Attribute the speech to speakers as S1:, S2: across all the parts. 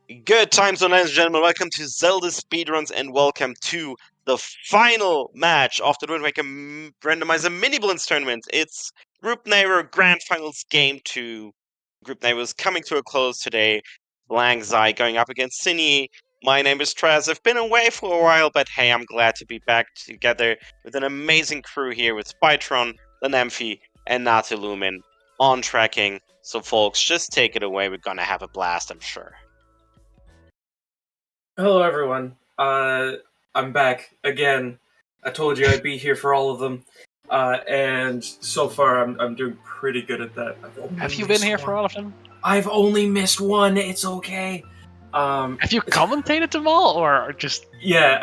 S1: Good times, ladies and gentlemen. Welcome to ZeldaSpeedRuns and welcome to the final match of the Wind Waker Randomizer Miniblins tournament. It's Group Nayru Grand Finals Game 2. Group Nayru is coming to a close today. BlankXai going up against Synii. My name is Traz. I've been away for a while, but hey, I'm glad to be back together with an amazing crew here with Spytron, Lenemphi, and Natulumin on tracking. So folks, just take it away. We're gonna have a blast, I'm sure.
S2: Hello, everyone. I'm back again. I told you I'd be here for all of them, and so far I'm doing pretty good at that.
S3: Have you been here for all of them?
S2: I've only missed one. It's okay.
S3: Have you commentated them all, or just?
S2: Yeah,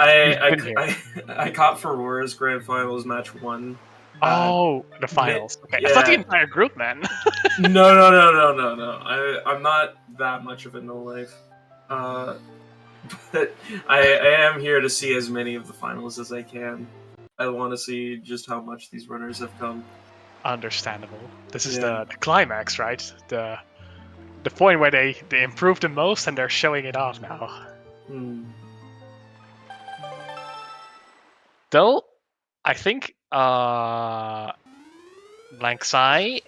S2: I caught Aurora's Grand Finals match 1.
S3: Oh, the finals. Okay,
S2: yeah.
S3: I thought the entire group, man.
S2: No. I'm not that much of a no life. But I am here to see as many of the finals as I can. I want to see just how much these runners have come.
S3: Understandable. This is the climax, right? The point where they improved the most and they're showing it off now. Though, I think BlankXai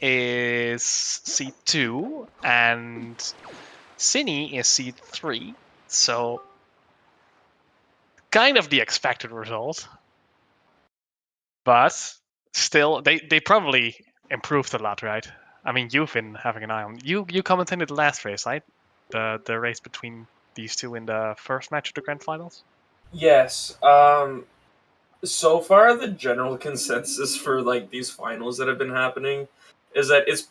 S3: is seed 2 and Synii is seed 3. So, kind of the expected result. But still, they probably improved a lot, right? I mean, you've been having an eye on. You commented the last race, right? The race between these two in the first match of the Grand Finals?
S2: Yes. So far, the general consensus for these finals that have been happening is that it's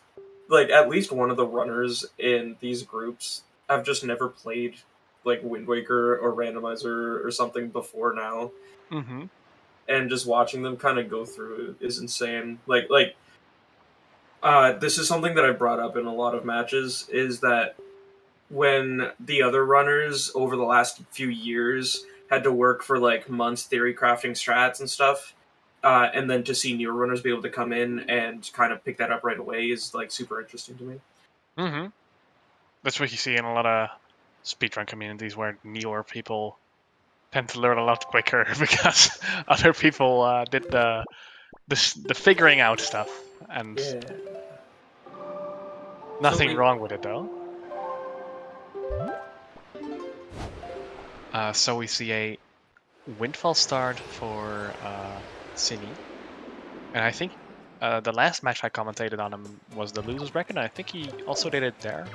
S2: at least one of the runners in these groups have just never played Wind Waker or Randomizer or something before now.
S3: Mm-hmm.
S2: And just watching them kind of go through it is insane. This is something that I brought up in a lot of matches, is that when the other runners over the last few years had to work for months theory crafting strats and stuff, and then to see newer runners be able to come in and kind of pick that up right away is super interesting to me.
S3: Mm-hmm. That's what you see in a lot of speedrun communities where newer people tend to learn a lot quicker because other people did the figuring out stuff, and nothing wrong with it though. So we see a windfall start for Synii, and I think the last match I commentated on him was the losers bracket, and I think he also did it there.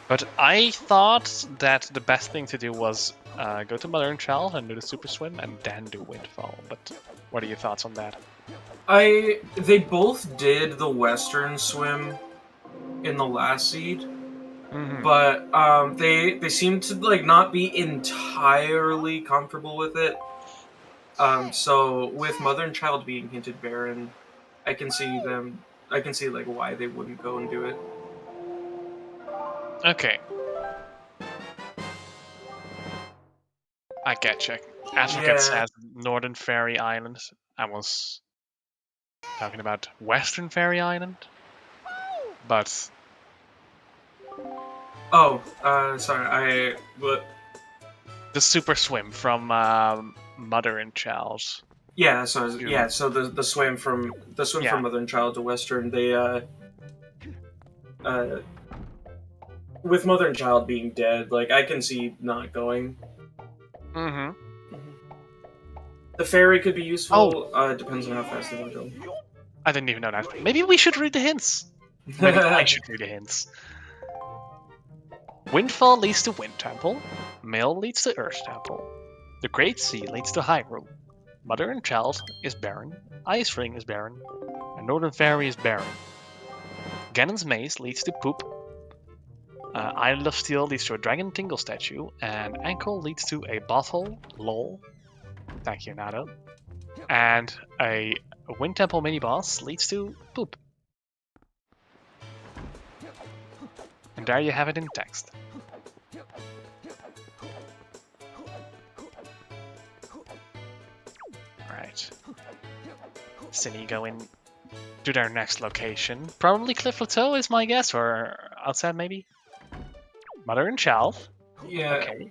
S3: But I thought that the best thing to do was go to Mother and Child and do the super swim and then do windfall. But what are your thoughts on that?
S2: They both did the western swim in the last seed. Mm-hmm. But they seem to not be entirely comfortable with it. So with Mother and Child being hinted Baron, I can see why they wouldn't go and do it.
S3: Okay. I getcha. Advocate says Northern Fairy Island. I was talking about Western Fairy Island, but.
S2: Oh, sorry.
S3: The super swim from Mother and Child.
S2: Yeah, so the swim from Mother and Child to Western, they with Mother and Child being dead, I can see not going.
S3: Mm-hmm.
S2: The ferry could be useful. It depends on how fast they want to go.
S3: I didn't even know that. Maybe we should read the hints. Maybe I should read the hints. Windfall leads to Wind Temple. Mill leads to Earth Temple. The Great Sea leads to Hyrule. Mother and Child is barren. Ice Ring is barren. And Northern Fairy is barren. Ganon's Maze leads to Poop. Island of Steel leads to a Dragon Tingle statue. And Ankle leads to a bottle. Lol. Thank you, Nado. And a Wind Temple mini-boss leads to Poop. And there you have it in text. Right. Synii going to their next location. Probably Cliff Plateau is my guess, or outside maybe? Mother and child.
S2: Yeah.
S3: Okay.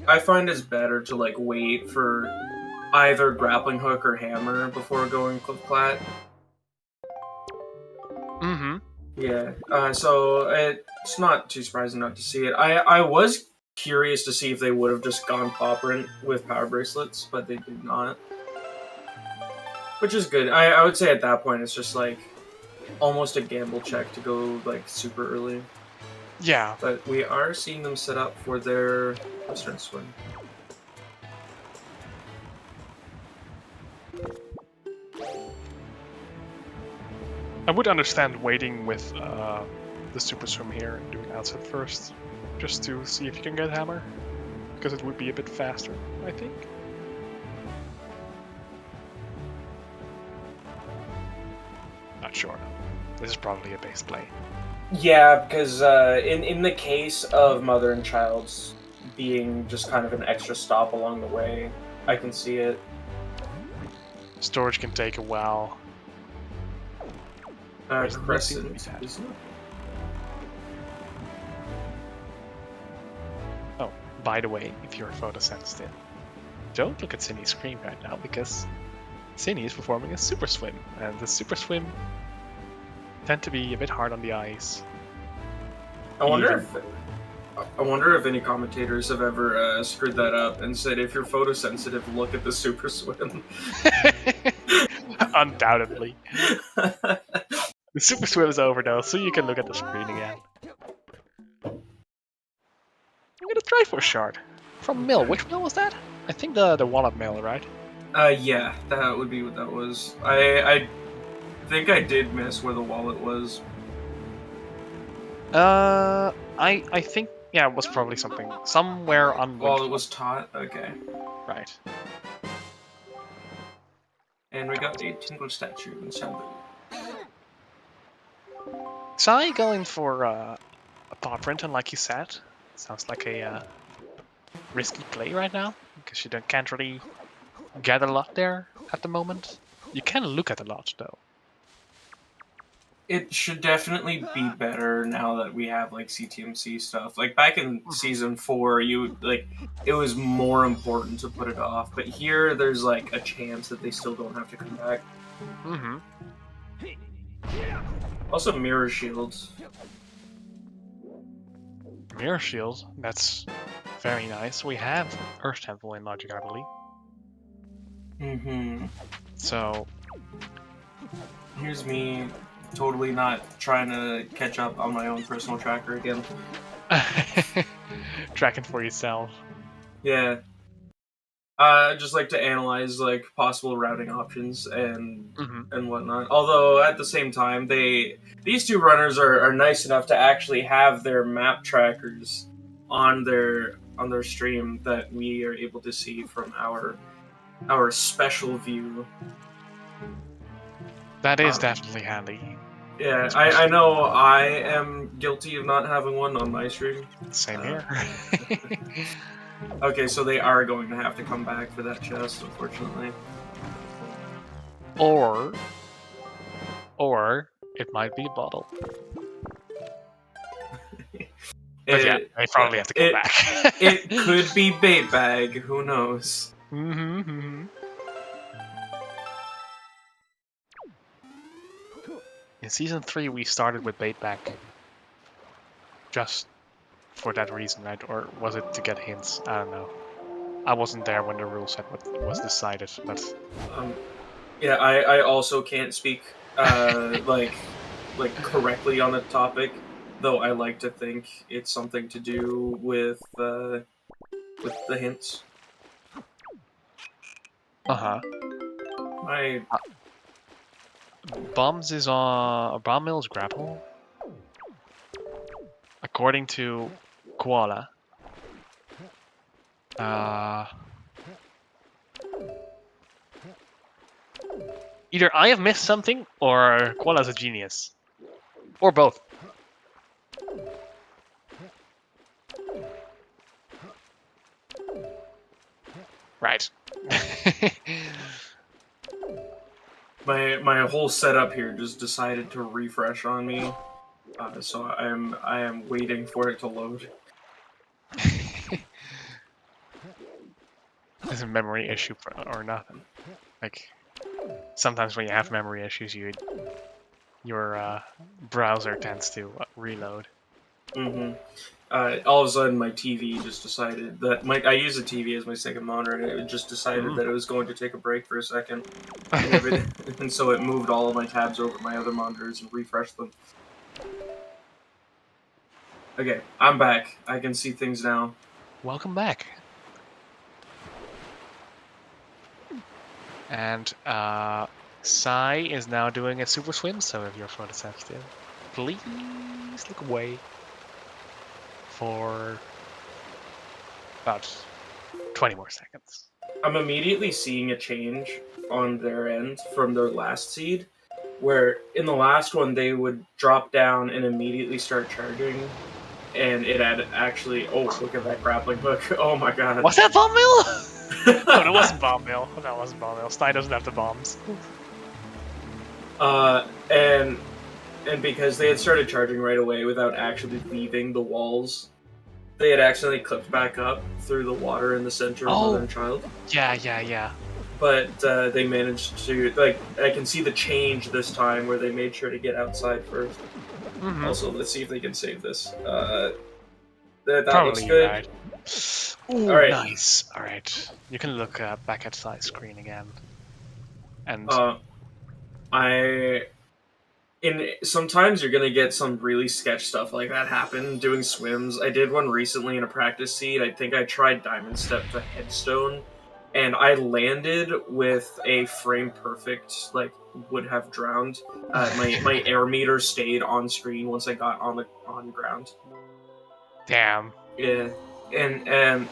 S2: I find it's better to like wait for either grappling hook or hammer before going clip clat.
S3: Mm-hmm.
S2: Yeah. So it's not too surprising not to see it. I was curious to see if they would have just gone Poprint with power bracelets, but they did not. Which is good. I would say at that point it's just like almost a gamble check to go like super early.
S3: Yeah.
S2: But we are seeing them set up for their Western swim.
S3: I would understand waiting with the super swim here and doing outside first, just to see if you can get hammer, because it would be a bit faster, I think. Not sure. This is probably a base play.
S2: Yeah, because in the case of Mother and Child's being just kind of an extra stop along the way, I can see it.
S3: Storage can take a while.
S2: Crescent, isn't it?
S3: Oh, by the way, if you're photosensitive, don't look at Synnie's screen right now, because Synnie is performing a super swim, and the super swim tend to be a bit hard on the eyes.
S2: I wonder if any commentators have ever screwed that up and said, if you're photosensitive, look at the super swim.
S3: Undoubtedly. The super swim is over though, so you can look at the screen again. I'm gonna try for a shard. From mill. Which mill was that? I think the wallet mill, right?
S2: Yeah, that would be what that was. I think I did miss where the wallet was.
S3: I think, yeah, it was probably somewhere on...
S2: Wallet was taught? Okay.
S3: Right.
S2: And we got a Tingle statue in Zelda.
S3: Sai going for a Poprint, and like you said, sounds like a risky play right now, because you can't really get a lot there at the moment. You can look at a lot, though.
S2: It should definitely be better now that we have like CTMC stuff. Like back in season 4, it was more important to put it off. But here, there's like a chance that they still don't have to come back.
S3: Mm-hmm.
S2: Also, mirror shields.
S3: Mirror shield. That's very nice. We have Earth Temple in logic, I believe.
S2: Mm-hmm.
S3: So
S2: here's me. Totally not trying to catch up on my own personal tracker again.
S3: tracking for yourself.
S2: Yeah. I just like to analyze like possible routing options and whatnot. Although at the same time, these two runners are nice enough to actually have their map trackers on their stream that we are able to see from our special view.
S3: That is definitely handy.
S2: Yeah, I know I am guilty of not having one on my stream.
S3: Same here.
S2: Okay, so they are going to have to come back for that chest, unfortunately.
S3: Or it might be a bottle. But yeah, they probably have to come back.
S2: It could be bait bag, who knows?
S3: In season 3, we started with bait bag. Just for that reason, right? Or was it to get hints? I don't know. I wasn't there when the rule set was decided, but...
S2: Yeah, I also can't speak like correctly on the topic, though I like to think it's something to do with the hints. My
S3: Bombs is on... Bomb Mill's grapple. According to Koala. Either I have missed something, or Koala's a genius. Or both. Right.
S2: my whole setup here just decided to refresh on me. So I am waiting for it to load.
S3: It's a memory issue or nothing. Like, sometimes when you have memory issues, your browser tends to reload.
S2: Mm-hmm. All of a sudden, my TV just decided that I use the TV as my second monitor, and it just decided that it was going to take a break for a second, and so it moved all of my tabs over to my other monitors and refreshed them. Okay, I'm back. I can see things now.
S3: Welcome back. And Sai is now doing a super swim, so if you're photosensed still, please look away for about 20 more seconds.
S2: I'm immediately seeing a change on their end from their last seed, where in the last one they would drop down and immediately start charging, and it had actually... Oh, look at that grappling hook. Oh my god.
S3: Was that bomb mill? No, it wasn't bomb mill. That wasn't bomb mill. Snai doesn't have the bombs.
S2: And because they had started charging right away without actually leaving the walls, they had accidentally clipped back up through the water in the center of Mother and Child.
S3: Yeah.
S2: But they managed to, like, I can see the change this time where they made sure to get outside first. Mm-hmm. Also, let's see if they can save this. That looks good.
S3: Right. Ooh,
S2: all right.
S3: Nice. All right. You can look back at Sai's screen again. And
S2: sometimes you're gonna get some really sketch stuff like that happen doing swims. I did one recently in a practice seed. I think I tried Diamond Step to Headstone, and I landed with a frame perfect, like, would have drowned. My air meter stayed on screen once I got on ground.
S3: Damn.
S2: Yeah, and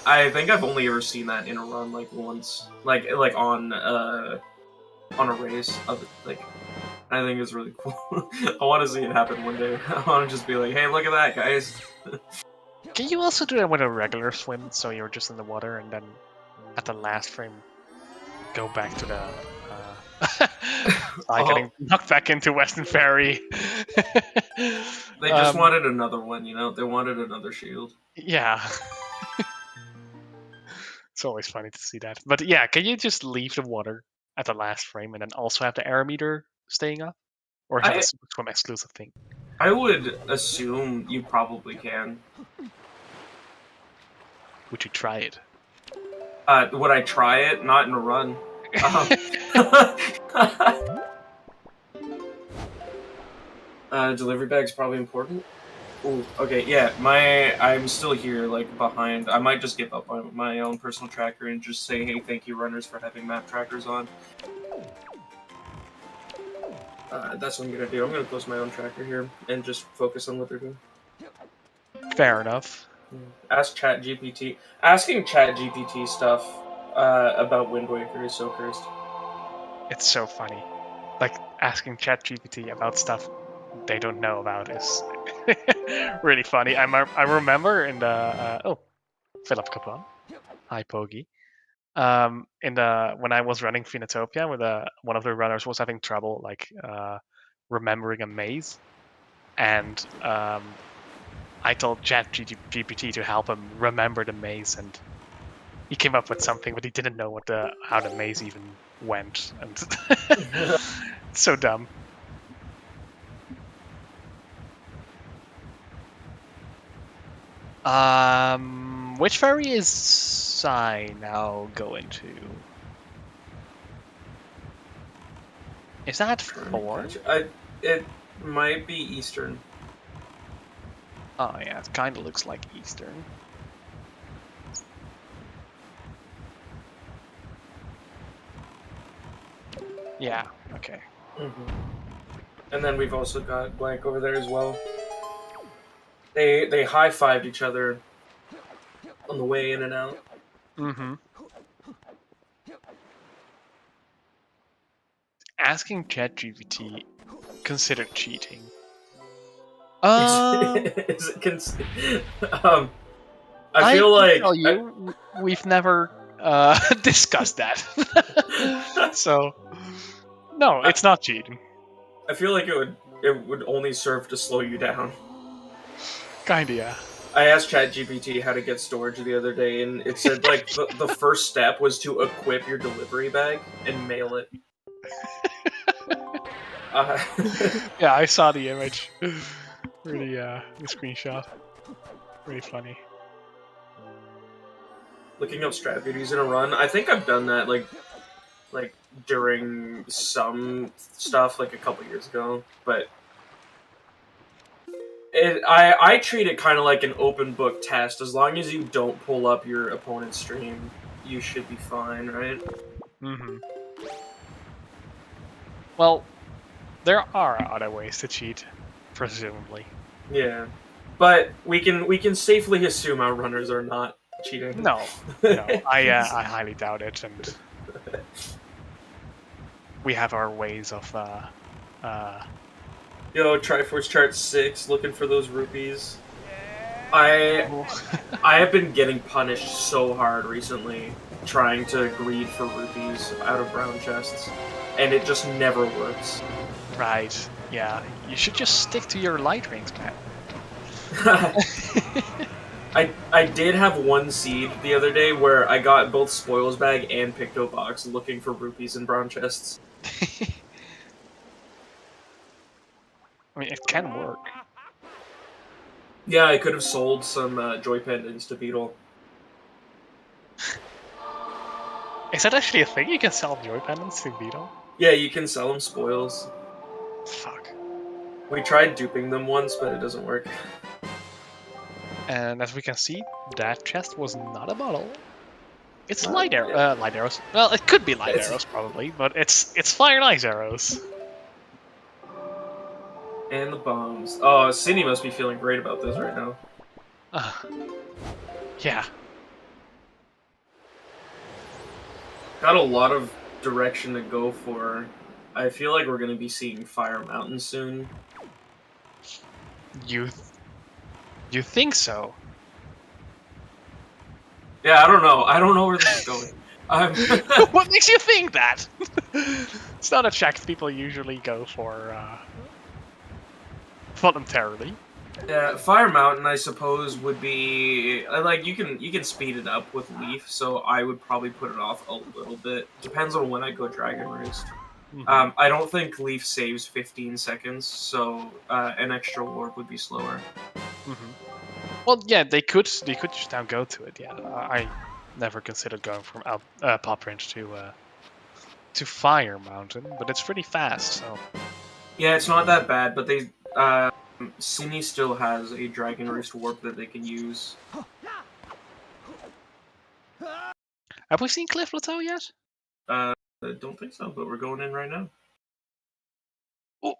S2: I think I've only ever seen that in a run, like, once, like on a race of it, like. I think it's really cool. I want to see it happen one day. I want to just be like, hey, look at that, guys.
S3: Can you also do that with a regular swim, so you're just in the water, and then at the last frame, go back to the... getting knocked back into Western Ferry.
S2: They just wanted another one, you know? They wanted another shield.
S3: Yeah. It's always funny to see that. But yeah, can you just leave the water at the last frame and then also have the air meter staying up? Or is that a super swim exclusive thing?
S2: I would assume you probably can.
S3: Would you try it?
S2: Would I try it? Not in a run. Delivery bag's probably important. Ooh, okay, yeah, I'm still here, like, behind. I might just give up on my own personal tracker and just say, hey, thank you, runners, for having map trackers on. That's what I'm gonna do. I'm gonna close my own tracker here and just focus on what they're doing.
S3: Fair enough.
S2: Ask ChatGPT. Asking ChatGPT stuff about Wind Waker is so cursed.
S3: It's so funny. Like, asking ChatGPT about stuff they don't know about is really funny. I remember in the... Philip Capon. Hi, Pogi. When I was running Phoenotopia, where one of the runners was having trouble, like, remembering a maze, and I told ChatGPT to help him remember the maze, and he came up with something, but he didn't know how the maze even went, and it's so dumb. Which ferry is Sai now going to? Is that 4?
S2: It might be Eastern.
S3: Oh yeah, it kind of looks like Eastern. Yeah, okay.
S2: Mm-hmm. And then we've also got Blank over there as well. They high-fived each other on the way in and out.
S3: Mm-hmm. Asking ChatGPT considered cheating.
S2: Is it I feel like
S3: we've never discussed that. So no, it's not cheating.
S2: I feel like it would it would only serve to slow you down.
S3: Kinda, yeah.
S2: I asked ChatGPT how to get storage the other day, and it said like the first step was to equip your delivery bag and mail it.
S3: Yeah, I saw the image. Really, the screenshot. Really funny.
S2: Looking up strat videos in a run. I think I've done that like during some stuff like a couple years ago, but I treat it kind of like an open book test. As long as you don't pull up your opponent's stream, you should be fine, right?
S3: Mm-hmm. Well, there are other ways to cheat, presumably.
S2: Yeah, but we can safely assume our runners are not cheating.
S3: No, I highly doubt it, and we have our ways of
S2: Yo, Triforce chart 6, looking for those rupees. I have been getting punished so hard recently trying to greed for rupees out of brown chests, and it just never works.
S3: Right, yeah. You should just stick to your light rings, man.
S2: I did have one seed the other day where I got both Spoils Bag and Picto Box looking for rupees in brown chests.
S3: I mean, it can work.
S2: Yeah, I could have sold some Joy Pendants to Beetle.
S3: Is that actually a thing? You can sell joy pendants to Beetle?
S2: Yeah, you can sell them spoils.
S3: Fuck.
S2: We tried duping them once, but it doesn't work.
S3: And as we can see, that chest was not a bottle. It's light arrows. Well, it could be light arrows probably, but it's fire and ice arrows.
S2: And the bombs. Oh, Synii must be feeling great about this right now.
S3: Yeah.
S2: Got a lot of direction to go for. I feel like we're going to be seeing Fire Mountain soon.
S3: You think so?
S2: Yeah, I don't know. I don't know where this is going.
S3: What makes you think that? It's not a check people usually go for voluntarily.
S2: Yeah, Fire Mountain, I suppose, would be like you can speed it up with Leaf, so I would probably put it off a little bit. Depends on when I go Dragon Roost. Mm-hmm. I don't think Leaf saves 15 seconds, so an extra warp would be slower.
S3: Mm-hmm. Well, yeah, they could just now go to it. Yeah, I never considered going from Pop Range to Fire Mountain, but it's pretty fast. So
S2: yeah, it's not that bad, but they. Synii still has a Dragon Roost warp that they can use.
S3: Have we seen Cliff Plateau yet?
S2: I don't think so, but we're going in right now.
S3: Oh,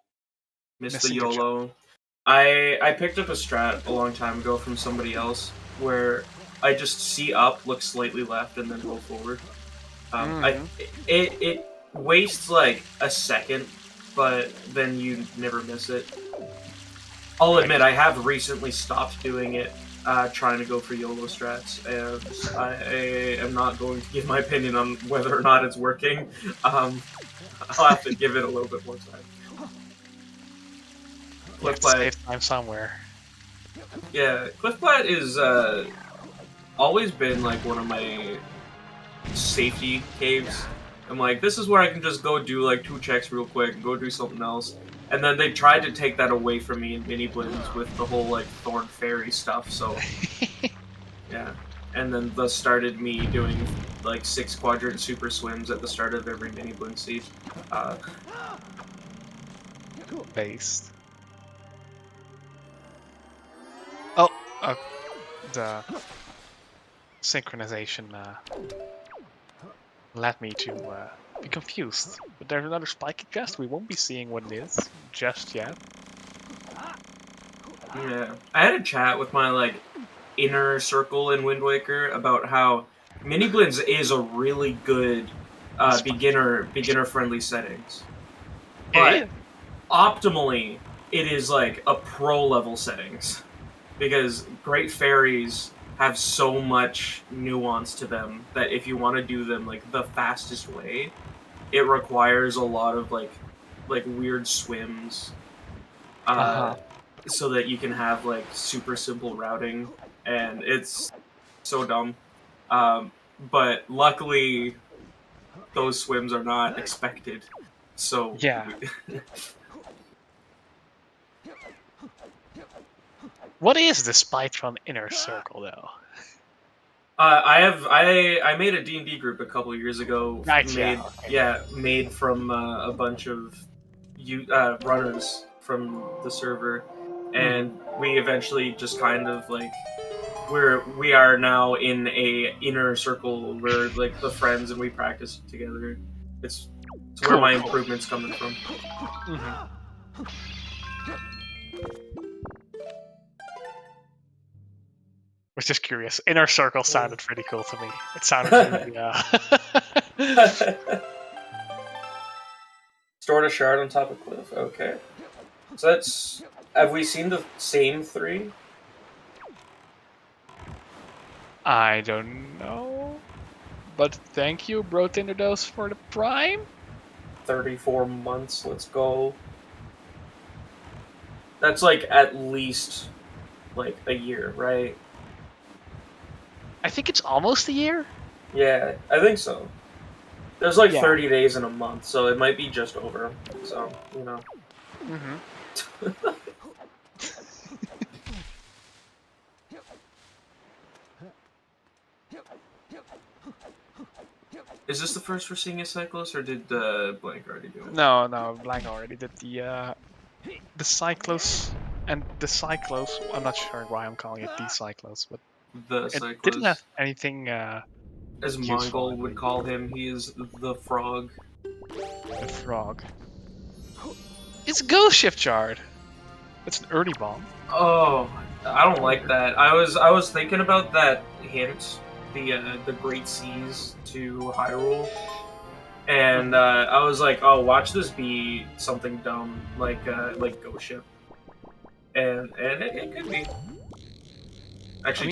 S2: missed the YOLO. I picked up a strat a long time ago from somebody else where I just see up, look slightly left, and then go forward. It wastes like a second, but then you never miss it. I'll admit, I have recently stopped doing it, trying to go for YOLO strats, and I am not going to give my opinion on whether or not it's working. I'll have to give it a little bit more time.
S3: Save time somewhere.
S2: Yeah, Cliffplat is always been like one of my safety caves. I'm like, this is where I can just go do like 2 checks real quick and go do something else. And then they tried to take that away from me in Miniblins with the whole like Thorn Fairy stuff, so yeah. And then thus started me doing like 6 quadrant super swims at the start of every Miniblin siege.
S3: Based. Oh, the synchronization led me to be confused. But there's another spiky chest. We won't be seeing what it is just yet.
S2: Yeah, I had a chat with my like inner circle in Wind Waker about how Miniblins is a really good beginner friendly settings, but optimally it is like a pro level settings because Great Fairies have so much nuance to them that if you want to do them like the fastest way, it requires a lot of like weird swims so that you can have like super simple routing, and it's so dumb. But luckily, those swims are not expected. So
S3: yeah. What is the Spytron inner circle, though?
S2: I made a D&D group a couple years ago.
S3: Right,
S2: Made from a bunch of runners from the server, and we eventually just kind of like we are now in a inner circle. We're like the friends, and we practice together. It's where my improvement's coming from.
S3: I was just curious. Inner circle sounded pretty cool to me. It sounded really,
S2: Stored a shard on top of cliff. Okay. So that's... Have we seen the same 3?
S3: I don't know. But thank you, Bro Tinderdos, for the prime.
S2: 34 months. Let's go. That's like at least like a year, right?
S3: I think it's almost a year.
S2: Yeah, I think so. There's like 30 days in a month, so it might be just over. So, you know. Is this the first we're seeing a Cyclos, or did Blank already do it?
S3: No, Blank already did the Cyclos and the Cyclos. I'm not sure why I'm calling it the Cyclos, but
S2: the Cyclos.
S3: It didn't have anything.
S2: As Mongol would call him, he is the frog.
S3: The frog. It's Ghost Shift Shard. It's an early bomb.
S2: Oh, I don't like that. I was thinking about that hint, the Great Seas to Hyrule, and I was like, oh, watch this be something dumb like Ghost Ship, and it could be. Actually,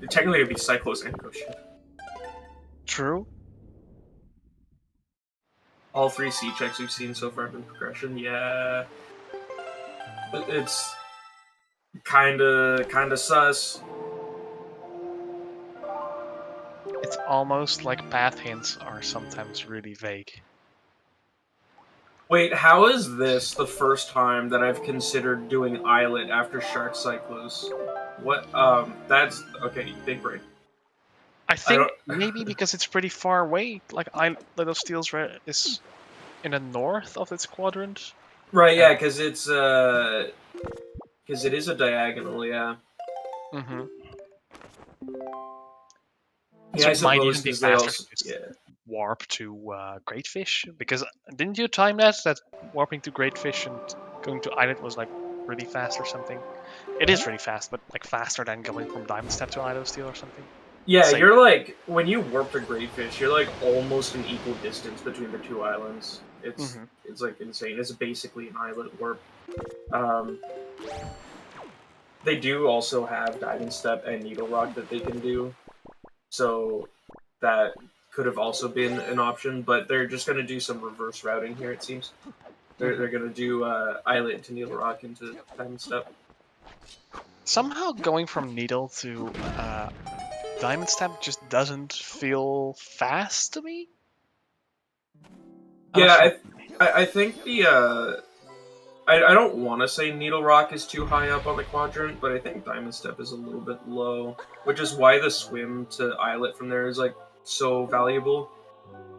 S2: technically it'd be Cyclos and Ghost Ship.
S3: True.
S2: All 3 C checks we've seen so far in progression, yeah. It's kinda sus.
S3: It's almost like path hints are sometimes really vague.
S2: Wait, how is this the first time that I've considered doing Islet after Shark Cyclos? What? That's okay. Big brain.
S3: I think maybe because it's pretty far away. Like Little Steel's is in the north of its quadrant.
S2: Right. Yeah, because it is a diagonal. Yeah.
S3: So it might even be faster to warp to Greatfish, because didn't you time that warping to Greatfish and going to Islet was like really fast or something? It is really fast, but like faster than going from Diamond Step to Idle Steel or something.
S2: Yeah, you're like, when you warp to Greatfish, you're like almost an equal distance between the 2 islands. It's like insane. It's basically an islet warp. They do also have Diamond Step and Needle Rock that they can do, so that could have also been an option. But they're just going to do some reverse routing here. It seems they're going to do Islet into Needle Rock into Diamond Step.
S3: Somehow going from Needle to Diamond Step just doesn't feel fast to me.
S2: Yeah, I think the I don't want to say Needle Rock is too high up on the quadrant, but I think Diamond Step is a little bit low, which is why the swim to Islet from there is like so valuable.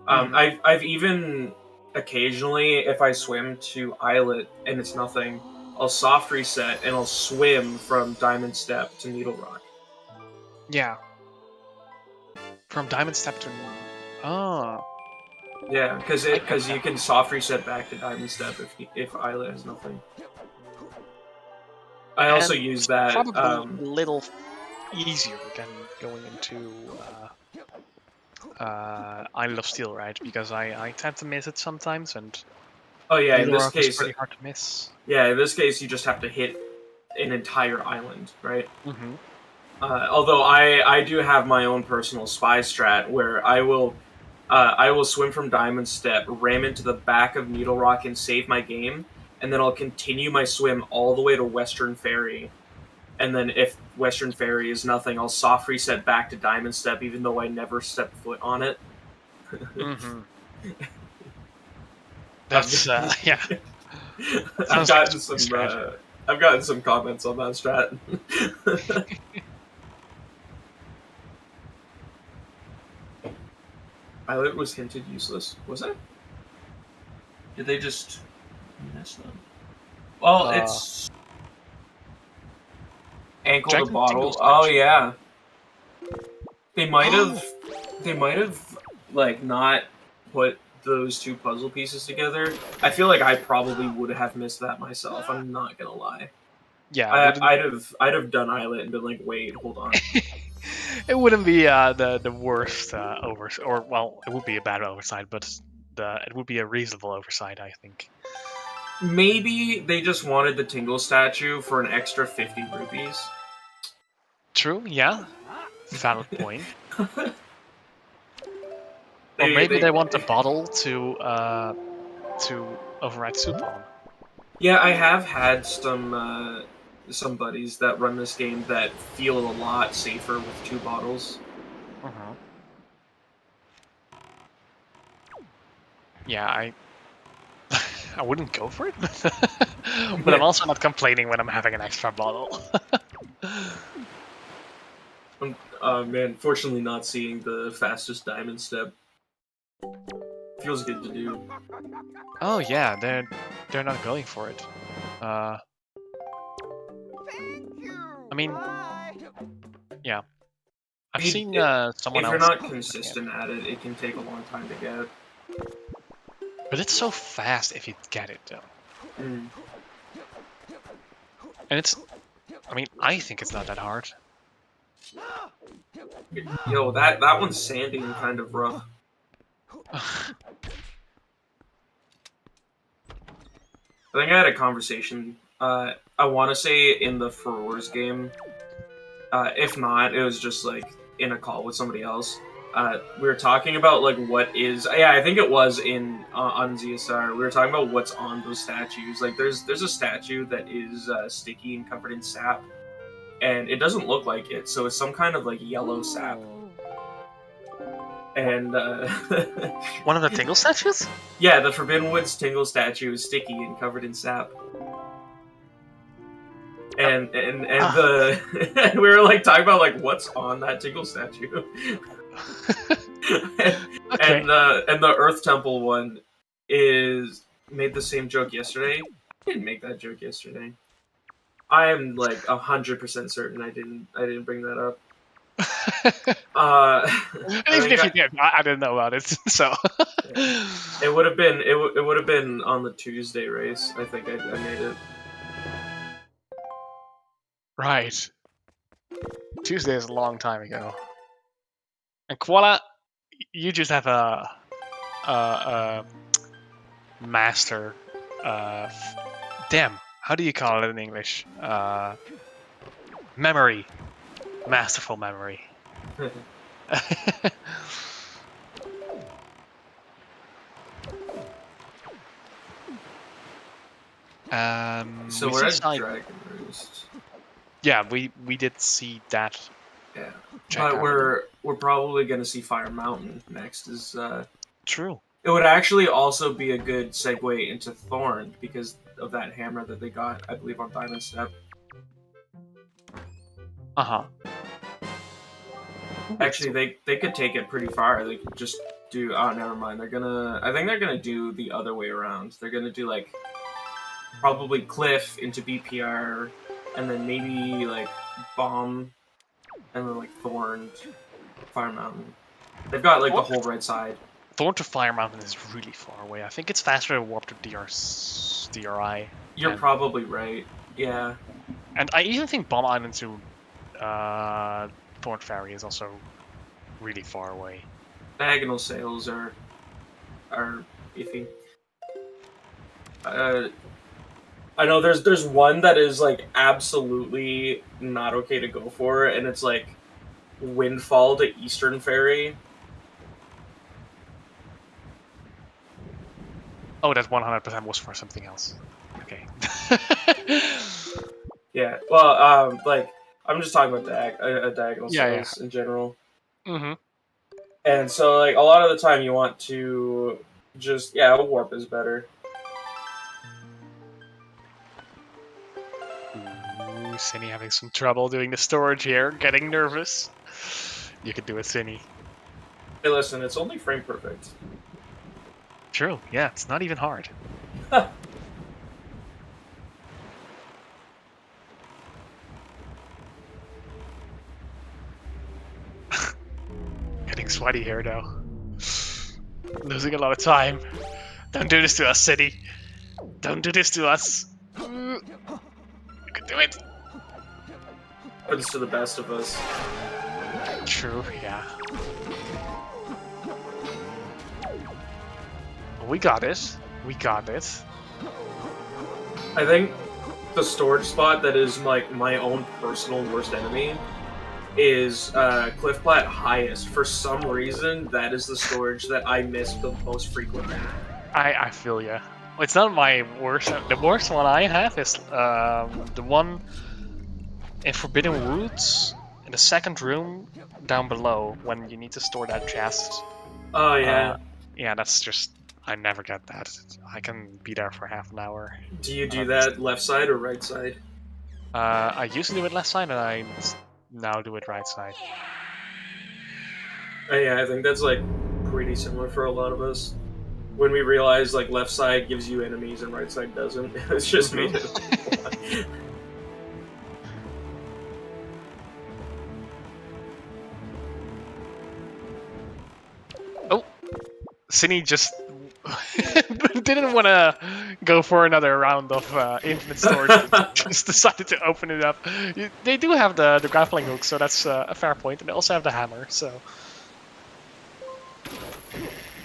S2: I've even occasionally, if I swim to Islet and it's nothing, I'll soft reset and I'll swim from Diamond Step to Needle Rock.
S3: Yeah. From Diamond Step to... Oh.
S2: Yeah, because you can soft reset back to Diamond Step if Islet has nothing. I also use that...
S3: Probably a little easier than going into Isle of Steel, right? Because I tend to miss it sometimes, and...
S2: Oh yeah, in this case...
S3: It's pretty hard to miss.
S2: Yeah, in this case you just have to hit an entire island, right? Although I do have my own personal spy strat where I will swim from Diamond Step, ram into the back of Needle Rock, and save my game, and then I'll continue my swim all the way to Western Ferry. And then if Western Ferry is nothing, I'll soft reset back to Diamond Step, even though I never stepped foot on it.
S3: Mm-hmm. That's yeah.
S2: I've gotten some comments on that strat. Pilot was hinted useless. Was it? Did they just mess them? Well, it's ankle to bottle. Oh yeah. They might have like not put those two puzzle pieces together. I feel like I probably would have missed that myself. I'm not gonna lie.
S3: Yeah,
S2: I'd have done Islet and been like, wait, hold on.
S3: It wouldn't be the worst well, it would be a bad oversight, but it would be a reasonable oversight, I think.
S2: Maybe they just wanted the Tingle statue for an extra 50 rupees.
S3: True, yeah. Valid point. Or maybe they want the bottle to override soup on.
S2: Yeah, I have had some buddies that run this game that feel a lot safer with 2 bottles.
S3: Uh-huh. Yeah, I wouldn't go for it, but I'm also not complaining when I'm having an extra bottle.
S2: Man, fortunately not seeing the fastest Diamond Step. Feels good to do.
S3: Oh yeah, they're not going for it. I mean, yeah. I've seen someone else.
S2: If you're not consistent at it, it can take a long time to get.
S3: But it's so fast if you get it, though.
S2: Mm.
S3: And it's... I mean, I think it's not that hard.
S2: Yo, that one's sandy and kind of rough. I think I had a conversation, I want to say in the Furores game. If not, it was just, like, in a call with somebody else. We were talking about, like, what is... Yeah, I think it was on ZSR. We were talking about what's on those statues. Like, there's a statue that is sticky and covered in sap. And it doesn't look like it, so it's some kind of, like, yellow sap. And,
S3: One of the Tingle statues?
S2: Yeah, the Forbidden Woods Tingle statue is sticky and covered in sap. And we were, like, talking about, like, what's on that Tingle statue.
S3: Okay.
S2: And the Earth Temple one made the same joke yesterday. I didn't make that joke yesterday. I am like 100% certain I didn't bring that up.
S3: Even if you did, I didn't know about it. So
S2: it would have been on the Tuesday race. I think I made it.
S3: Right. Tuesday is a long time ago. And Koala, you just have a master. Damn, how do you call it in English? Memory. Masterful memory.
S2: So we're at Dragon Roost.
S3: Yeah, we did see that.
S2: Yeah, but we're probably gonna see Fire Mountain next. Is
S3: true.
S2: It would actually also be a good segue into Thorn because of that hammer that they got, I believe, on Diamond Step.
S3: Uh-huh.
S2: Actually, they could take it pretty far. They could just do... Oh, never mind. I think they're gonna do the other way around. They're gonna do, like, probably Cliff into BPR, and then maybe, like, Bomb, and then, like, Thorn, Fire Mountain. They've got, like, the whole right side.
S3: Thorn to Fire Mountain is really far away. I think it's faster to warp to DRI.
S2: You're probably right. Yeah.
S3: And I even think Bomb Island to Thorn Ferry is also really far away.
S2: Diagonal sails are iffy. I know there's one that is like absolutely not okay to go for, and it's like Windfall to Eastern Ferry.
S3: Oh, that 100% was for something else. Okay.
S2: Yeah. Well, like I'm just talking about diagonal
S3: Yeah,
S2: cells in general.
S3: Mm-hmm.
S2: And so, like, a lot of the time you want to just, a warp is better.
S3: Ooh, Synii having some trouble doing the storage here, getting nervous. You could do it, Synii.
S2: Hey, listen, it's only frame perfect.
S3: True, yeah, it's not even hard. Getting sweaty here, though. Losing a lot of time. Don't do this to us, Synii. Don't do this to us. You can do it.
S2: Happens to the best of us.
S3: True, yeah. We got it. We got it.
S2: I think the storage spot that is like my own personal worst enemy is Cliff Plat highest. For some reason, that is the storage that I miss the most frequently.
S3: I feel ya. Well, it's not my worst. The worst one I have is the one in Forbidden Woods in the second room down below when you need to store that chest.
S2: Oh yeah.
S3: Yeah, that's just I never get that. I can be there for half an hour.
S2: Do you do that left side or right side?
S3: I used to do it left side, and I now do it right side.
S2: Yeah, I think that's like pretty similar for a lot of us. When we realize like left side gives you enemies and right side doesn't, it's just me.
S3: Oh, Synii just didn't want to go for another round of infinite storage. Just decided to open it up. They do have the grappling hook, so that's a fair point, and they also have the hammer. So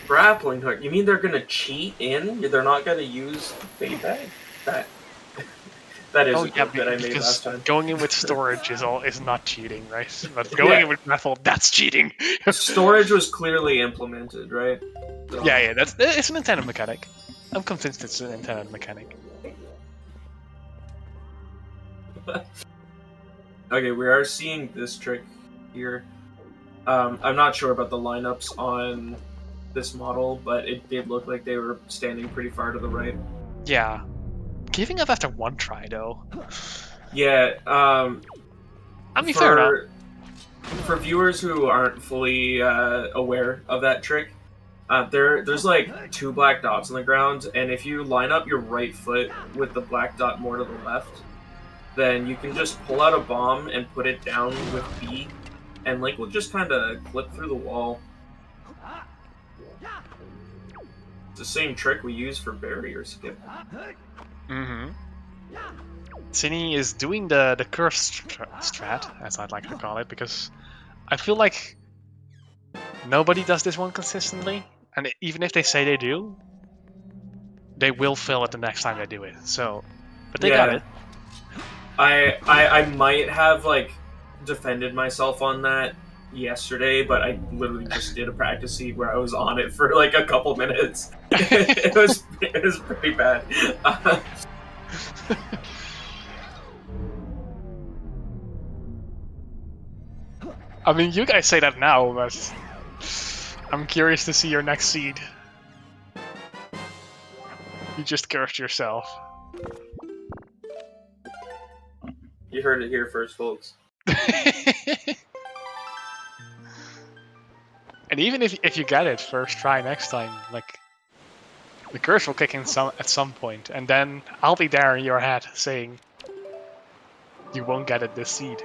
S2: Grappling hook? You mean they're gonna cheat in? They're not gonna use bait bag? That is a joke that I made last time.
S3: Going in with storage is not cheating, right? But going in with grapple, that's cheating.
S2: Storage was clearly implemented, right? So.
S3: Yeah, it's an intended mechanic. I'm convinced it's an intended mechanic.
S2: Okay, we are seeing this trick here. I'm not sure about the lineups on this model, but it did look like they were standing pretty far to the right.
S3: Yeah. Giving up after one try, though.
S2: Yeah,
S3: I mean, fair enough.
S2: For viewers who aren't fully aware of that trick, there's like 2 black dots on the ground, and if you line up your right foot with the black dot more to the left, then you can just pull out a bomb and put it down with B, and Link will just kind of clip through the wall. It's the same trick we use for barrier skip.
S3: Mm-hmm. Synii is doing the curse strat, as I'd like to call it, because I feel like nobody does this one consistently, and even if they say they do, they will fail it the next time they do it. So, but they got it.
S2: I might have like defended myself on that yesterday, but I literally just did a practice seed where I was on it for like a couple minutes. it was pretty bad.
S3: I mean, you guys say that now, but I'm curious to see your next seed. You just cursed yourself.
S2: You heard it here first, folks.
S3: And even if you get it first try next time, like the curse will kick in at some point, and then I'll be there in your head saying, "You won't get it this seed.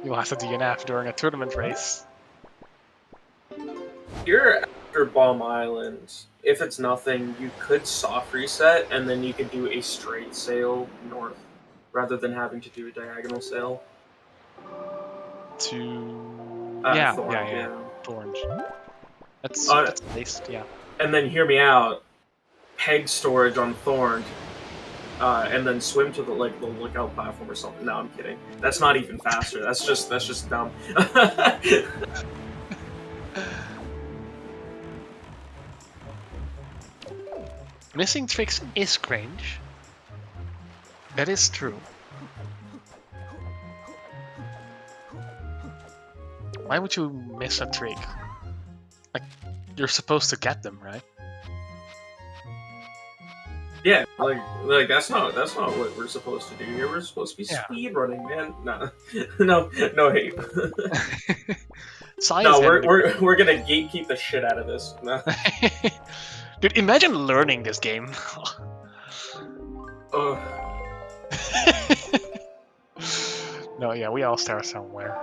S3: You'll have to DNF during a tournament race."
S2: You're after Bomb Island. If it's nothing, you could soft reset, and then you could do a straight sail north, rather than having to do a diagonal sail.
S3: To
S2: Thorn,
S3: Thorns. That's based, yeah.
S2: And then hear me out. Peg storage on Thorn, and then swim to the lookout platform or something. No, I'm kidding. That's not even faster. That's just dumb.
S3: Missing tricks is cringe, That is true. Why would you miss a trick? Like, you're supposed to get them, right?
S2: Yeah, like that's not what we're supposed to do here. We're supposed to be speed running, man. No, no hate. No, we're gonna gatekeep the shit out of this. No.
S3: Dude, imagine learning this game. No, yeah, we all start somewhere.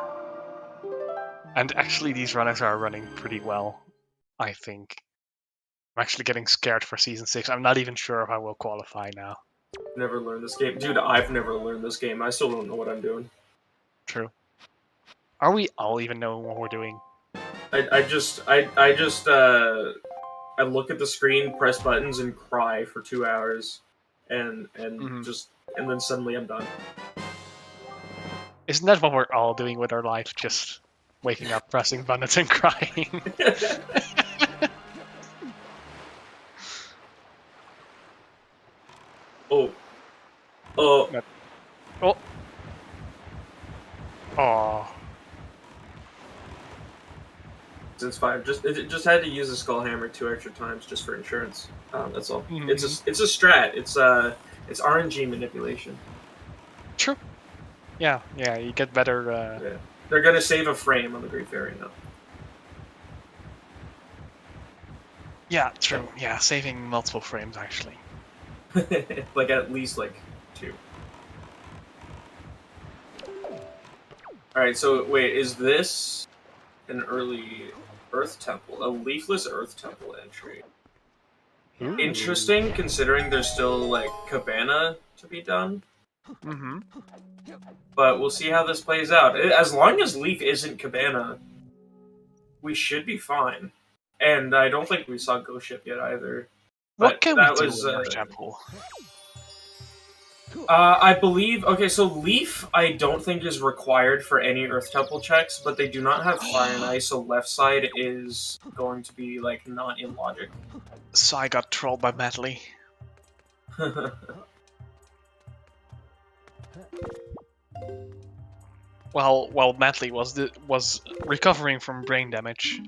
S3: And actually, these runners are running pretty well, I think. I'm actually getting scared for Season 6. I'm not even sure if I will qualify now.
S2: Never learned this game. Dude, I've never learned this game. I still don't know what I'm doing.
S3: True. Are we all even knowing what we're doing?
S2: I look at the screen, press buttons, and cry for 2 hours, and then suddenly I'm done.
S3: Isn't that what we're all doing with our life? Just waking up, pressing buttons, and crying.
S2: Oh. It's fine. Just had to use a skull hammer 2 extra times just for insurance. That's all. Mm-hmm. It's a strat. It's RNG manipulation.
S3: True. Yeah, you get better.
S2: Yeah. They're gonna save a frame on the Great Fairy now.
S3: Yeah, true. Yeah, saving multiple frames actually.
S2: Like at least 2. Alright, so wait, is this an early Earth Temple? A leafless Earth Temple entry. Ooh. Interesting, considering there's still Cabana to be done.
S3: Mm-hmm.
S2: But we'll see how this plays out. As long as Leaf isn't Cabana, we should be fine. And I don't think we saw Ghost Ship yet either.
S3: What can we do in our temple?
S2: I believe... Okay, so Leaf, I don't think is required for any Earth Temple checks, but they do not have Fire and Ice, so left side is going to be, not in logic.
S3: So I got trolled by Medley. While Medley was recovering from brain damage,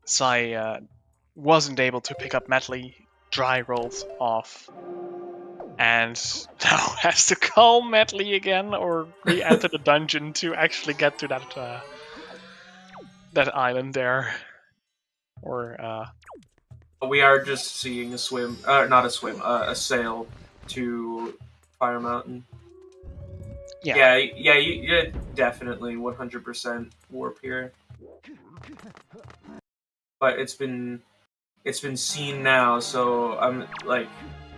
S3: Sai wasn't able to pick up Medley, dry rolled off, and now has to call Medley again or re-enter the dungeon to actually get to that island there. Or
S2: we are just seeing a swim, not a swim, a sail to Fire Mountain. Yeah, you're definitely 100% warp here. But it's been seen now, so I'm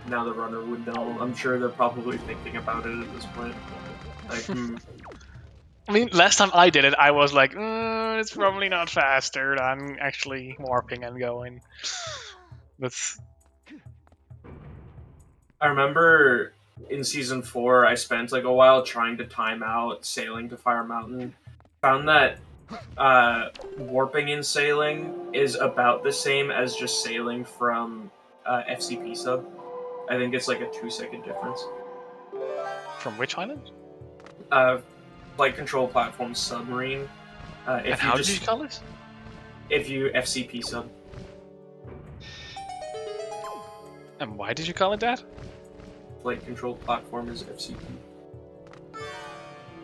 S2: now the runner would know. I'm sure they're probably thinking about it at this point.
S3: I mean, last time I did it, I was like, it's probably not faster than actually warping and going. But
S2: I remember in Season 4, I spent a while trying to time out sailing to Fire Mountain. Found that warping and sailing is about the same as just sailing from FCP sub. I think it's a 2-second difference.
S3: From which island?
S2: Flight Control Platform Submarine.
S3: And how did you call this?
S2: If you FCP sub.
S3: And why did you call it that?
S2: Flight Control Platform is FCP.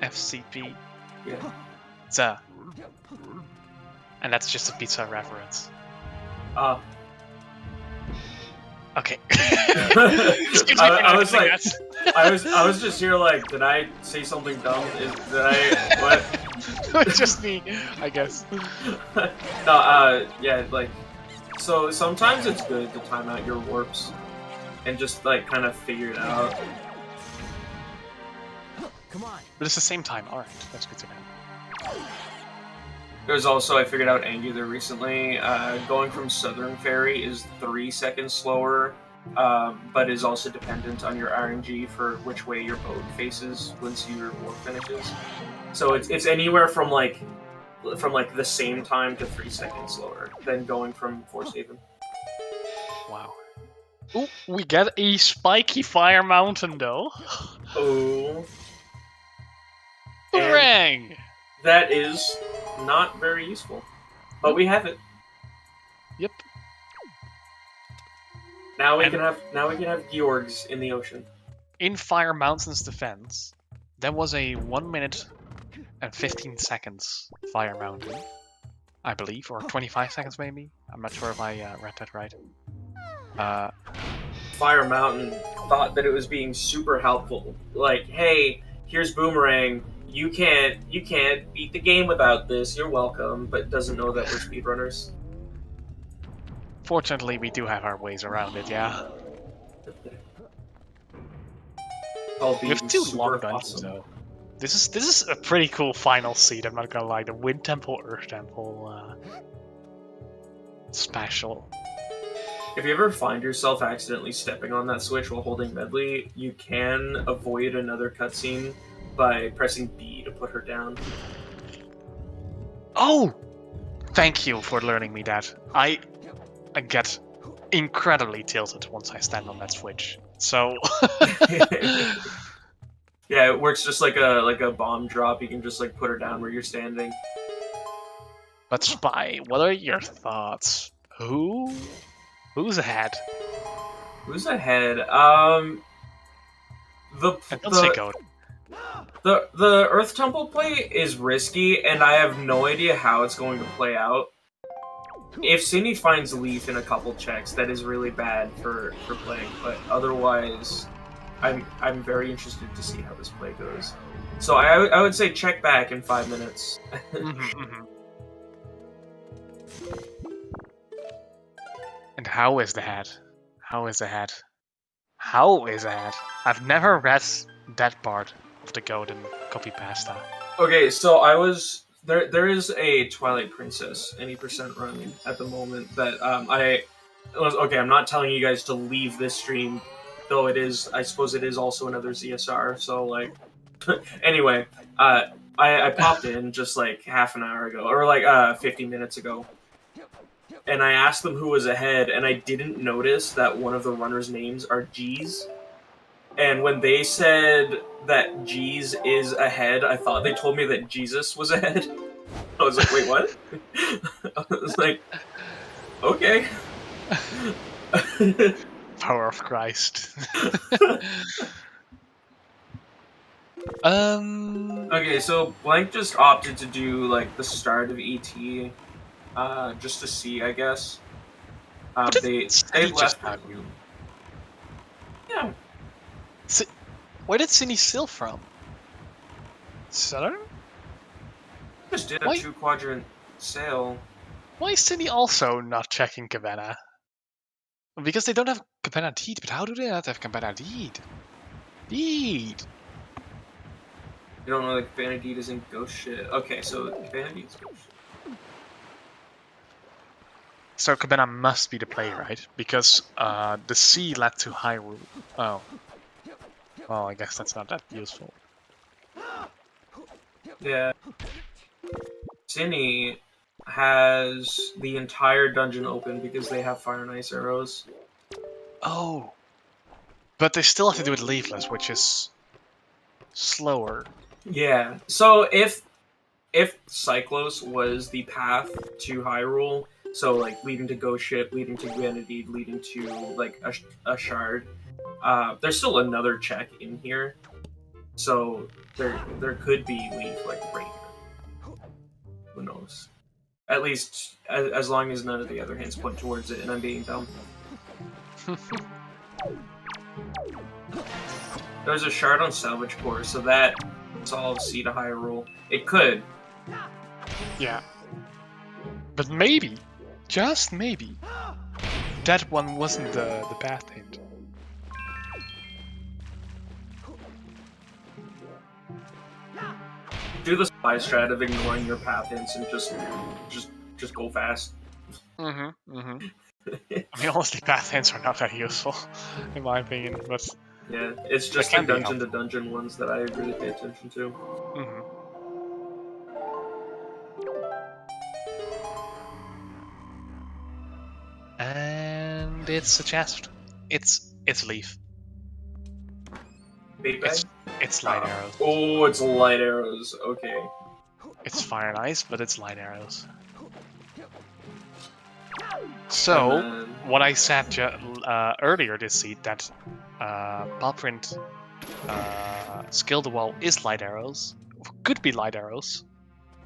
S3: FCP?
S2: Yeah.
S3: Pizza. And that's just a pizza reference. Okay. Excuse me
S2: I was I was just here did I say something dumb? What?
S3: Just me, I guess.
S2: No, yeah, so sometimes it's good to time out your warps and just kind of figure it out.
S3: Come on. But it's the same time. All right, that's good to know.
S2: There's also, I figured out Angular recently, going from Southern Ferry is 3 seconds slower, but is also dependent on your RNG for which way your boat faces once your warp finishes. So it's anywhere from the same time to 3 seconds slower than going from Force Haven.
S3: Wow. Ooh, we get a spiky fire mountain though.
S2: Oh. And
S3: Boomerang!
S2: that is not very useful. But we have it.
S3: Yep.
S2: Now we can have Georgs in the ocean.
S3: In Fire Mountain's defense, there was a 1 minute and 15 seconds Fire Mountain, I believe, or 25 seconds maybe. I'm not sure if I read that right.
S2: Fire Mountain thought that it was being super helpful. Like, hey, here's Boomerang. You can't beat the game without this. You're welcome, but doesn't know that we're speedrunners.
S3: Fortunately, we do have our ways around it, yeah. We have 2 long dungeons, though. This is a pretty cool final seed, I'm not gonna lie. The Wind Temple, Earth Temple, special.
S2: If you ever find yourself accidentally stepping on that switch while holding Medley, you can avoid another cutscene by pressing B to put her down.
S3: Oh! Thank you for learning me that. I get incredibly tilted once I stand on that switch. So
S2: yeah, it works just like a bomb drop. You can just like put her down where you're standing.
S3: But Spy, what are your thoughts? Who's ahead?
S2: Who's ahead? The Earth Temple play is risky, and I have no idea how it's going to play out. If Synii finds Leaf in a couple checks, that is really bad for playing. But otherwise, I'm very interested to see how this play goes. So I would say check back in 5 minutes.
S3: And how is the head? How is the head? How is the head? I've never read that part of the Golden Copy Pasta.
S2: Okay, so there is a Twilight Princess any percent run at the moment that I'm not telling you guys to leave this stream, though I suppose it is also another ZSR. So like, anyway, I popped in just like half an hour ago or like 50 minutes ago. And I asked them who was ahead, and I didn't notice that one of the runners' names are G's. And when they said that G's is ahead, I thought they told me that Jesus was ahead. I was like, wait, what? I was like, okay.
S3: Power of Christ.
S2: Okay, so Blank just opted to do like the start of ET. Just to see, I guess. They left. Yeah.
S3: Where did Synii steal from? Southern?
S2: Just did a 2-quadrant sail.
S3: Why is Synii also not checking Cabana? Because they don't have Cabana Deed, but how do they not have Cabana Deed? Deed!
S2: You don't know that Cabana Deed is in ghost shit. Okay, so Cabana Deed is ghost shit.
S3: So Cabana must be the play, right? Because the sea led to Hyrule. Oh. Well, I guess that's not that useful.
S2: Yeah. Synii has the entire dungeon open because they have Fire and Ice arrows.
S3: Oh. But they still have to do it leafless, which is slower.
S2: Yeah. So if Cyclos was the path to Hyrule, so like leading to Ghost Ship, leading to Grenadine, leading to like a shard, there's still another check in here. So there could be Leaf like right here. Who knows? At least as long as none of the other hints point towards it and I'm being dumb. There's a shard on Salvage Core, so that solves Sea to Hyrule. It could.
S3: Yeah. But maybe, just maybe, that one wasn't the path hint.
S2: Do the spy strat of ignoring your path hints and just go fast.
S3: I mean, honestly, path hints are not that useful, in my opinion, but...
S2: Yeah, it's just the dungeon-to-dungeon ones that I really pay attention to.
S3: And it's a chest. It's Leaf.
S2: Big Bang?
S3: It's light arrows.
S2: Oh, it's light arrows. Okay.
S3: It's fire and ice, but it's light arrows. So, what I said earlier this seed, that Palprint skill the wall is light arrows, could be light arrows,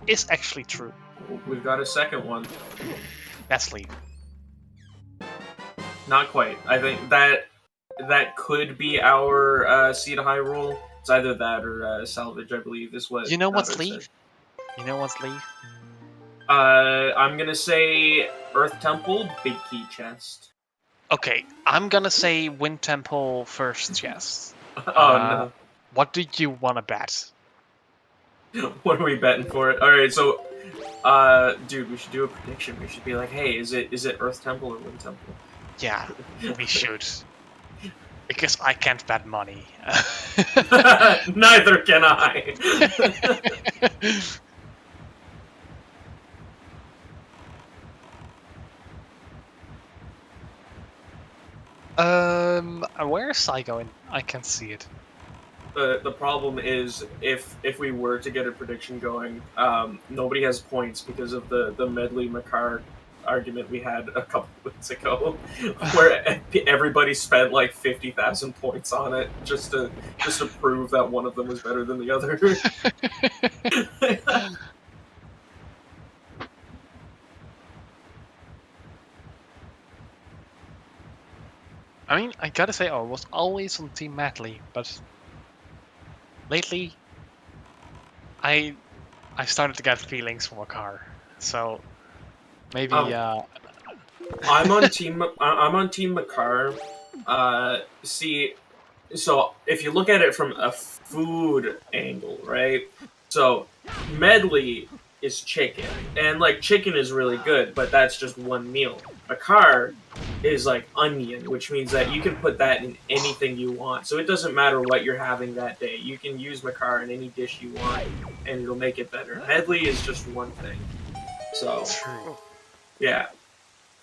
S3: is actually true.
S2: We've got a second one.
S3: That's Leaf.
S2: Not quite. I think that could be our Seed of Hyrule. It's either that or Salvage, I believe, is what.
S3: You know what's
S2: Nader
S3: Leaf?
S2: said.
S3: You know what's Leaf?
S2: I'm gonna say Earth Temple, Big Key Chest.
S3: Okay, I'm gonna say Wind Temple first chest.
S2: Oh
S3: What do you want to bet?
S2: no. What are we betting for it? Alright, so dude, we should do a prediction. We should be like, hey, is it Earth Temple or Wind Temple?
S3: Yeah, we should. Because I can't bet money.
S2: Neither can I.
S3: Where is Sai going? I can't see it.
S2: The problem is if we were to get a prediction going, nobody has points because of the Medley Makar argument we had a couple weeks ago, where everybody spent like 50,000 points on it just to prove that one of them was better than the other.
S3: I mean, I gotta say, I was always on Team Medley, but lately, I started to get feelings for Makar, so maybe.
S2: I'm on Team Makar. See, so if you look at it from a food angle, right? So Medley is chicken, and like chicken is really good, but that's just one meal. Makar is like onion, which means that you can put that in anything you want. So it doesn't matter what you're having that day. You can use Makar in any dish you want, and it'll make it better. Medley is just one thing. So, yeah.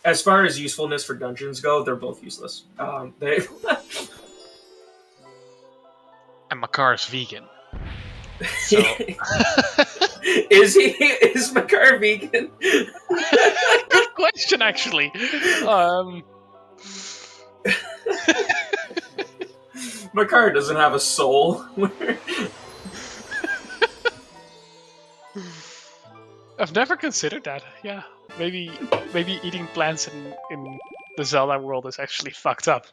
S2: As far as usefulness for dungeons go, they're both useless. They
S3: And Makar is vegan. So.
S2: Is Makar vegan?
S3: Good question, actually.
S2: Makar doesn't have a soul.
S3: I've never considered that. Yeah, maybe eating plants in the Zelda world is actually fucked up.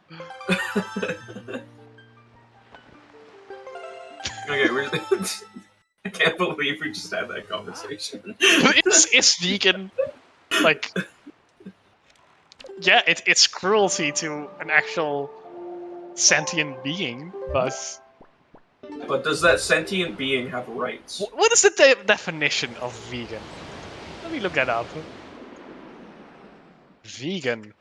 S2: Okay, I can't believe we just had that conversation.
S3: It's vegan, like, yeah, it's cruelty to an actual sentient being, but
S2: does that sentient being have rights?
S3: What is the definition of vegan? Let me look that up. Vegan.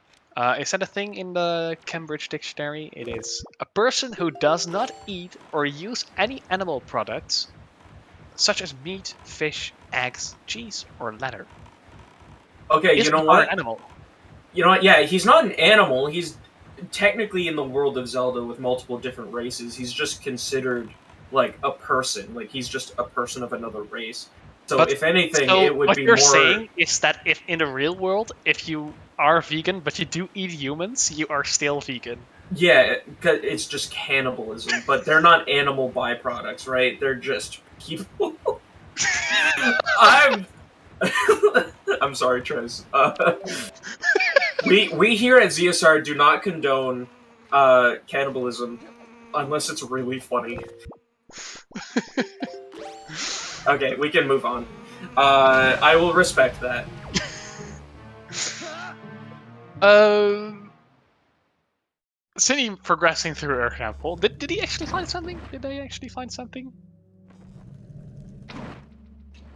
S3: Is that a thing in the Cambridge Dictionary? It is a person who does not eat or use any animal products, such as meat, fish, eggs, cheese, or leather.
S2: Okay,
S3: Is
S2: you know
S3: Makar
S2: what?
S3: An animal?
S2: You know what? Yeah, he's not an animal. He's technically in the world of Zelda with multiple different races. He's just considered like a person. Like he's just a person of another race. So if anything, it would
S3: what
S2: be
S3: you're
S2: more.
S3: saying is that if in the real world, if you are vegan but you do eat humans, you are still vegan.
S2: Yeah, it's just cannibalism, but they're not animal byproducts, right? They're just people. I'm sorry, Trez. We here at ZSR do not condone cannibalism unless it's really funny. Okay, we can move on. I will respect that.
S3: Synii progressing through Earth Temple. Did he actually find something? Did they actually find something?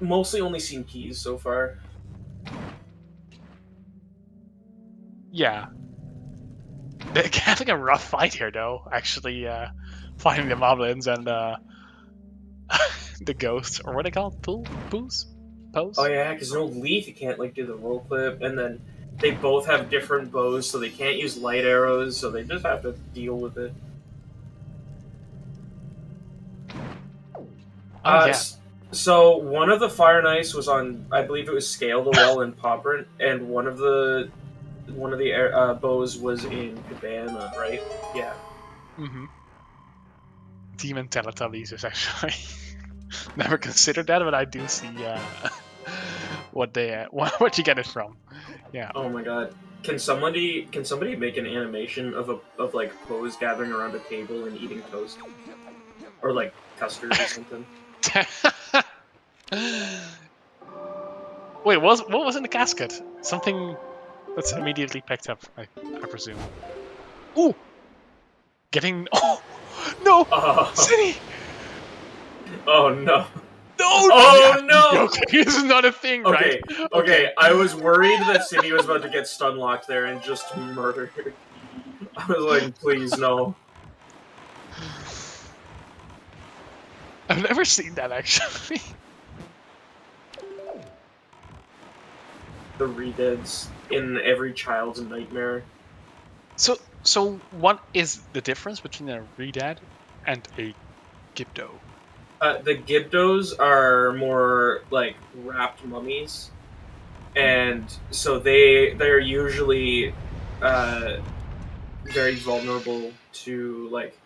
S2: Mostly only seen keys so far.
S3: Yeah. They're having a rough fight here, though. Actually, finding the Moblins and the ghosts, or what are they called? Poos? Pose?
S2: Oh yeah, because no Leaf, you can't like do the roll clip, and then they both have different bows, so they can't use light arrows, so they just have to deal with it.
S3: Oh, yeah.
S2: So one of the Fire and Ice was on, I believe it was Scale the Well in Poprint, and one of the bows was in Cabana, right? Yeah.
S3: Mm-hmm. Demon Teletubbies is actually never considered that, but I do see what you get it from. Yeah.
S2: Oh my god. Can somebody make an animation of like Pose gathering around a table and eating toast? Or like custard or something?
S3: Wait, what was in the casket? Something that's immediately picked up, I presume. Ooh! Getting... Oh! No! Synii!
S2: Oh no.
S3: No!
S2: Oh no!
S3: Okay, this is not a thing,
S2: Okay,
S3: right?
S2: okay. I was worried that Synii was about to get stun locked there and just murdered. I was like, please no.
S3: I've never seen that actually.
S2: The redeads in every child's nightmare.
S3: So what is the difference between a Redad and a Gibdo?
S2: The Gibdos are more like wrapped mummies, and so they're usually very vulnerable to like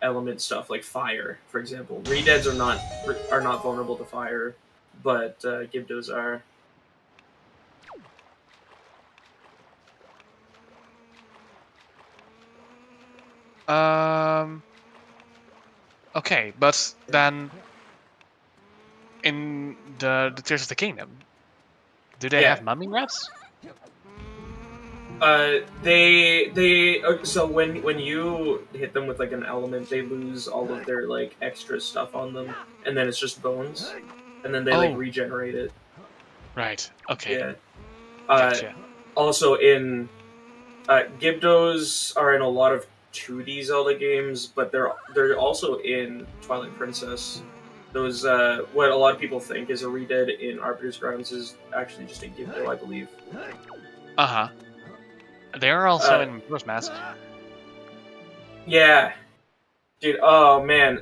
S2: element stuff like fire, for example. Redeads are not vulnerable to fire, but Gibdos are.
S3: Okay, but then in the Tears of the Kingdom, do they have mummy wraps?
S2: So when you hit them with like an element, they lose all of their like extra stuff on them, and then it's just bones, and then they like regenerate it.
S3: Right. Okay.
S2: Yeah.
S3: Gotcha.
S2: Also in Gibdos are in a lot of 2D Zelda games, but they're also in Twilight Princess. Those what a lot of people think is a redead in Arbiter's Grounds is actually just a Gibdo, I believe.
S3: Uh-huh. They are also in Majora's Mask.
S2: Yeah. Dude, oh man.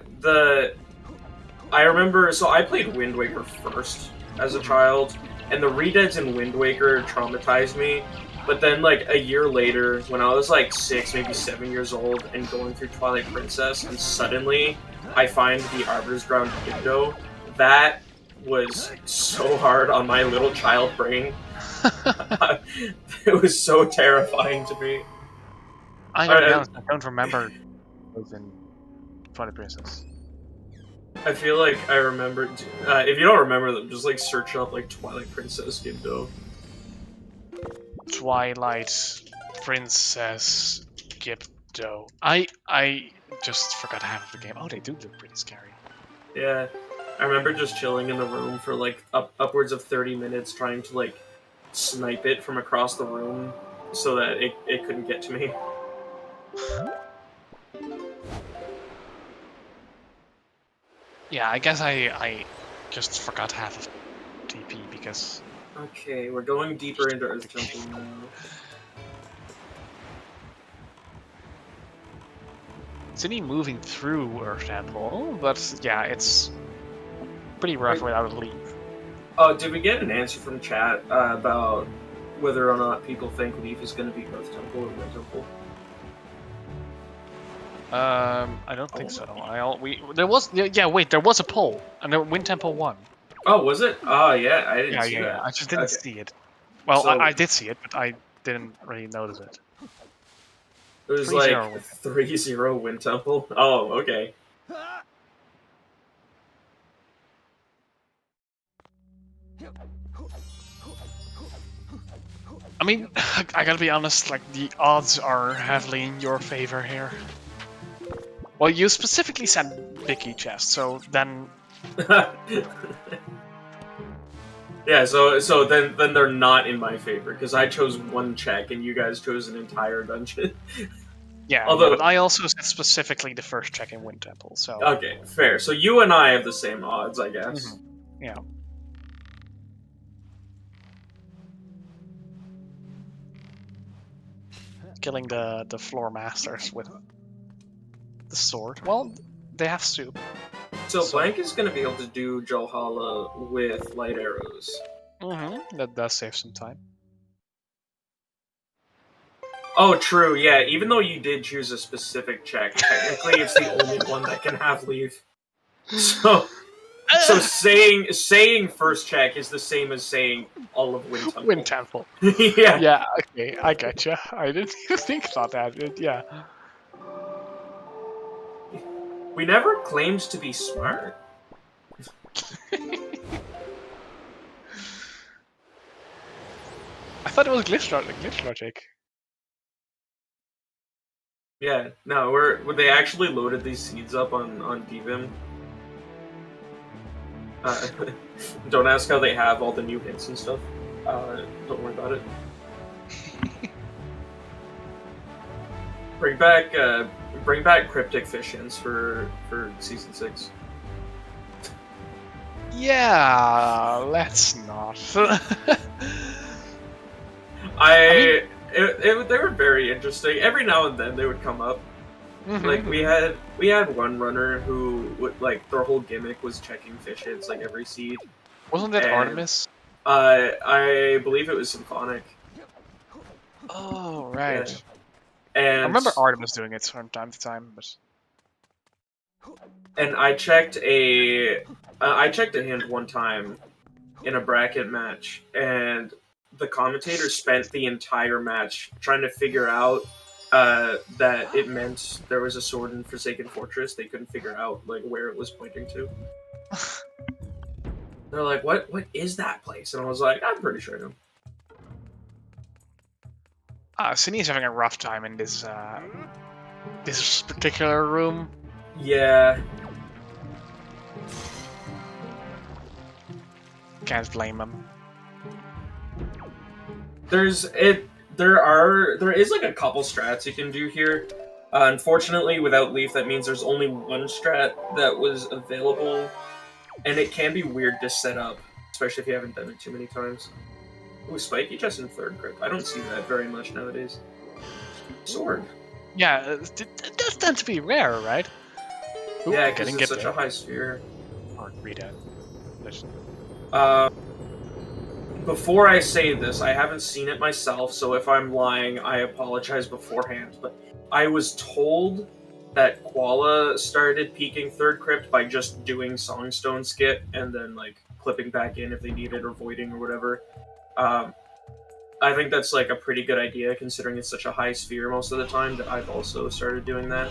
S2: I remember, so I played Wind Waker first as a child, and the redeads in Wind Waker traumatized me. But then, like, a year later, when I was, like, 6, maybe 7 years old, and going through Twilight Princess, and suddenly I find the Arbiter's Ground Gibdo, that was so hard on my little child brain. It was so terrifying to me.
S3: I gotta be honest, I don't remember those in Twilight Princess.
S2: I feel like I remember... if you don't remember them, just, like, search up, like, Twilight Princess Gibdo.
S3: Twilight Princess Gibdo. I just forgot half of the game. Oh, they do look pretty scary.
S2: Yeah. I remember just chilling in the room for, like, upwards of 30 minutes trying to, like, snipe it from across the room so that it couldn't get to me.
S3: Yeah, I guess I just forgot half of TP because...
S2: Okay, we're going deeper into Earth Temple now.
S3: Synii moving through Earth Temple, but yeah, it's pretty rough without a leave.
S2: Oh, did we get an answer from chat about whether or not people think Leaf is going to be Earth Temple or Wind Temple?
S3: I don't think so. There was a poll, and the Wind Temple won.
S2: Oh, was it? Oh, yeah, I didn't see that.
S3: Yeah, I just didn't see it. Well, so, I did see it, but I didn't really notice it.
S2: It was like 3-0 Wind Temple? Oh, okay.
S3: I mean, I gotta be honest, like, the odds are heavily in your favor here. Well, you specifically said Vicky chest, so then...
S2: Yeah, so then they're not in my favor, because I chose one check and you guys chose an entire dungeon.
S3: Yeah, although but I also said specifically the first check in Wind Temple, so...
S2: Okay, fair. So you and I have the same odds, I guess.
S3: Mm-hmm. Yeah. killing the floor masters with the sword. Well, they have soup.
S2: So Blank is going to be able to do Jalhala with light arrows.
S3: That does save some time.
S2: Oh, true, yeah. Even though you did choose a specific check, technically it's the only one that can have leave. So saying first check is the same as saying all of Wind Temple.
S3: Wind Temple.
S2: Yeah.
S3: Yeah, okay, I gotcha. I didn't even think about that. Yeah.
S2: We never claimed to be smart.
S3: I thought it was glitch logic.
S2: Yeah, no, they actually loaded these seeds up on DVim. Don't ask how they have all the new hints and stuff. Don't worry about it. Bring back cryptic fish hints for season 6.
S3: Yeah, let's not.
S2: They were very interesting. Every now and then they would come up. Like we had one runner who would, like, their whole gimmick was checking fish hits like every seed.
S3: Wasn't that Artemis?
S2: I believe it was Symphonic.
S3: Oh right.
S2: Yeah. And
S3: I remember Artemis doing it from time to time, but.
S2: And I checked a hint one time in a bracket match, and the commentator spent the entire match trying to figure out that it meant there was a sword in Forsaken Fortress. They couldn't figure out like where it was pointing to. They're like, "What is that place?" And I was like, "I'm pretty sure I know."
S3: Synii is having a rough time in this this particular room.
S2: Yeah.
S3: Can't blame him.
S2: There is like a couple strats you can do here. Unfortunately, without Leaf, that means there's only one strat that was available, and it can be weird to set up, especially if you haven't done it too many times. Ooh, Spiky just in third grip. I don't see that very much nowadays. Sword.
S3: Yeah, it does tend to be rare, right? Ooh,
S2: Yeah, because it's such a high sphere.
S3: Or read out.
S2: Before I say this, I haven't seen it myself, so if I'm lying, I apologize beforehand. But I was told that Koala started peeking third crypt by just doing Songstone skit and then like clipping back in if they needed or voiding or whatever. I think that's like a pretty good idea considering it's such a high sphere most of the time that I've also started doing that.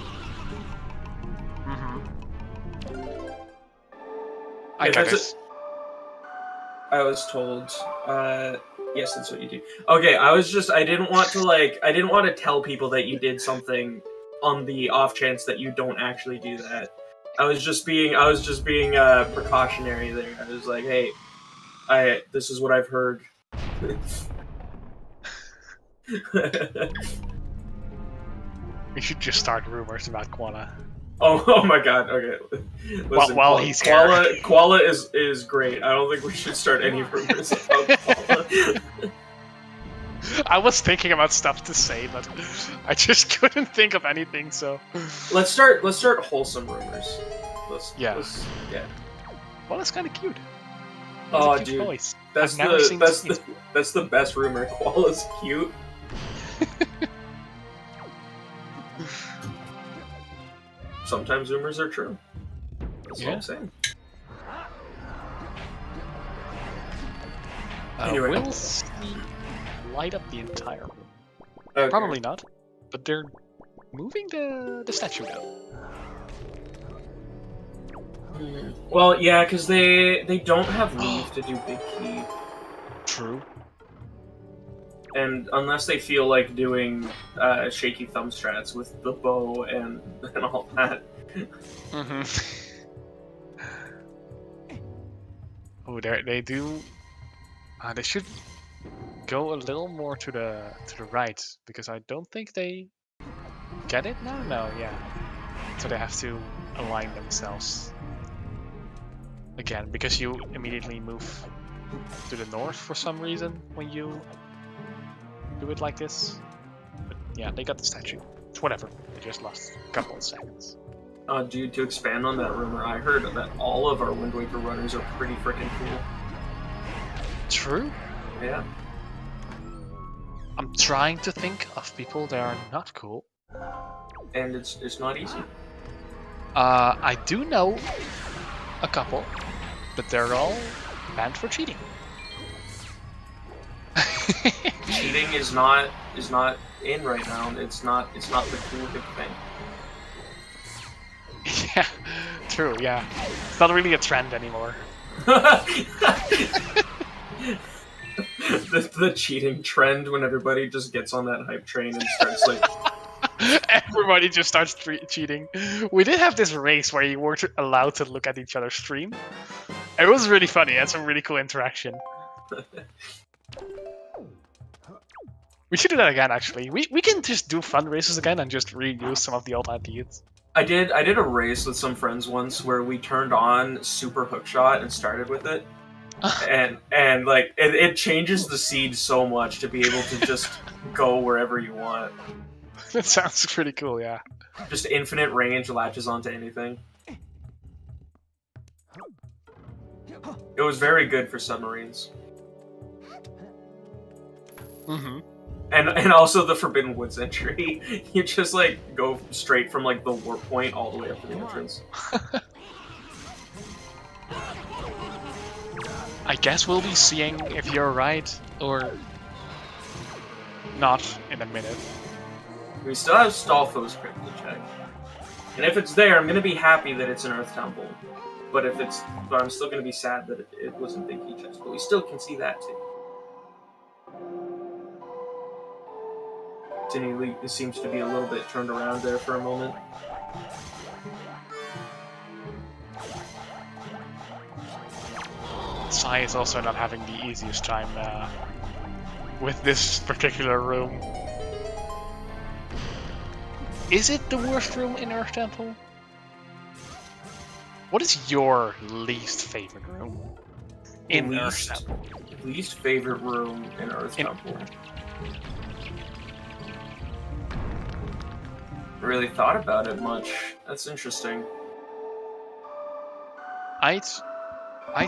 S3: I got this.
S2: I was told, yes, that's what you do. Okay, I didn't want to tell people that you did something on the off chance that you don't actually do that. I was just being precautionary there. I was like, hey, this is what I've heard.
S3: We should just start rumors about Koala.
S2: Oh my god, okay. Listen,
S3: while he's here.
S2: Koala is great. I don't think we should start any rumors about Koala.
S3: I was thinking about stuff to say, but I just couldn't think of anything, so...
S2: Let's start wholesome rumors.
S3: Yeah.
S2: Well,
S3: that's kind of cute.
S2: Oh, dude.
S3: Voice.
S2: That's the best rumor. Koala's cute. Sometimes rumors are true. That's what I'm saying. Anyway.
S3: Will Synii light up the entire room?
S2: Okay.
S3: Probably not, but they're moving the statue now.
S2: Well, yeah, because they don't have leave to do big key.
S3: True.
S2: And unless they feel like doing shaky thumb strats with the bow and all that.
S3: Oh, they do. They should go a little more to the right because I don't think they get it now. No, yeah. So they have to align themselves again because you immediately move to the north for some reason when you do it like this. But Yeah, they got the statue. It's whatever. They just lost a couple of seconds.
S2: Dude, to expand on that rumor, I heard that all of our Wind Waker runners are pretty freaking cool.
S3: True.
S2: Yeah.
S3: I'm trying to think of people that are not cool.
S2: And it's not easy.
S3: I do know a couple, but they're all banned for cheating.
S2: Cheating is not in right now. It's not the cool hip thing.
S3: Yeah, true, yeah. It's not really a trend anymore.
S2: the cheating trend when everybody just gets on that hype train and starts like...
S3: Everybody just starts cheating. We did have this race where you weren't allowed to look at each other's stream. It was really funny. It had some really cool interaction. We should do that again, actually. We can just do fun races again and just reuse some of the old ideas.
S2: I did a race with some friends once where we turned on super hookshot and started with it. and like it changes the seed so much to be able to just go wherever you want.
S3: That sounds pretty cool, yeah.
S2: Just infinite range latches onto anything. It was very good for submarines.
S3: Mm-hmm.
S2: And also the Forbidden Woods entry. You just like go straight from like the warp point all the way up to the entrance.
S3: I guess we'll be seeing if you're right or not in a minute.
S2: We still have Stalfo's crypt to check. And if it's there, I'm going to be happy that it's an Earth Temple. But I'm still going to be sad that it wasn't Big Key Chest. But we still can see that too. Synii seems to be a little bit turned around there for a moment.
S3: Sai is also not having the easiest time with this particular room. Is it the worst room in Earth Temple? What is your least favorite room in Earth Temple?
S2: Least favorite room in Earth Temple. Really thought about it much. That's interesting.
S3: I'd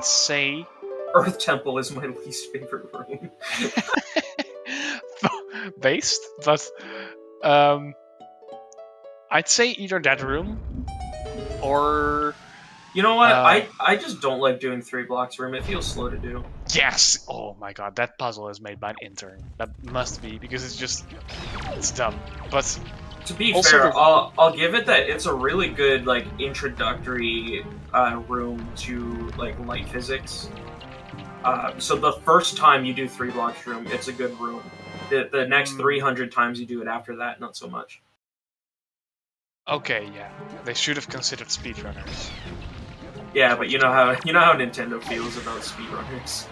S3: say
S2: Earth Temple is my least favorite room.
S3: based, but I'd say either that room or...
S2: You know what? I just don't like doing 3 blocks room. It feels slow to do.
S3: Yes! Oh my god, that puzzle is made by an intern. That must be, because it's dumb. But
S2: to be fair, I'll give it that it's a really good like introductory room to like light physics. So the first time you do 3 blocks room, it's a good room. The next 300 times you do it after that, not so much.
S3: Okay, yeah. They should have considered speedrunners.
S2: Yeah, but you know how Nintendo feels about speedrunners.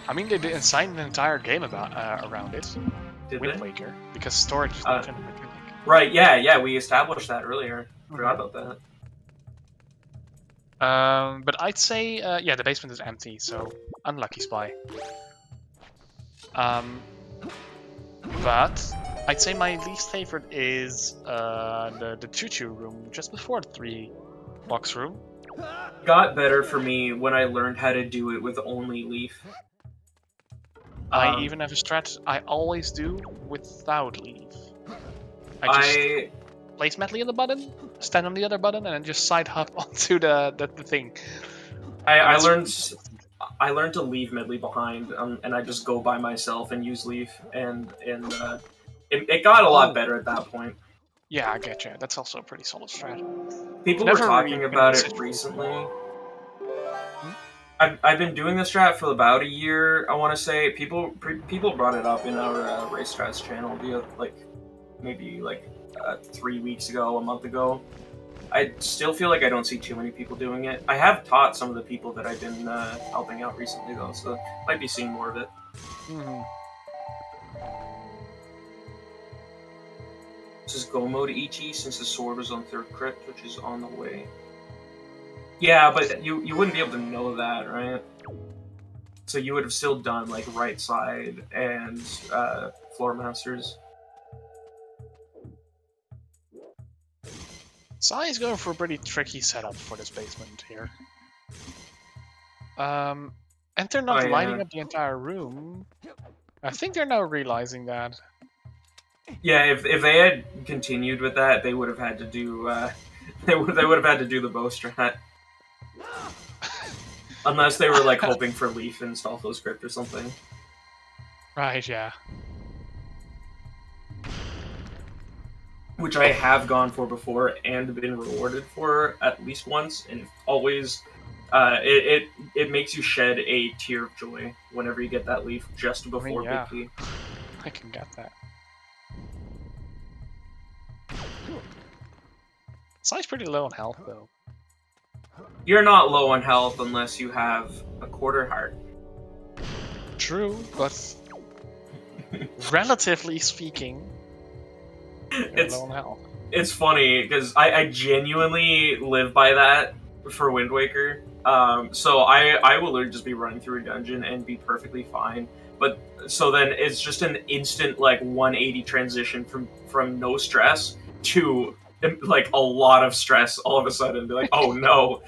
S3: I mean, they designed an entire game around it.
S2: Did
S3: Wind
S2: they?
S3: Waker, because storage is not in the mechanic.
S2: Right, yeah, we established that earlier. Forgot about that.
S3: But I'd say, yeah, the basement is empty, so unlucky spy. But I'd say my least favorite is the choo-choo room, just before the 3 box room.
S2: Got better for me when I learned how to do it with only Leaf.
S3: I even have a strat I always do without Leaf. I just place Metley on the button, stand on the other button, and then just side hop onto the thing.
S2: I learned to leave Medley behind, and I just go by myself and use Leaf, and it got a lot better at that point.
S3: Yeah, I get you. That's also a pretty solid strat.
S2: People were talking about it recently. I've been doing this strat for about a year, I want to say. People brought it up in our Race Strats channel maybe 3 weeks ago, a month ago. I still feel like I don't see too many people doing it. I have taught some of the people that I've been helping out recently, though, so might be seeing more of it. This is Go Mode Ichi, since the sword was on 3rd crypt, which is on the way. Yeah, but you wouldn't be able to know that, right? So you would have still done, like, right side and floor masters.
S3: Sai is going for a pretty tricky setup for this basement here. And they're not lighting up the entire room. I think they're now realizing that.
S2: Yeah, if they had continued with that, they would have had to do they would have had to do the bow strat. Unless they were like hoping for Leaf and Stalfo script or something.
S3: Right, yeah.
S2: Which I have gone for before and been rewarded for at least once, and always it makes you shed a tear of joy whenever you get that Leaf just before
S3: yeah.
S2: Big P.
S3: I can get that. Sai's pretty low on health though.
S2: You're not low on health unless you have a quarter heart.
S3: True, but relatively speaking, you're low on health.
S2: It's funny because I genuinely live by that for Wind Waker. So I will literally just be running through a dungeon and be perfectly fine. But so then it's just an instant like 180 transition from no stress to like a lot of stress all of a sudden. Be like, oh no.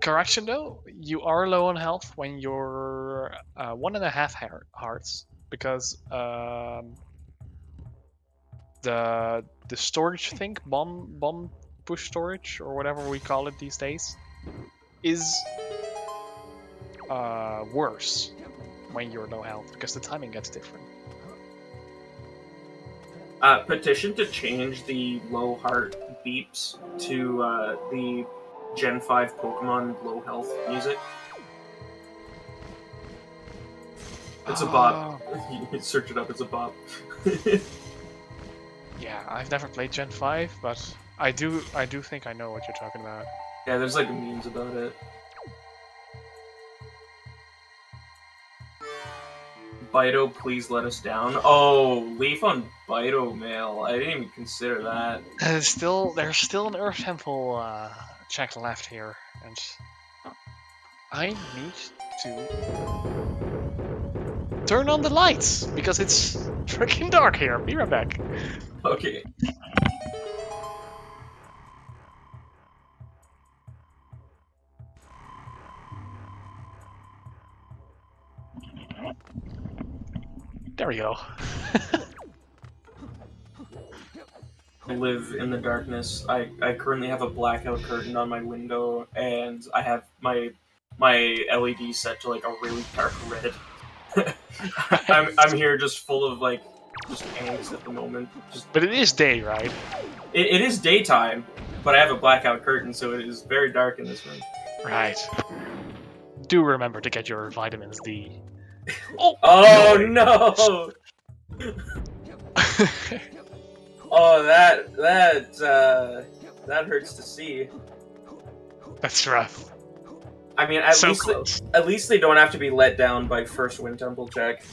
S3: Correction though, you are low on health when you're 1.5 hearts because the storage thing, bomb push storage or whatever we call it these days, is worse when you're low health because the timing gets different.
S2: Petition to change the low heart beeps to the Gen 5 Pokemon low health music. It's a bop. You search it up, it's a bop.
S3: Yeah, I've never played Gen 5, but I do think I know what you're talking about.
S2: Yeah, there's like memes about it. Bido, please let us down. Oh, Leaf on Bido mail. I didn't even consider that.
S3: There's still an Earth Temple check left here, and I need to turn on the lights because it's freaking dark here. Be right back.
S2: Okay.
S3: There we go.
S2: Live in the darkness. I currently have a blackout curtain on my window, and I have my LED set to like a really dark red. I'm here just full of like just angst at the moment.
S3: But it is day, right?
S2: It is daytime, but I have a blackout curtain, so it is very dark in this room.
S3: Right. Do remember to get your vitamins D.
S2: Oh no! Oh, that hurts to see.
S3: That's rough.
S2: I mean, at least they don't have to be let down by first Wind Temple check,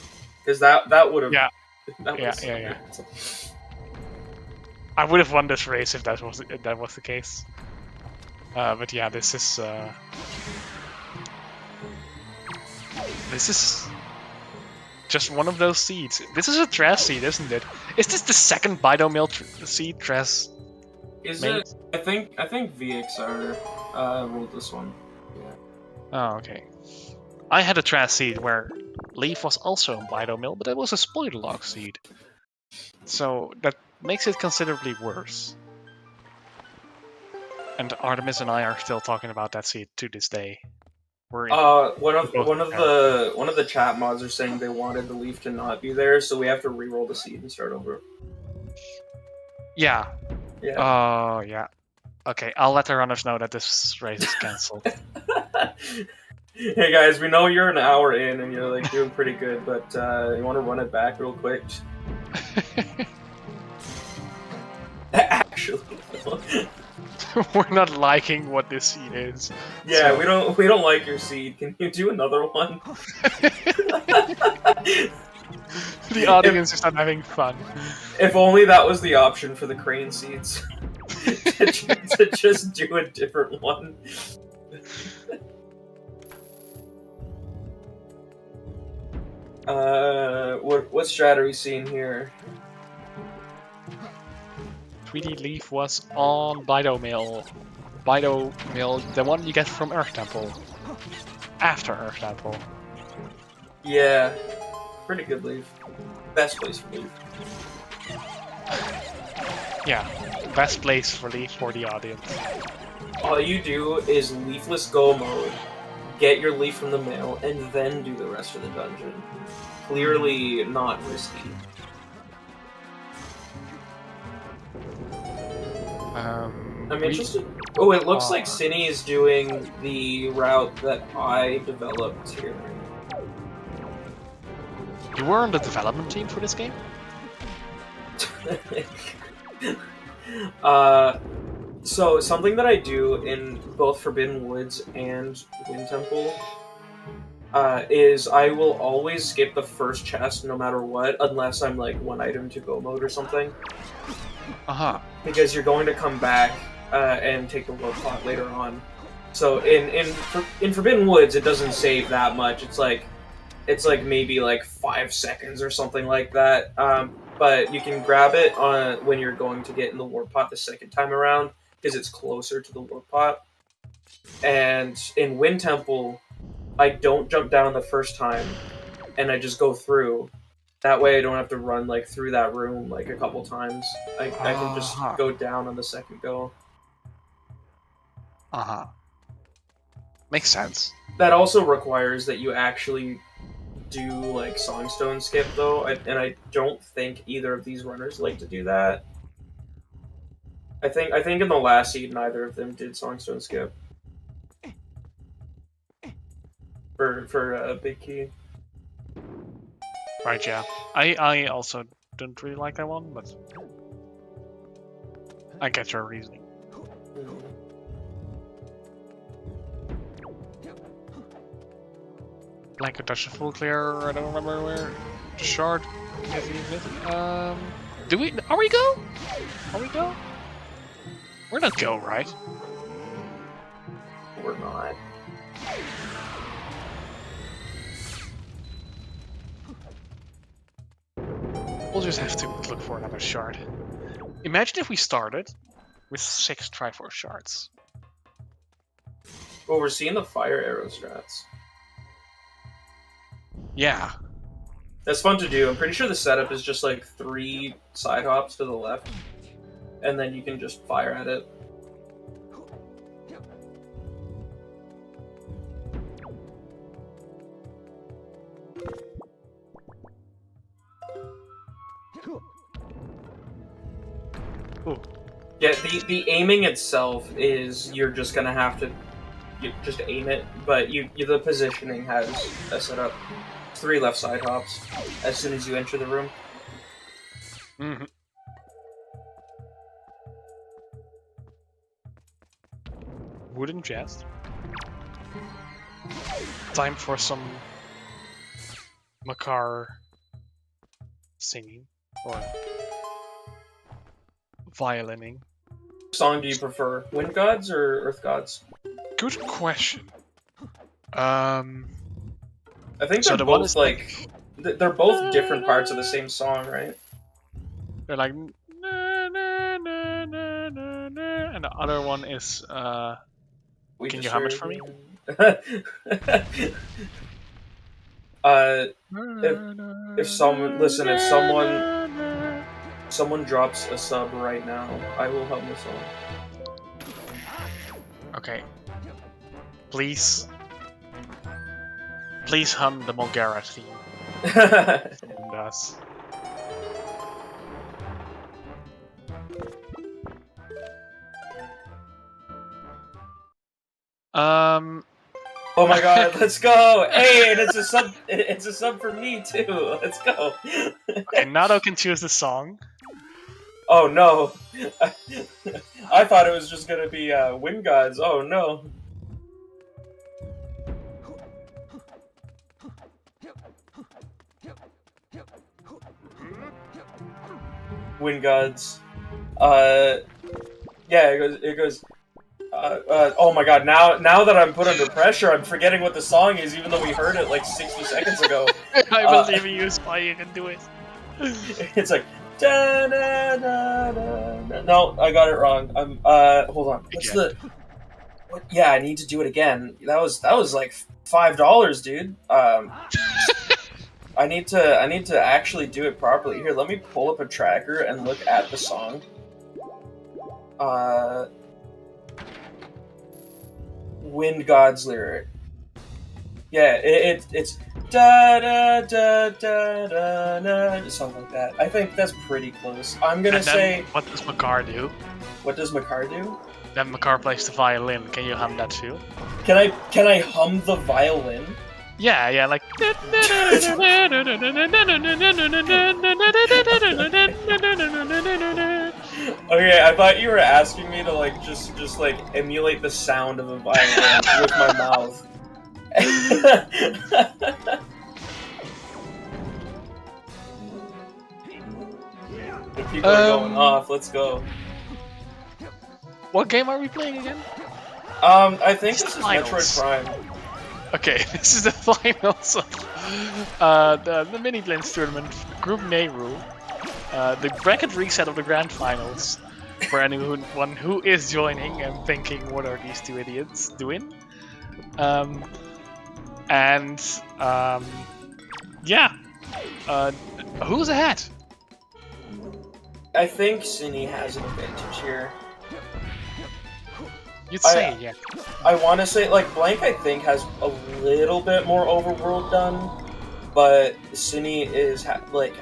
S2: because that would have.
S3: Yeah. Yeah. I would have won this race if that was the case. But yeah, this is just one of those seeds. This is a Trash seed, isn't it? Is this the second Bidomil seed Trash?
S2: Is it? I think BlankXai rolled this one. Yeah.
S3: Oh, okay. I had a Trash seed where Leaf was also a Bidomil, but it was a Spoilerlock seed. So that makes it considerably worse. And Artemis and I are still talking about that seed to this day.
S2: One of the chat mods are saying they wanted the Leaf to not be there, so we have to re-roll the seed and start over.
S3: Yeah.
S2: Yeah.
S3: Oh, yeah. Okay, I'll let the runners know that this race is cancelled.
S2: Hey guys, we know you're an hour in and you're like doing pretty good, but you want to run it back real quick? Actually.
S3: We're not liking what this seed is.
S2: Yeah, so. we don't like your seed. Can you do another one?
S3: The audience is not having fun.
S2: If only that was the option for the crane seeds. to just do a different one. What strat are we seeing here?
S3: 3D Leaf was on Bidomill. Bidomill, the one you get from Earth Temple. After Earth Temple.
S2: Yeah. Pretty good leaf. Best place for leaf.
S3: Yeah, best place for Leaf for the audience.
S2: All you do is leafless go mode, get your leaf from the mail, and then do the rest of the dungeon. Clearly not risky. I'm interested. Oh, it looks like Synii is doing the route that I developed here.
S3: You were on the development team for this game?
S2: So something that I do in both Forbidden Woods and Wind Temple is I will always skip the first chest no matter what, unless I'm like one item to go mode or something. Because you're going to come back and take the world pot later on. So in Forbidden Woods, it doesn't save that much. It's like maybe like 5 seconds or something like that. But you can grab it when you're going to get in the warp pot the second time around, because it's closer to the warp pot. And in Wind Temple, I don't jump down the first time, and I just go through. That way I don't have to run like through that room like a couple times. I can just go down on the second go.
S3: Makes sense.
S2: That also requires that you actually do like Songstone skip though, and I don't think either of these runners like to do that. I think in the last seed neither of them did Songstone skip for Big Key.
S3: Right, yeah. I also don't really like that one, but I get your reasoning. Like a touch of full clear, I don't remember where. Shard. Do we? Are we go? Are we go? We're not go, right?
S2: We're not.
S3: We'll just have to look for another shard. Imagine if we started with 6 Triforce shards.
S2: Well, we're seeing the fire arrow strats.
S3: Yeah.
S2: That's fun to do. I'm pretty sure the setup is just like 3 side hops to the left, and then you can just fire at it.
S3: Ooh.
S2: Yeah, the aiming itself is you're just gonna have to just aim it, but the positioning has a setup. 3 left side hops as soon as you enter the room.
S3: Mm-hmm. Wooden chest. Time for some Makar singing or violining.
S2: What song do you prefer? Wind Gods or Earth Gods?
S3: Good question.
S2: I think they're both like they're both different parts of the same song, right?
S3: They're like na, na, na, na, na, na, and the other one is can you hum it for me?
S2: If someone drops a sub right now, I will hum the song.
S3: Okay. Please hum the Mulgara theme. Someone does.
S2: Oh my god, let's go! Hey, and it's a sub for me too. Let's go.
S3: Okay, Nado can choose the song.
S2: Oh no. I thought it was just gonna be Wind Gods. Oh no. Wind Gods. Yeah, it goes. Oh my god! Now that I'm put under pressure, I'm forgetting what the song is, even though we heard it like 60 seconds ago.
S3: I believe you, Spy. You can do it.
S2: It's like da da da da No, I got it wrong. Hold on. What's
S3: Again.
S2: what? Yeah, I need to do it again. That was like $5, dude. I need to actually do it properly. Here, let me pull up a tracker and look at the song. Wind God's lyric. Yeah, it's da da da da da da, something like that. I think that's pretty close. I'm gonna say.
S3: What does Makar do?
S2: What does Makar do?
S3: Then Makar plays the violin. Can you hum that too?
S2: Can I hum the violin?
S3: Yeah, like.
S2: Okay, I thought you were asking me to like just like emulate the sound of a violin with my mouth. The people are going off. Let's go.
S3: What game are we playing again?
S2: I think this is
S3: Finals.
S2: Metroid Prime.
S3: Okay, this is the finals of the Miniblins tournament, Group Nayru. The bracket reset of the grand finals. For anyone who is joining and thinking, what are these two idiots doing? Yeah. Who's ahead?
S2: I think Synii has an advantage here.
S3: You'd say, yeah.
S2: I want to say, like, Blank, I think, has a little bit more overworld done, but Synii is, like,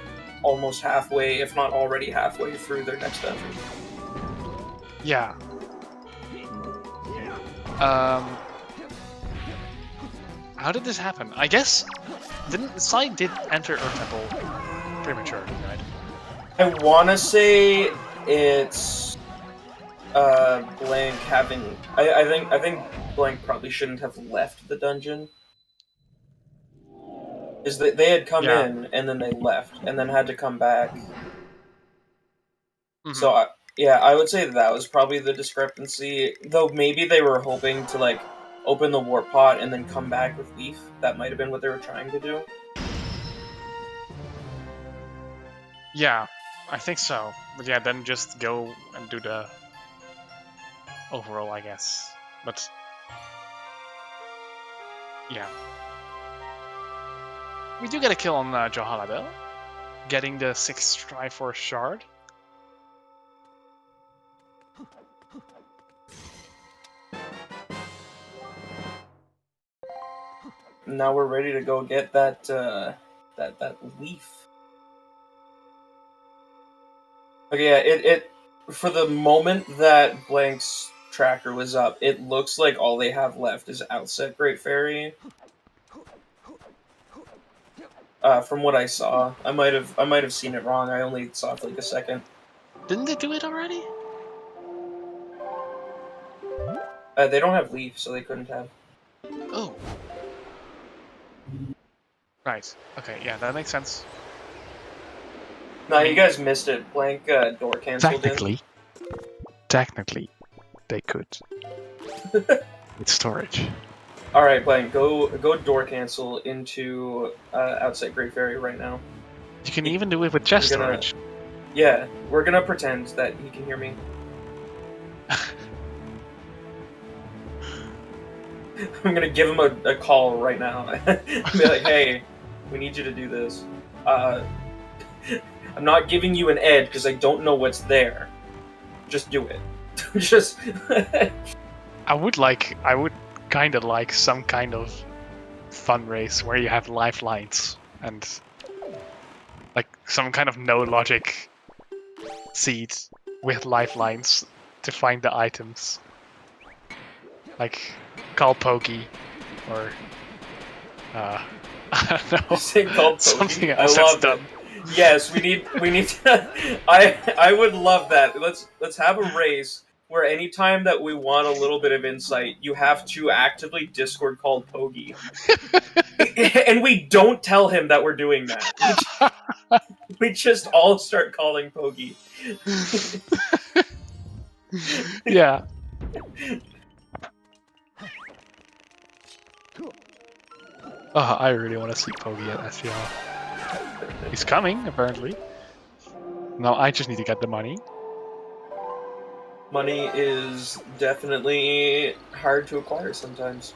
S2: almost halfway, if not already halfway, through their next dungeon.
S3: Yeah. How did this happen? I guess Sai did enter Earth Temple prematurely, right?
S2: I want to say it's Blank having. I think Blank probably shouldn't have left the dungeon. Is that they had come in and then they left and then had to come back. Mm-hmm. So I would say that was probably the discrepancy. Though maybe they were hoping to like open the warp pot and then come back with Leaf. That might have been what they were trying to do.
S3: Yeah, I think so. But yeah, then just go and do the overall, I guess. But yeah, we do get a kill on Johanna though, getting the 6th Triforce shard.
S2: Now we're ready to go get that that leaf. Okay, yeah, it for the moment that Blank's tracker was up, it looks like all they have left is Outset Great Fairy. From what I saw, I might have seen it wrong. I only saw it for like a second.
S3: Didn't they do it already?
S2: They don't have Leaf, so they couldn't have.
S3: Oh. Right. Okay. Yeah, that makes sense.
S2: No, you guys missed it. Blank door canceled.
S3: Technically, they could. With storage.
S2: All right, Blank, go door cancel into Outside Great Fairy right now.
S3: You can even do it with chest storage.
S2: Yeah, we're gonna pretend that he can hear me. I'm gonna give him a call right now. Be like, hey, we need you to do this. I'm not giving you an edge because I don't know what's there. Just do it. Just.
S3: I would kind of like some kind of fun race where you have lifelines and like some kind of no logic seed with lifelines to find the items. Like call Pokey or I don't know.
S2: Say call
S3: Something
S2: Pokey.
S3: else
S2: I love
S3: that's done.
S2: Yes, we need to. I would love that. Let's have a race where anytime that we want a little bit of insight, you have to actively Discord call Pogi. And we don't tell him that we're doing that. We just all start calling Pogi.
S3: Yeah. Oh, I really want to see Pogi at SPL. He's coming, apparently. Now I just need to get the money.
S2: Money is definitely hard to acquire sometimes.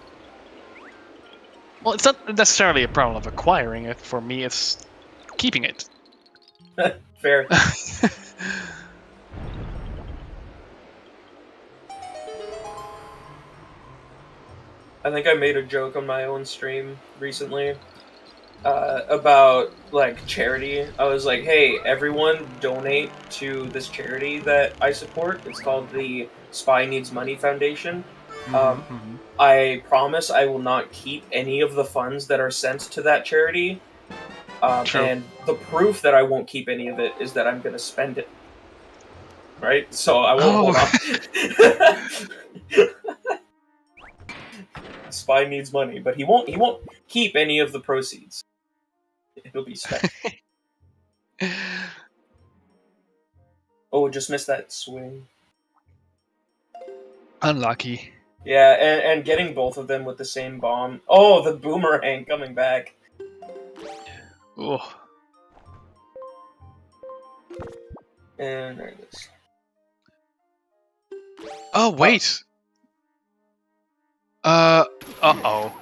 S3: Well, it's not necessarily a problem of acquiring it. For me, it's keeping it.
S2: Fair. I think I made a joke on my own stream recently about like charity. I was like, "Hey, everyone, donate to this charity that I support. It's called the Spy Needs Money Foundation. I promise I will not keep any of the funds that are sent to that charity. And the proof that I won't keep any of it is that I'm going to spend it. Right? So I won't hold on." Spy needs money, but he won't keep any of the proceeds. It'll be spent. Oh, just missed that swing.
S3: Unlucky.
S2: Yeah, and getting both of them with the same bomb. Oh, the boomerang coming back.
S3: Oh.
S2: And there it is.
S3: Oh, wait. Uh-oh.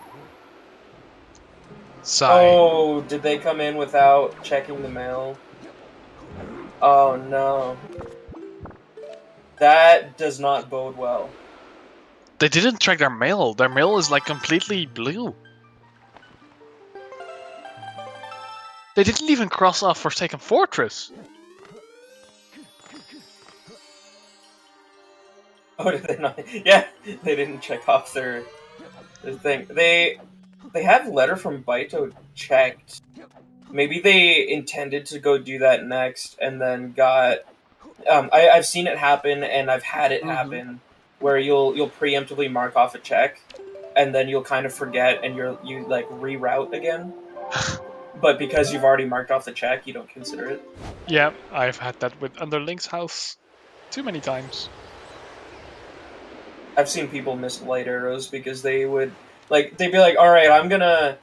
S3: Sigh.
S2: Oh, did they come in without checking the mail? Oh, no. That does not bode well.
S3: They didn't check their mail. Their mail is like completely blue. They didn't even cross off Forsaken Fortress.
S2: Oh, did they not? Yeah, they didn't check off their thing. They have letter from Baito checked. Maybe they intended to go do that next, and then got. I've seen it happen, and I've had it happen, where you'll preemptively mark off a check, and then you'll kind of forget, and you like reroute again. But because you've already marked off the check, you don't consider it.
S3: Yeah, I've had that with Underlink's house too many times.
S2: I've seen people miss light arrows because they would they'd be like, "All right, I'm gonna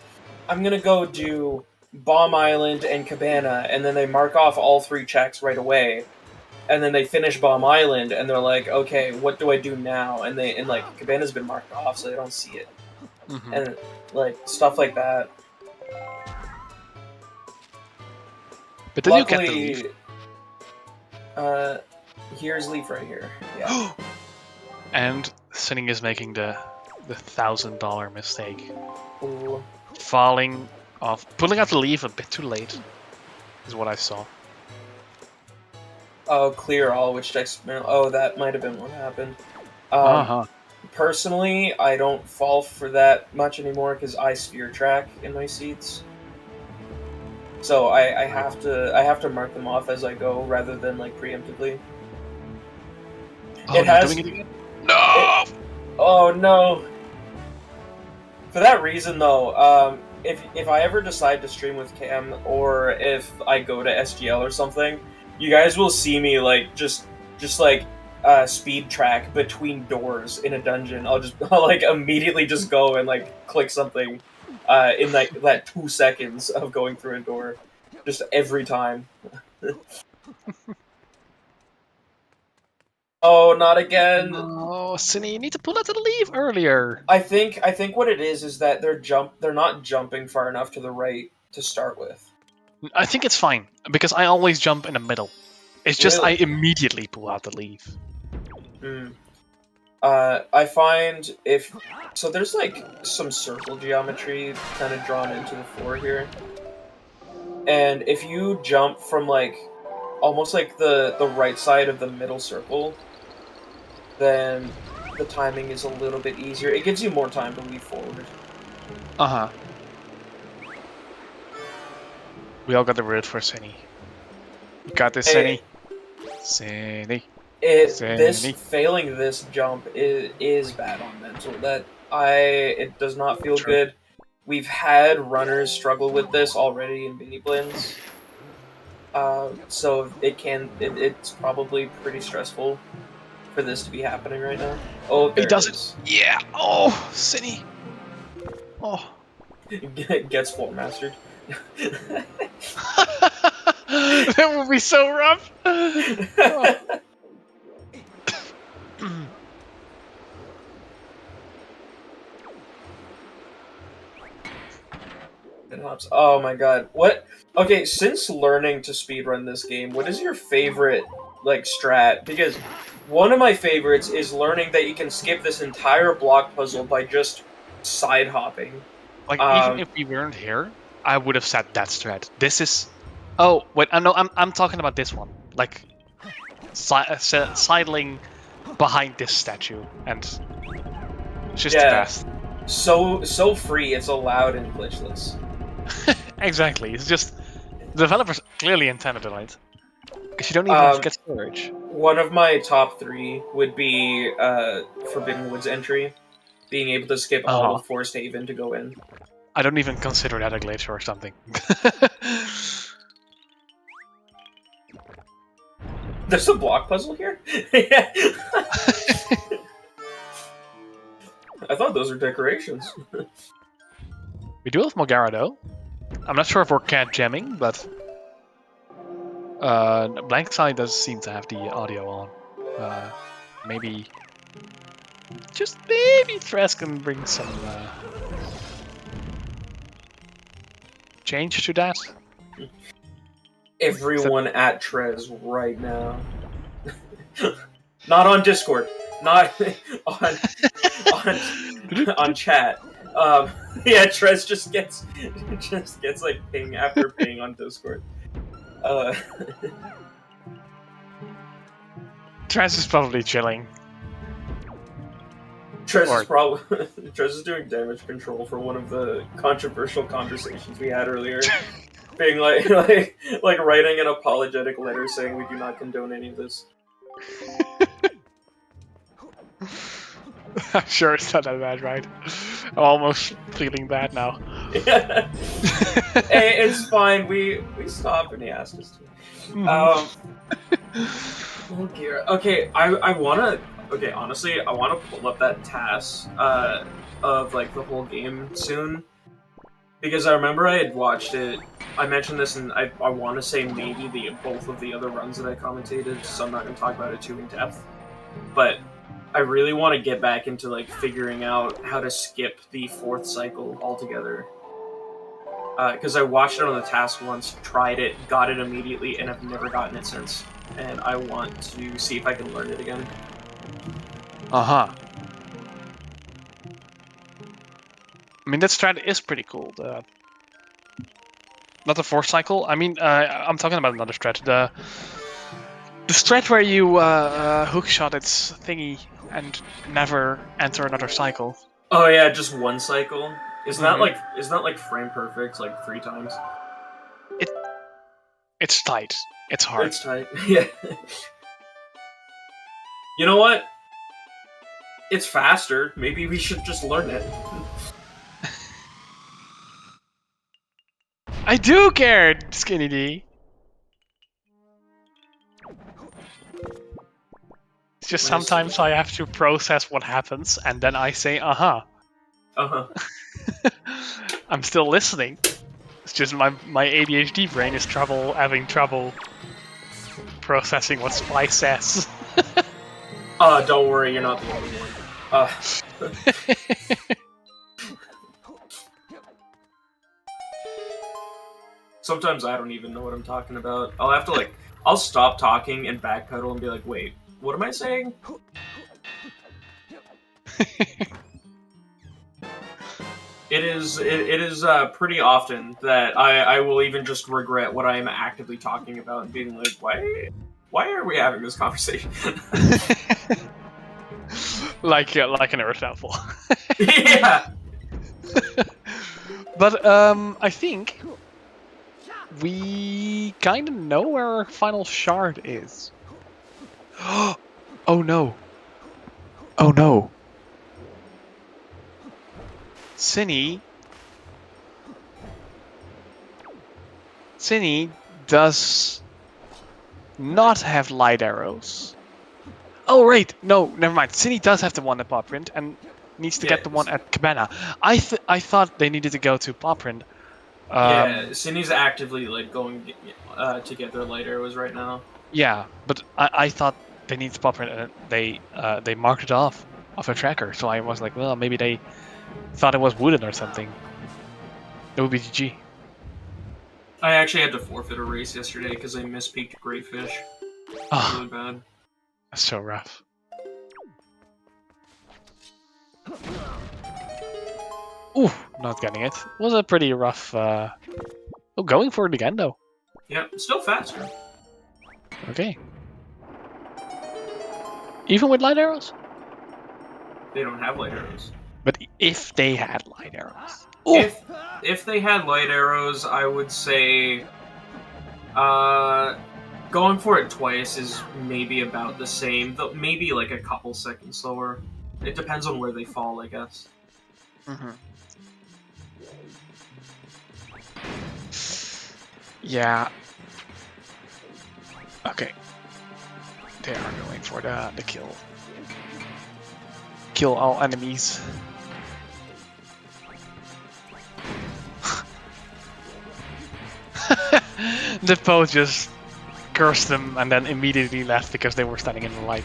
S2: go do Bomb Island and Cabana," and then they mark off all 3 checks right away, and then they finish Bomb Island, and they're like, "Okay, what do I do now?" And like Cabana's been marked off, so they don't see it, and like stuff like that.
S3: But then
S2: Luckily,
S3: you get the leaf.
S2: Here's leaf right here. Yeah.
S3: And Synii is making the $1,000 mistake.
S2: Ooh.
S3: Falling off, pulling out the leaf a bit too late, is what I saw.
S2: Oh, clear all which decks. Oh, that might have been what happened. Personally, I don't fall for that much anymore because I sphere track in my seats. So I have to mark them off as I go rather than like preemptively.
S3: Oh,
S2: it has.
S3: Doing it again? No.
S2: Oh no. For that reason, though, if I ever decide to stream with Cam or if I go to SGL or something, you guys will see me like just like speed track between doors in a dungeon. I'll like immediately just go and like click something in like that 2 seconds of going through a door, just every time. Oh, not again!
S3: Oh, Synii, you need to pull out the leaf earlier.
S2: I think what it is that they're not jumping far enough to the right to start with.
S3: I think it's fine because I always jump in the middle. It's just
S2: Really?
S3: I immediately pull out the leaf.
S2: I find so there's like some circle geometry kind of drawn into the floor here, and if you jump from like almost like the right side of the middle circle, then the timing is a little bit easier. It gives you more time to leap forward.
S3: We all got the root for Synii. You got this, Synii. Synii.
S2: Failing this jump is bad on mental. It does not feel good. We've had runners struggle with this already in Miniblins. So it's probably pretty stressful for this to be happening right now. Oh,
S3: he does it. Yeah. Oh, Synii. Oh.
S2: Gets floor mastered.
S3: That would be so rough. Oh.
S2: It hops. Oh my god. What? Okay, since learning to speedrun this game, what is your favorite, like, strat? Because one of my favorites is learning that you can skip this entire block puzzle by just side hopping.
S3: Like, even if we weren't here, I would have said that strat. This is... Oh, wait, no, I'm talking about this one. Like, sidling behind this statue, and it's just the best.
S2: So free, it's allowed and glitchless.
S3: Exactly, it's just... The developers clearly intended it, right? Because you don't even get storage.
S2: One of my top 3 would be Forbidden Woods entry. Being able to skip all of Forest Haven to go in.
S3: I don't even consider that a glitch or something.
S2: There's a block puzzle here? I thought those were decorations.
S3: We do have Mogara though. I'm not sure if we're cat jamming, but BlankXai does seem to have the audio on. Maybe, just maybe Thresh can bring some change to that.
S2: Everyone at Trez right now. Not on Discord. Not on chat. Yeah, Trez just gets like ping after ping on Discord.
S3: Trez is probably chilling.
S2: Trez is doing damage control for one of the controversial conversations we had earlier. Being like writing an apologetic letter saying we do not condone any of this.
S3: I'm sure it's not that bad, right? I'm almost feeling bad now.
S2: Yeah. Hey, it's fine. We stopped when he asked us to. Oh dear. Okay, I wanna. Okay, honestly, I wanna pull up that task of like the whole game soon, because I remember I had watched it. I mentioned this, and I want to say maybe both of the other runs that I commentated, so I'm not going to talk about it too in depth. But I really want to get back into like figuring out how to skip the 4th cycle altogether. Because I watched it on the task once, tried it, got it immediately, and I've never gotten it since. And I want to see if I can learn it again.
S3: I mean, that strat is pretty cool. Not the 4th cycle. I mean, I'm talking about another strat. The strat where you hookshot its thingy and never enter another cycle.
S2: Oh yeah, just one cycle. Isn't that like frame perfect like 3 times?
S3: It's tight. It's hard.
S2: It's tight. Yeah. You know what? It's faster. Maybe we should just learn it.
S3: I do care, Skinny D. It's just sometimes I have to process what happens, and then I say, uh-huh.
S2: Uh-huh.
S3: I'm still listening. It's just my ADHD brain is having trouble processing what Spy says.
S2: Don't worry, you're not the only one. Sometimes I don't even know what I'm talking about. I'll have to I'll stop talking and backpedal and be like, wait, what am I saying? It is pretty often that I will even just regret what I am actively talking about and being like, why are we having this conversation?
S3: like an Earth apple.
S2: Yeah.
S3: But I think we kind of know where our final shard is. Oh no. Oh no. Synii does not have light arrows. Oh right, no, never mind. Synii does have the one at Pawprint and needs to get the one at Cabana. I thought they needed to go to Pawprint.
S2: Yeah, Synnii's actively going to get their light arrows right now.
S3: Yeah, but I thought they needed to Pawprint and they marked it off a tracker. So I was like, well, maybe they thought it was wooden or something. It would be GG.
S2: I actually had to forfeit a race yesterday because I mispeaked Greyfish.
S3: Oh,
S2: Really bad.
S3: that's so rough. Ooh, not getting it. Was a pretty rough. Oh, going for it again though.
S2: Yeah, still faster.
S3: Okay. Even with light arrows?
S2: They don't have light arrows.
S3: But if they had light arrows. Ooh.
S2: If they had light arrows, I would say going for it twice is maybe about the same, though maybe like a couple seconds slower. It depends on where they fall, I guess.
S3: Mm-hmm. Yeah. Okay. They are going for the kill. Kill all enemies. The foe just cursed them and then immediately left because they were standing in the light.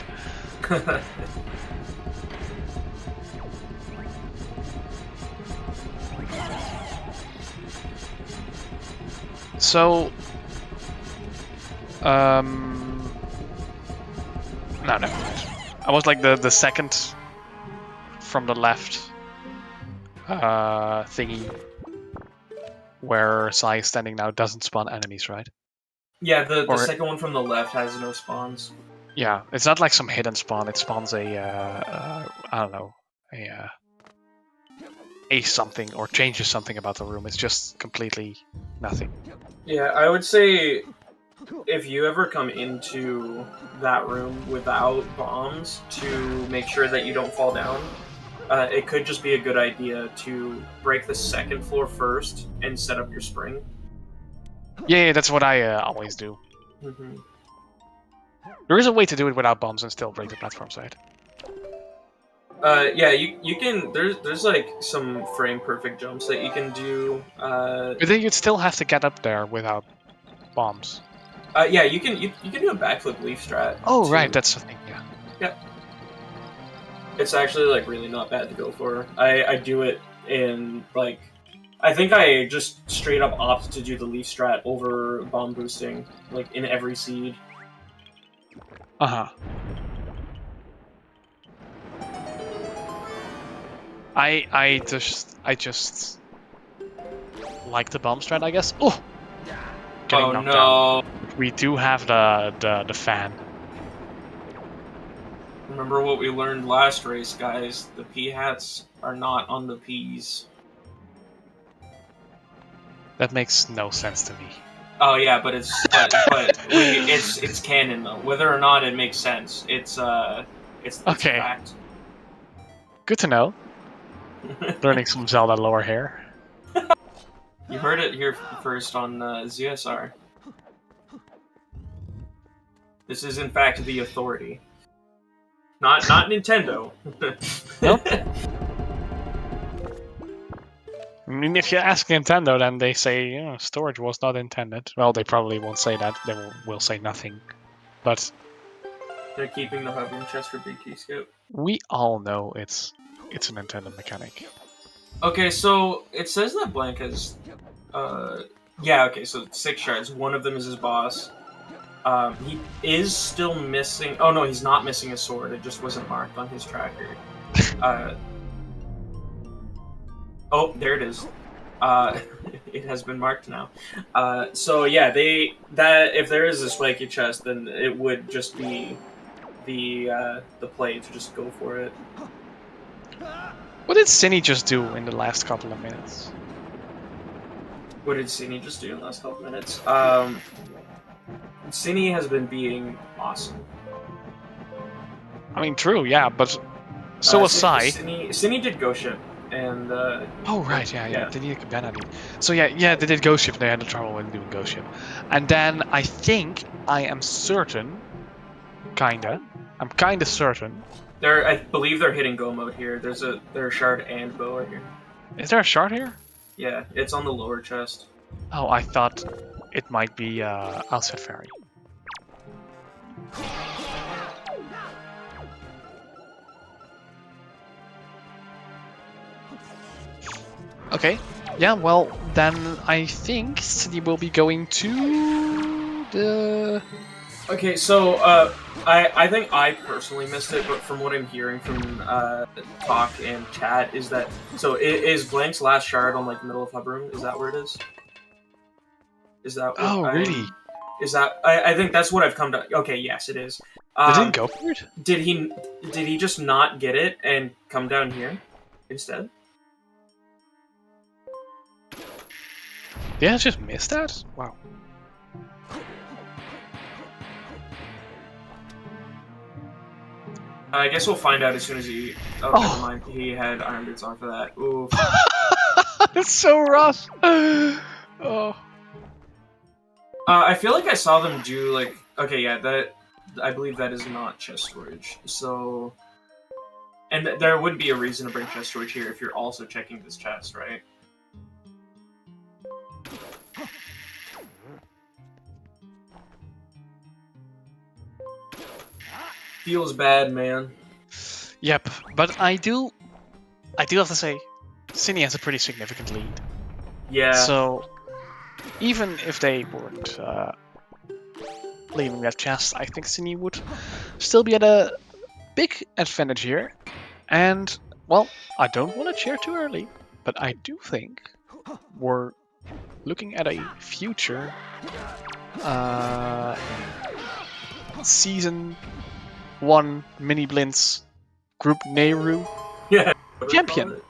S3: So, no, never mind. I was like the second from the left thingy where Sai is standing now doesn't spawn enemies, right?
S2: Yeah, the second one from the left has no spawns.
S3: Yeah, it's not like some hidden spawn. It spawns a I don't know, a something or changes something about the room. It's just completely nothing.
S2: Yeah, I would say if you ever come into that room without bombs, to make sure that you don't fall down, it could just be a good idea to break the second floor first and set up your spring.
S3: Yeah, that's what I always do.
S2: Mm-hmm.
S3: There is a way to do it without bombs and still break the platform side.
S2: Yeah, you can. There's like some frame perfect jumps that you can do.
S3: But then you'd still have to get up there without bombs.
S2: Yeah, you can do a backflip leaf strat.
S3: Oh,
S2: too.
S3: right, that's the thing. Yeah.
S2: Yeah. It's actually like really not bad to go for. I do it in like. I think I just straight up opt to do the leaf strat over bomb boosting, like in every seed.
S3: Uh-huh. I just like the bomb strat, I guess. Oh, getting knocked down. We do have the fan.
S2: Remember what we learned last race, guys? The pea hats are not on the peas.
S3: That makes no sense to me.
S2: Oh yeah, but it's canon though. Whether or not it makes sense, it's
S3: Okay.
S2: a fact.
S3: Good to know. Learning some Zelda lore here.
S2: You heard it here first on ZSR. This is in fact the authority, not Nintendo.
S3: Nope. I mean, if you ask Nintendo, then they say storage was not intended. Well, they probably won't say that. They will say nothing. But
S2: they're keeping the hovering chest for Big T Scout.
S3: We all know it's a Nintendo mechanic.
S2: Okay, so it says that Blank has, yeah. Okay, so 6 shards. One of them is his boss. He is still missing. Oh no, he's not missing a sword. It just wasn't marked on his tracker. Oh, there it is. It has been marked now. So yeah, if there is a spiky chest, then it would just be the play to just go for it.
S3: What did Synii just do in the last couple of minutes?
S2: What did Synii just do in the last couple of minutes? Synii has been being awesome.
S3: I mean, true, yeah, but so was Sai.
S2: Synii did Ghost Ship. And
S3: oh right, yeah. They need a cabana. So yeah, they did Ghost Ship. They had trouble when doing Ghost Ship, and then I am certain, I'm kinda certain.
S2: I believe they're hitting go mode here. There's a shard and bow right here.
S3: Is there a shard here?
S2: Yeah, it's on the lower chest.
S3: Oh, I thought it might be outside ferry. Okay. Yeah, well, then I think Synii will be going to the...
S2: Okay, so I think I personally missed it, but from what I'm hearing from talk and chat is that is Blank's last shard on like the middle of hub room? Is that where it is? Is that what
S3: Oh, really?
S2: Is that I think that's what I've come to. Okay, yes, it is.
S3: They didn't go for it?
S2: Did he just not get it and come down here instead?
S3: Yeah, I just missed that? Wow.
S2: I guess we'll find out as soon as he. Oh, never mind. He had Iron Boots on for that. Ooh.
S3: It's so rough. Oh.
S2: I feel like I saw them do like. Okay, yeah, that. I believe that is not chest storage. So. And there would be a reason to bring chest storage here if you're also checking this chest, right? Feels bad, man.
S3: Yep, but I do have to say, Synii has a pretty significant lead.
S2: Yeah.
S3: So, even if they weren't leaving that chest, I think Synii would still be at a big advantage here. And, well, I don't want to cheer too early, but I do think we're looking at a future Season 1 Miniblins Group Nayru champion.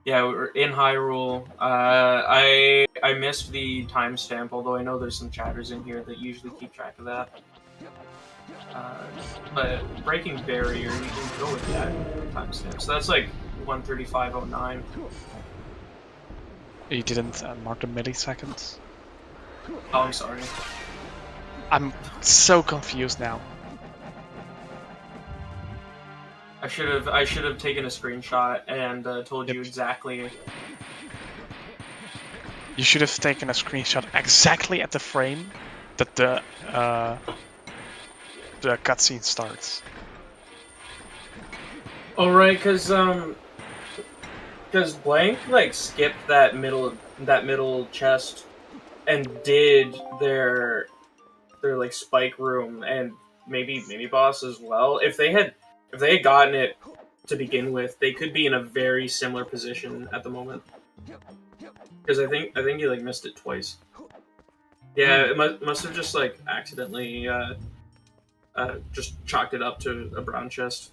S2: Yeah, we're in Hyrule. I missed the timestamp, although I know there's some chatters in here that usually keep track of that. But breaking barrier, you can go with that timestamp. So that's like 1:35:09.
S3: You didn't mark the milliseconds?
S2: Oh, I'm sorry.
S3: I'm so confused now.
S2: I should have taken a screenshot and told you exactly.
S3: You should have taken a screenshot exactly at the frame that the cutscene starts.
S2: Oh right, because Blank like skipped that middle chest and did their like spike room and maybe mini boss as well. If they had gotten it to begin with, they could be in a very similar position at the moment. Because I think you like missed it twice. Yeah, it must have just like accidentally just chalked it up to a brown chest.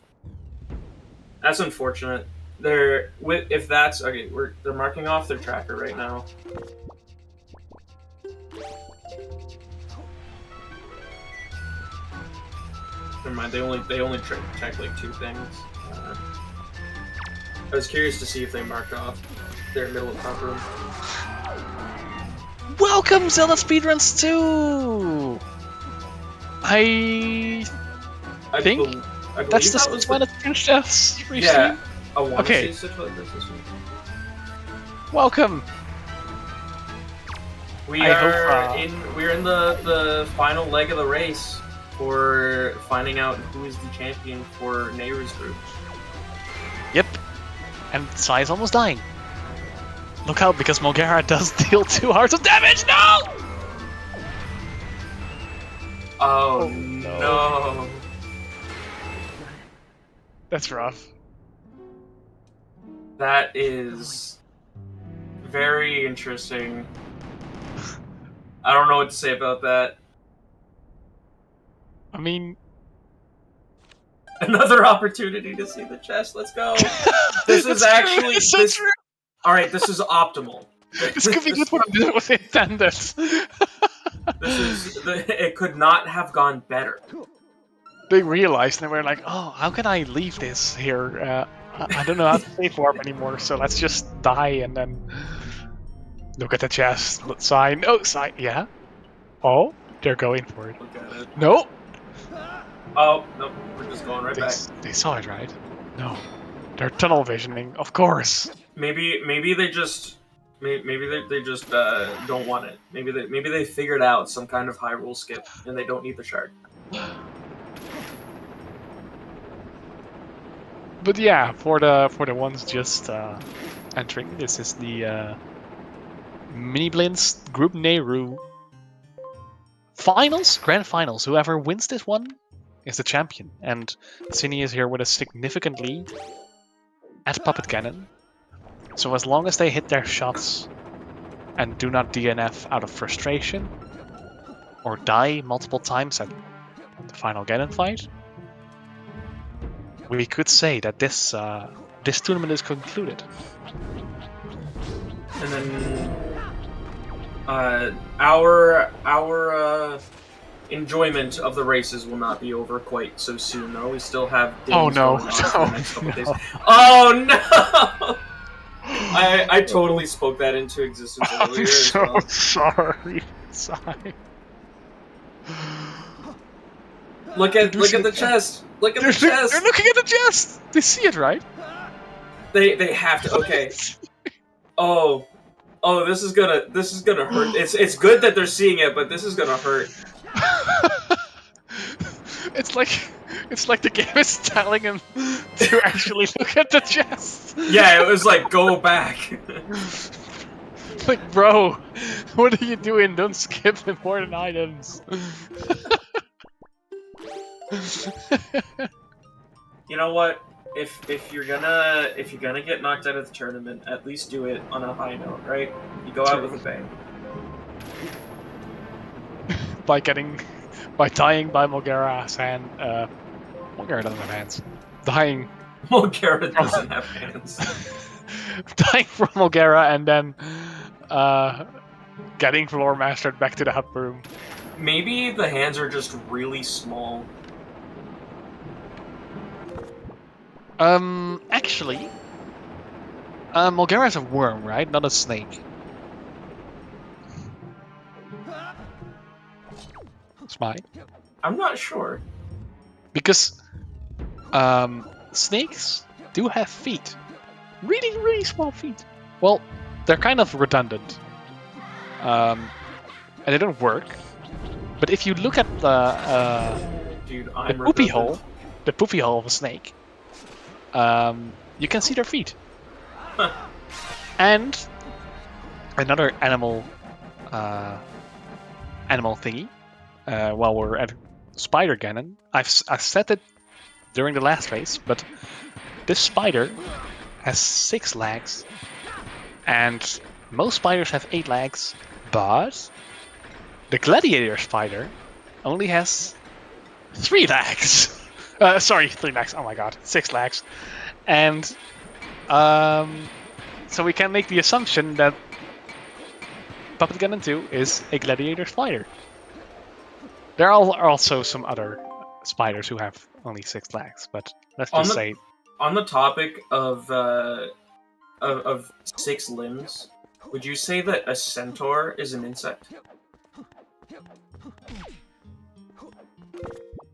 S2: That's unfortunate. They're if that's okay. They're marking off their tracker right now. Never mind. They only check like 2 things. I was curious to see if they marked off their middle of top room.
S3: Welcome, Zelda Speedruns 2! I think that's the one that finished us recently.
S2: Yeah, I want
S3: okay.
S2: to see such like this one.
S3: Welcome.
S2: We're in the final leg of the race for finding out who is the champion for Nayru's group.
S3: Yep. And Sai is almost dying. Look out, because Mogera does deal 2 hearts of damage. No!
S2: Oh no.
S3: That's rough.
S2: That is very interesting. I don't know what to say about that.
S3: I mean,
S2: another opportunity to see the chest. Let's go. This is actually true. All right, this is optimal.
S3: This could be just what was intended.
S2: It could not have gone better.
S3: They realized and they were like, "Oh, how can I leave this here? I don't know how to save warp anymore, so let's just die and then look at the chest. Sign. Oh, sign. Yeah. Oh, they're going for it.
S2: Look at it.
S3: No.
S2: Oh no, we're just going right back.
S3: They saw it, right? No, they're tunnel visioning, of course.
S2: Maybe they just don't want it. Maybe they figured out some kind of Hyrule skip and they don't need the shard.
S3: But yeah, for the ones just entering, this is the Miniblins Group Nayru finals, grand finals. Whoever wins this one is the champion, and Synii is here with a significant lead at Puppet Cannon. So as long as they hit their shots and do not DNF out of frustration or die multiple times at the final Ganon fight, we could say that this tournament is concluded.
S2: And then our enjoyment of the races will not be over quite so soon, though. We still have games
S3: Oh no!
S2: going on for the next couple days. Oh no! I totally spoke that into existence earlier.
S3: I'm so
S2: as well.
S3: sorry. Sorry.
S2: Look at the chest. Look at the chest.
S3: They're looking at the chest. They see it, right?
S2: They have to. Okay. Oh, this is gonna hurt. It's good that they're seeing it, but this is gonna hurt.
S3: It's like the game is telling him to actually look at the chest.
S2: Yeah, it was like, go back.
S3: Like, bro, what are you doing? Don't skip important items.
S2: You know what? If you're gonna get knocked out of the tournament, at least do it on a high note, right? You go out with a bang.
S3: By dying by Mulgara's hand. Mulgara doesn't have hands. Dying.
S2: Mulgara doesn't have hands.
S3: Dying from Mulgara and then getting floor mastered back to the hut room.
S2: Maybe the hands are just really small.
S3: Actually, Mulgara's a worm, right? Not a snake. Smite.
S2: I'm not sure.
S3: Because snakes do have feet. Really, really small feet. Well, they're kind of redundant. And they don't work. But if you look at the poopy hole of a snake, you can see their feet.
S2: Huh.
S3: And another animal thingy. While we're at Spider Ganon, I've said it during the last race, but this spider has 6 legs, and most spiders have 8 legs, but the gladiator spider only has 3 legs. Sorry, 3 legs. Oh my god, 6 legs, and so we can make the assumption that Puppet Ganon 2 is a gladiator spider. There are also some other spiders who have only 6 legs, but let's just say...
S2: On the topic of 6 limbs, would you say that a centaur is an insect?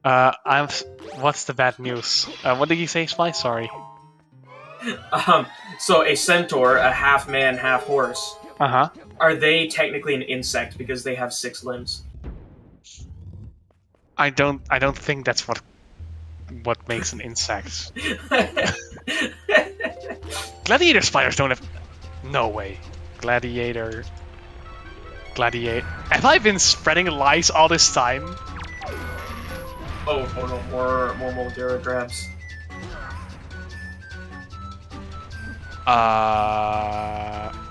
S3: What's the bad news? What did you say, Spy? Sorry.
S2: So a centaur, a half man, half horse.
S3: Uh-huh.
S2: Are they technically an insect because they have 6 limbs?
S3: I don't think that's what makes an insect. Gladiator spiders don't have... No way. Gladiator... Have I been spreading lies all this time?
S2: Oh no, more Mulgara grabs.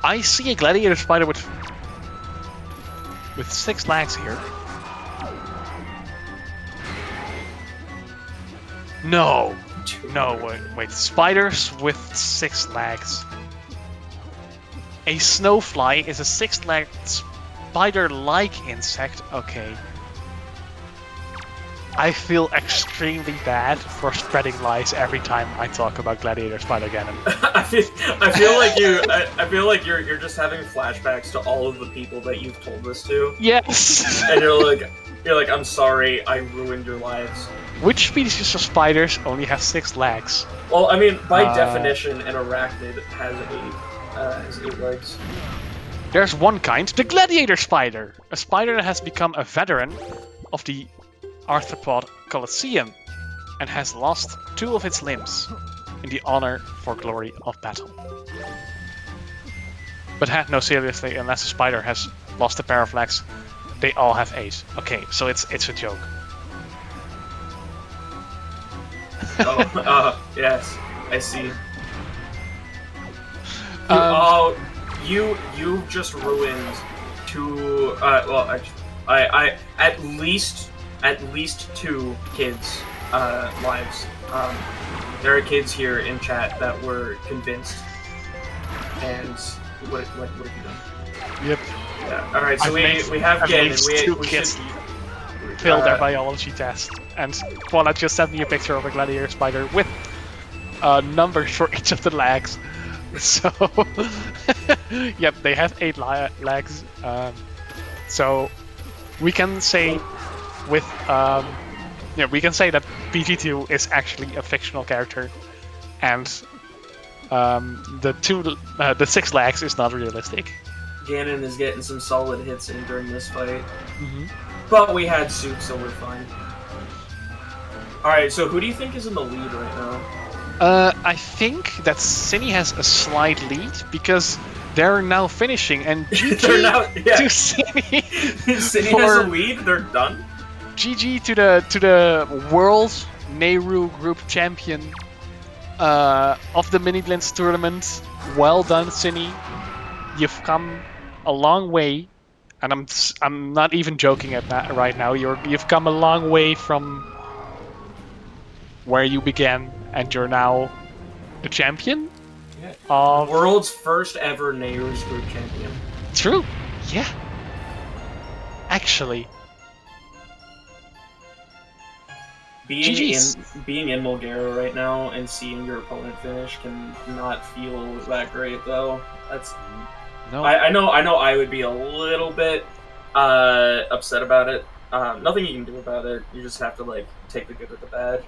S3: I see a gladiator spider with 6 legs here. No, wait. Spiders with 6 legs. A snowfly is a 6-legged spider-like insect. Okay. I feel extremely bad for spreading lies every time I talk about Gladiator Spider Ganon.
S2: I feel like you're just having flashbacks to all of the people that you've told this to.
S3: Yes.
S2: And you're like, I'm sorry, I ruined your lives.
S3: Which species of spiders only have 6 legs?
S2: Well, I mean, by definition, an arachnid has 8 legs.
S3: There's one kind, the gladiator spider, a spider that has become a veteran of the arthropod Colosseum and has lost 2 of its limbs. in the honor for glory of battle. But no, seriously, unless a spider has lost a pair of legs, they all have 8. Okay, so it's a joke.
S2: Yes, I see. You just ruined 2. Well, I at least 2 kids' lives. There are kids here in chat that were convinced. And what have you done?
S3: Yep.
S2: Yeah. All right. So we have Gen, and we
S3: kids
S2: should
S3: fail their biology test, and Paula just sent me a picture of a gladiator spider with numbers for each of the legs. So, yep, they have 8 legs. So we can say with we can say that BG2 is actually a fictional character, and the 6 legs is not realistic.
S2: Ganon is getting some solid hits in during this fight. But we had Soup, so we're fine. Alright, so who do you think is in the lead right now?
S3: I think that Synii has a slight lead because they're now finishing, and GG to Synii.
S2: Synii has a lead. They're done.
S3: GG to the world Nayru group champion of the Miniblins tournament. Well done, Synii. You've come a long way, and I'm not even joking at that right now. You've come a long way from where you began, and you're now the champion of
S2: world's first ever Nayru's group champion.
S3: True. Yeah. Actually.
S2: Being in Mulgara right now and seeing your opponent finish can not feel that great though. That's no. I know I would be a little bit upset about it. Nothing you can do about it. You just have to like take the good with the bad.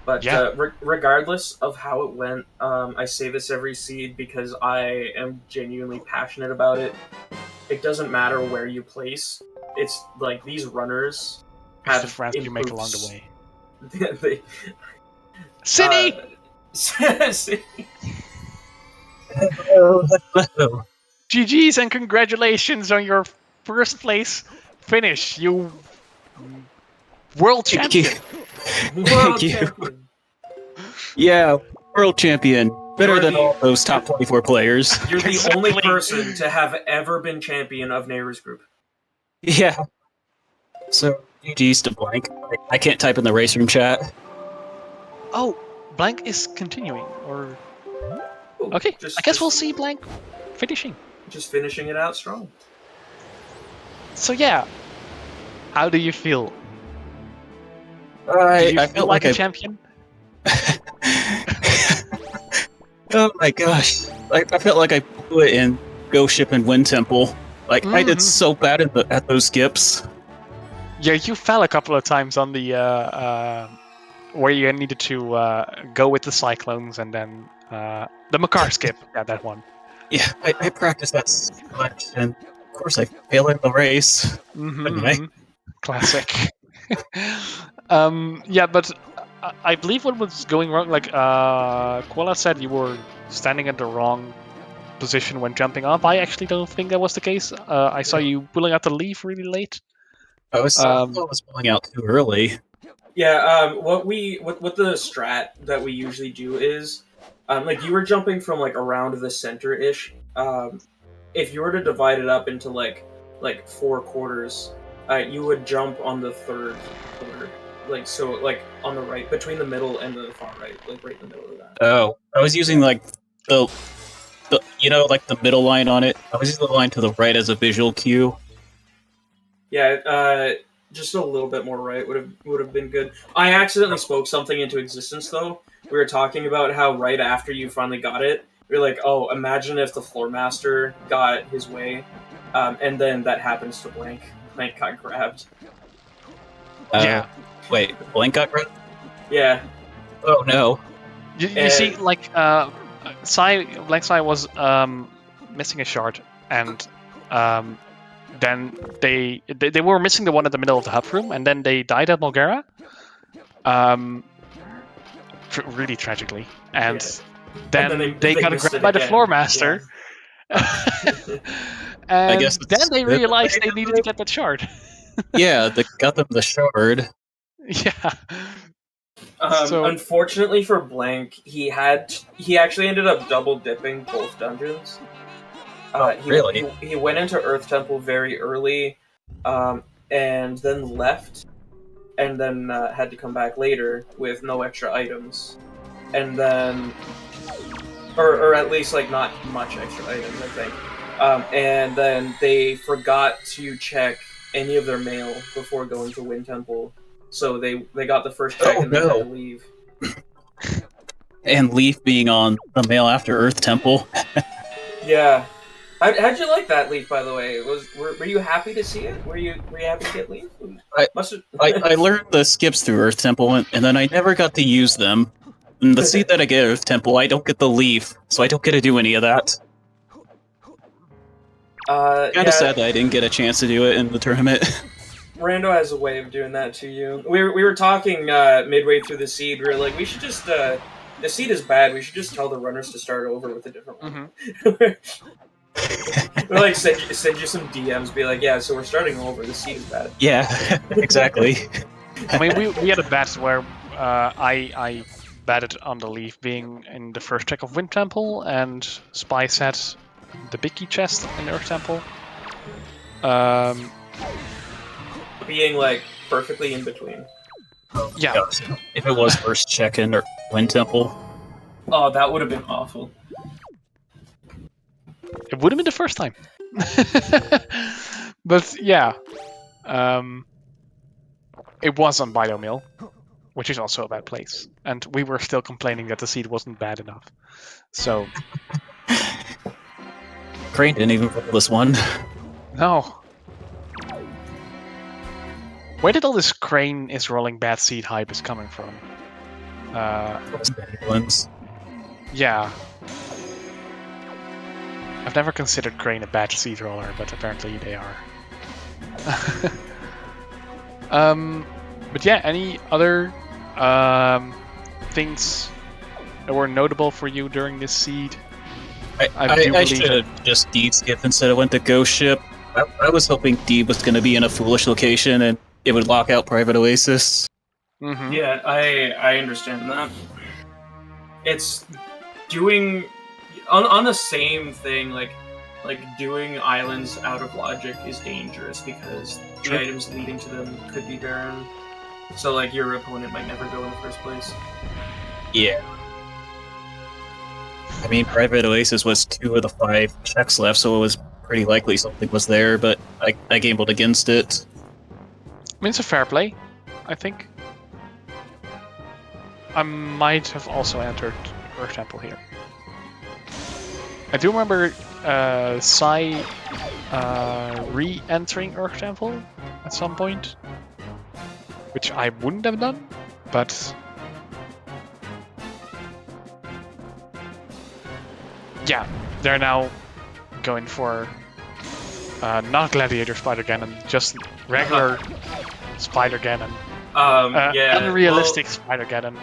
S2: But yeah. Regardless of how it went, I say this every seed because I am genuinely passionate about it. It doesn't matter where you place. It's like these runners have
S3: the friends you make along the way.
S2: Synii!
S3: GG's and congratulations on your first place finish, you world champion.
S2: World champion.
S4: Yeah, world champion. Better than all those top 24 players.
S2: You're the only person to have ever been champion of Nayru's group.
S4: Yeah. So, GG's to Blank. I can't type in the race room chat.
S3: Oh, Blank is continuing, or... Okay, I guess we'll see Blank finishing.
S2: Just finishing it out strong.
S3: So yeah, how do you feel?
S4: I feel like
S3: a champion?
S4: Oh my gosh. I felt like I blew it in Ghost Ship and Wind Temple. Like, I did so bad at those skips.
S3: Yeah, you fell a couple of times on the where you needed to go with the cyclones, and then the Makar skip. Yeah, that one.
S4: Yeah, I practiced that so much, and of course I failed in the race.
S3: Classic. Yeah, but I believe what was going wrong, like Koala said, you were standing at the wrong position when jumping off. I actually don't think that was the case. I saw you pulling out the leaf really late.
S4: I was pulling out too early.
S2: Yeah, what the strat that we usually do is, like you were jumping from like around the center-ish. If you were to divide it up into like 4 quarters, you would jump on the third quarter. Like, so, like, on the right, between the middle and the far right, like, right in the middle of that.
S4: Oh, I was using, like, the you know, like, the middle line on it. I was using the line to the right as a visual cue.
S2: Yeah, just a little bit more right would have been good. I accidentally spoke something into existence, though. We were talking about how right after you finally got it, we were like, oh, imagine if the Floor Master got his way, and then that happens to Blank. Blank got grabbed.
S3: Yeah.
S4: Wait, Blank got grabbed?
S2: Yeah.
S4: Oh no.
S3: You see, like, BlankXai was missing a shard, and then they were missing the one at the middle of the hub room, and then they died at Mulgara. really tragically. And
S2: Yeah.
S3: then,
S2: And then
S3: they got
S2: missed
S3: grabbed
S2: it
S3: by the
S2: again.
S3: floor master. And
S4: guess
S3: then
S4: it's
S3: they
S4: good that
S3: realized
S4: they
S3: they needed to get that shard.
S4: Yeah, they got them the shard.
S3: Yeah. So-
S2: Unfortunately for Blank, he actually ended up double dipping both dungeons.
S4: Really?
S2: He went into Earth Temple very early, and then left, and then had to come back later with no extra items, and then, or at least like not much extra items, I think. And then they forgot to check any of their mail before going to Wind Temple, so they got the first check and then had to leave.
S4: And Leaf being on the mail after Earth Temple.
S2: Yeah. How'd you like that Leaf, by the way? Were you happy to see it? Were you happy to get Leaf?
S4: I learned the skips through Earth Temple, and then I never got to use them. And the seed that I get at Earth Temple, I don't get the Leaf, so I don't get to do any of that. Kinda sad that I didn't get a chance to do it in the tournament.
S2: Rando has a way of doing that to you. We were talking midway through the seed. We were like, we should just the seed is bad. We should just tell the runners to start over with a different one. We're like send you some DMs, be like, yeah, so we're starting over. The seed is bad.
S4: Yeah, exactly.
S3: I mean, we had a bet where I betted on the Leaf being in the first check of Wind Temple, and Spy said the Biggie chest in Earth Temple.
S2: Being like perfectly in between.
S3: Yeah.
S4: Gosh, if it was first check in Wind Temple.
S2: Oh, that would have been awful.
S3: It would have been the first time. But yeah. It was on Biomill, which is also a bad place. And we were still complaining that the seed wasn't bad enough. So...
S4: Crane didn't even roll this one.
S3: No. Where did all this Crane is rolling bad seed hype is coming from?
S4: Miniblins.
S3: Yeah. I've never considered Crane a bad seed roller, but apparently they are. But yeah, any other things that were notable for you during this seed?
S4: I should have just deed skip instead of went to Ghost Ship. I was hoping deed was going to be in a foolish location and it would lock out Private Oasis.
S3: Mm-hmm.
S2: Yeah, I understand that. It's doing on the same thing, like doing islands out of logic is dangerous because the items leading to them could be barren. So like your opponent might never go in the first place.
S4: Yeah. I mean, Private Oasis was 2 of the 5 checks left, so it was pretty likely something was there, but I gambled against it.
S3: I mean, it's a fair play, I think. I might have also entered Earth Temple here. I do remember Sai re-entering Earth Temple at some point, which I wouldn't have done, but... Yeah, they're now going for not Gladiator Spider Ganon, just regular Spider Ganon. Unrealistic Spider Ganon.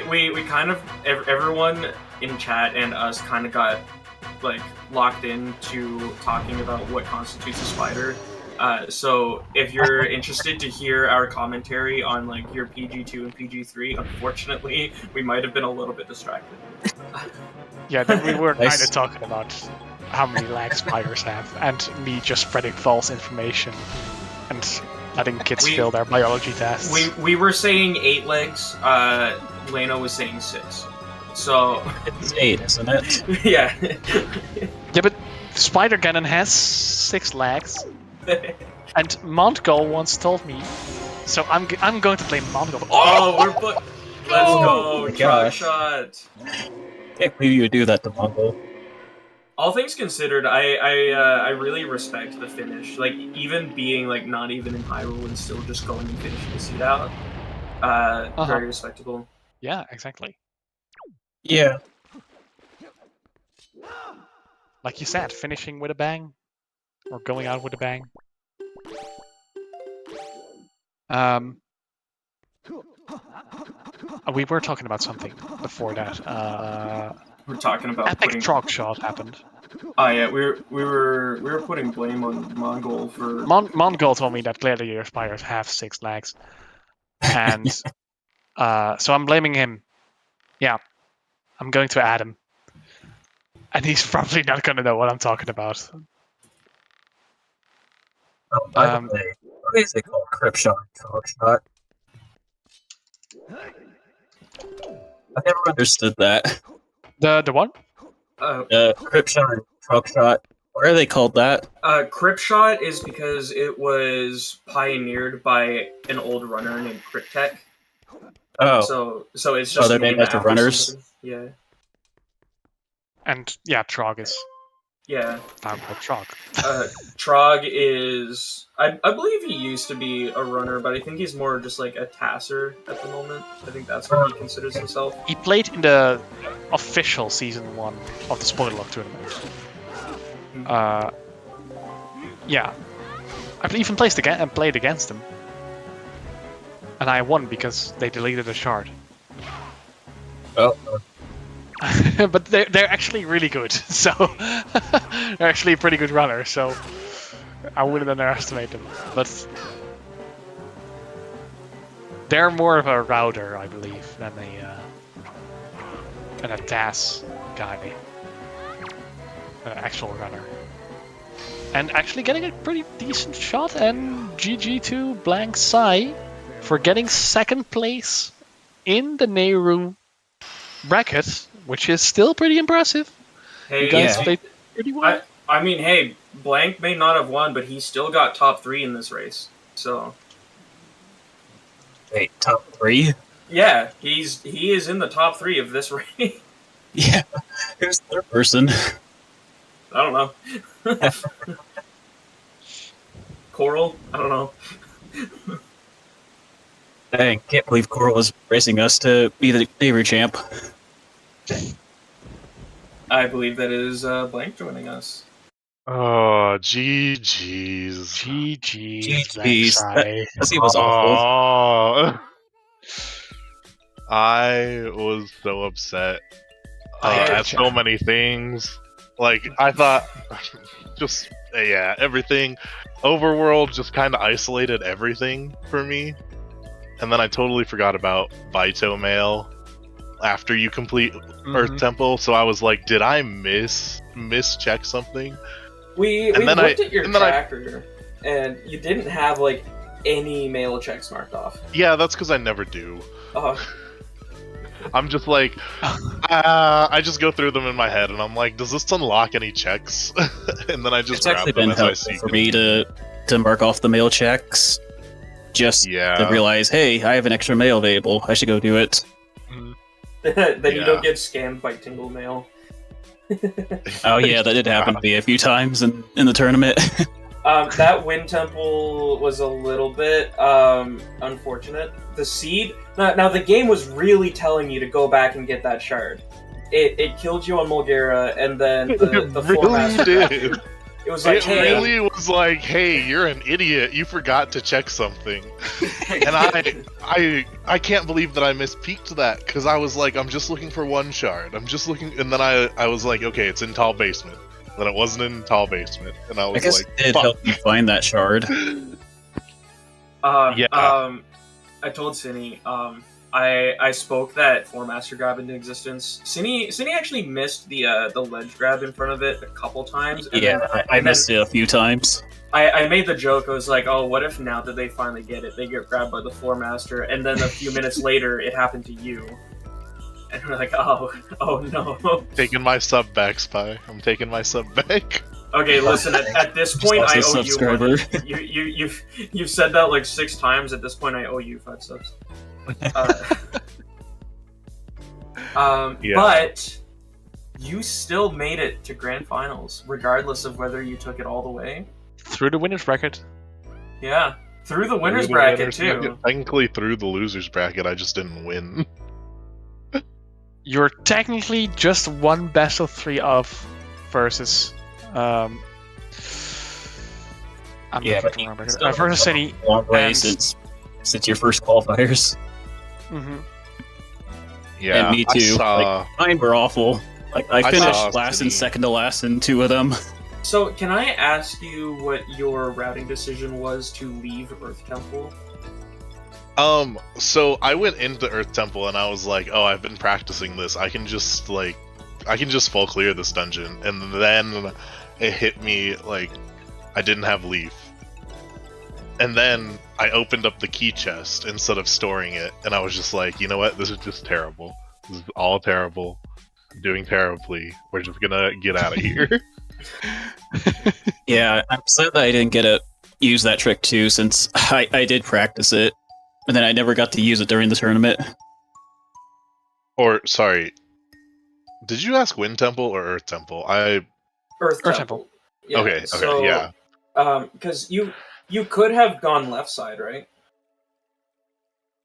S2: We kind of everyone in chat and us kind of got like locked into talking about what constitutes a spider. So if you're interested to hear our commentary on like your PG2 and PG3, unfortunately we might have been a little bit distracted.
S3: Yeah, we were kind of talking about how many legs spiders have, and me just spreading false information and letting kids fail their biology tests.
S2: We were saying 8 legs. Leno was saying 6. So
S4: it's 8, isn't it?
S2: Yeah.
S3: Yeah, but Spider Ganon has 6 legs, and Montgol once told me. So I'm going to play Montgol.
S2: Let's go! Truck shot.
S4: Can't believe you would do that to Mongol.
S2: All things considered, I really respect the finish. Like, even being like not even in Hyrule and still just going and finishing the seed out. Very respectable.
S3: Yeah, exactly.
S4: Yeah.
S3: Like you said, finishing with a bang, or going out with a bang. We were talking about something before that.
S2: We're talking about
S3: Epic
S2: putting...
S3: Trog shot happened.
S2: Oh yeah, we were putting blame on Mongol for...
S3: Mongol told me that clearly your spires have 6 legs. And so I'm blaming him. Yeah. I'm going to add him. And he's probably not going to know what I'm talking about.
S4: Oh, by the way, what is it called? Crip shot, trog shot? I've never understood that.
S3: The what?
S4: Crip shot and trog shot. Why are they called that?
S2: Crip shot is because it was pioneered by an old runner named Cryptech.
S4: Oh.
S2: So it's just
S4: they're named after runners?
S2: Somebody. Yeah.
S3: And yeah, Trog is...
S2: Yeah.
S3: Trog.
S2: Trog is... I believe he used to be a runner, but I think he's more just like a tasser at the moment. I think that's what he considers himself.
S3: He played in the official Season 1 of the Spoilerlock tournament. Yeah. I've even played against him. And I won because they deleted a shard.
S4: Oh.
S3: But they're actually really good, so they're actually a pretty good runner, so I wouldn't underestimate them. But they're more of a router, I believe, than a TAS guy, an actual runner. And actually getting a pretty decent shot, and GG to BlankXai for getting 2nd place in the Nayru bracket, which is still pretty impressive.
S2: Hey,
S3: you guys played pretty well.
S2: I mean, hey, Blank may not have won, but he still got top 3 in this race. So.
S4: Wait, top 3?
S2: Yeah, he is in the top 3 of this race.
S4: Yeah, who's the 3rd person?
S2: I don't know. Coral? I don't know.
S4: Dang, can't believe Coral was racing us to be the Nayru champ.
S2: I believe that is Blank joining us.
S5: Oh, GG's.
S3: GG's.
S4: That was awful.
S5: I was so upset at so many things. Like, I thought, just, yeah, everything. Overworld just kind of isolated everything for me. And then I totally forgot about Baito Mail after you complete Earth Temple. So I was like, did I mischeck something?
S2: We looked at your tracker, and you didn't have, like, any mail checks marked off.
S5: Yeah, that's because I never do.
S2: Uh-huh.
S5: I'm just like, I just go through them in my head, and I'm like, does this unlock any checks? And then I just grab them as I see
S4: for me to mark off the mail checks, just to realize, hey, I have an extra mail available. I should go do it.
S2: Then you don't get scammed by Tingle Mail.
S4: Oh yeah, that did happen to me a few times in the tournament.
S2: That Wind Temple was a little bit unfortunate. The seed... Now, the game was really telling you to go back and get that shard. It killed you on Mulgara, and then the
S5: really did.
S2: It was like,
S5: hey... really was like, hey, you're an idiot. You forgot to check something. And I can't believe that I mispeaked that, because I was like, I'm just looking for 1 shard. I'm just looking... And then I was like, okay, it's in Tall Basement. Then it wasn't in Tall Basement, and I was
S4: like, it did help you find that shard.
S2: I told Synii, I spoke that Four Master Grab into existence. Synii actually missed the ledge grab in front of it a couple times. And
S4: I missed it a few times.
S2: I made the joke, I was like, oh, what if now that they finally get it, they get grabbed by the Four Master, and then a few minutes later, it happened to you. And we're like, oh no.
S5: Taking my sub back, Spy. I'm taking my sub back.
S2: Okay, listen, at this point, I owe you
S4: money.
S2: You've said that like 6 times. At this point, I owe you 5 subs. But you still made it to Grand Finals, regardless of whether you took it all the way.
S3: Through the winner's bracket.
S2: Yeah, through the winner's bracket, too.
S5: Technically through the loser's bracket, I just didn't win.
S3: You're technically just 1 best of 3 off versus... I'm versus
S4: Synii. Long way since your first qualifiers.
S5: Yeah,
S4: and me too. Like, mine were awful. Like I finished last and second to last in 2 of them.
S2: So, can I ask you what your routing decision was to leave Earth Temple?
S5: So I went into Earth Temple and I was like, oh, I've been practicing this. I can just full clear this dungeon. And then it hit me like I didn't have Leaf. And then I opened up the key chest instead of storing it, and I was just like, you know what? This is just terrible. This is all terrible. I'm doing terribly. We're just gonna get out of here.
S4: Yeah, I'm sad that I didn't get to use that trick too, since I did practice it, and then I never got to use it during the tournament.
S5: Or, sorry, did you ask Wind Temple or Earth Temple?
S2: Earth Temple. Yeah,
S5: okay,
S2: so,
S5: yeah.
S2: Because you could have gone left side, right?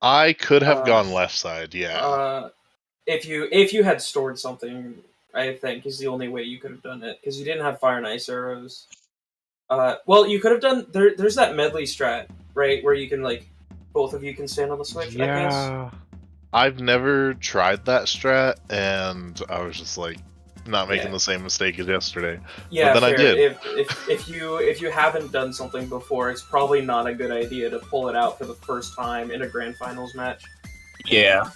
S5: I could have gone left side, yeah.
S2: If you had stored something, I think is the only way you could have done it, because you didn't have fire and ice arrows. Well, you could have done there's that medley strat, right, where you can both of you can stand on the switch.
S5: Yeah.
S2: I guess.
S5: I've never tried that strat, and I was just like not making the same mistake as yesterday.
S2: Yeah,
S5: but then
S2: fair.
S5: I did.
S2: If you haven't done something before, it's probably not a good idea to pull it out for the first time in a grand finals match.
S4: Yeah.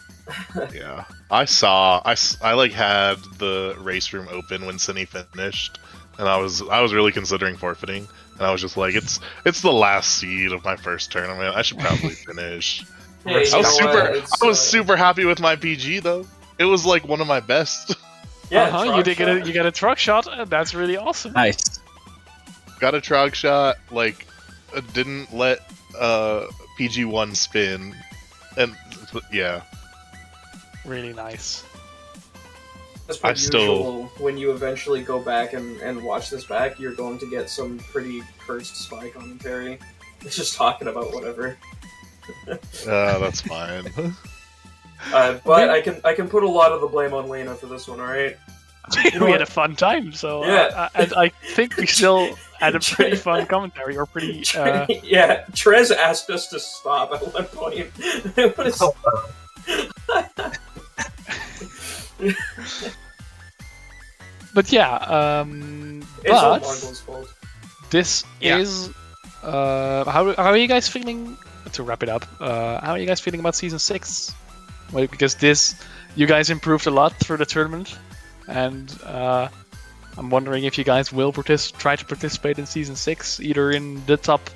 S5: Yeah. I had the race room open when Synii finished, and I was really considering forfeiting, and I was just like, it's the last seed of my first tournament. I should probably finish.
S2: Hey,
S5: I was super happy with my PG though. It was like one of my best.
S2: Yeah,
S3: you get a truck shot, and that's really awesome.
S4: Nice.
S5: Got a trog shot, didn't let PG1 spin, and yeah.
S3: Really nice.
S2: That's pretty usual. When you eventually go back and watch this back, you're going to get some pretty cursed spy commentary. It's just talking about whatever.
S5: That's fine.
S2: But I can put a lot of the blame on Lena for this one, alright?
S3: We had a fun time, so yeah. I think we still had a pretty fun commentary, or pretty...
S2: Yeah, Trez asked us to stop at one point. It was...
S3: But yeah,
S2: it's all Mongo's fault.
S3: This is... how are you guys feeling... To wrap it up, how are you guys feeling about Season 6? Well, because you guys improved a lot through the tournament, and I'm wondering if you guys will try to participate in Season 6, either in the top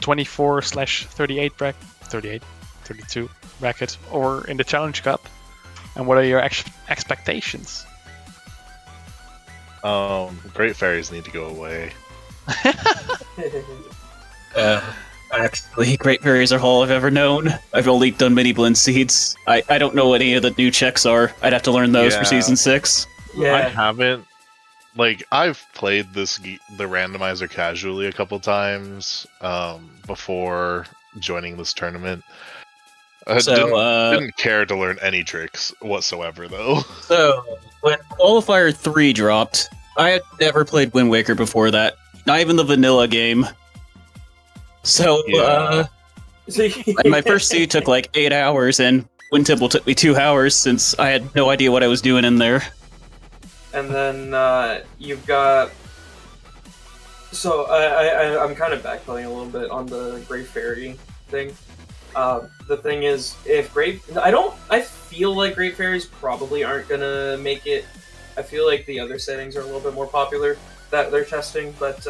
S3: 24/38 bracket, 32 bracket, or in the Challenge Cup. And what are your expectations?
S5: Great Fairies need to go away.
S4: Actually, Great Fairies are all I've ever known. I've only done Miniblins seeds. I don't know what any of the new checks are. I'd have to learn those for Season 6.
S2: Yeah.
S5: I haven't. I've played the randomizer casually a couple times before joining this tournament. I didn't care to learn any tricks whatsoever, though.
S4: So, when Qualifier 3 dropped, I had never played Wind Waker before that. Not even the vanilla game. So, my first seed took 8 hours, and Wind Temple took me 2 hours, since I had no idea what I was doing in there.
S2: And then, you've got... So, I'm kind of backpedaling a little bit on the Great Fairy thing. The thing is, I feel like Great Fairies probably aren't gonna make it. I feel like the other settings are a little bit more popular that they're testing, but,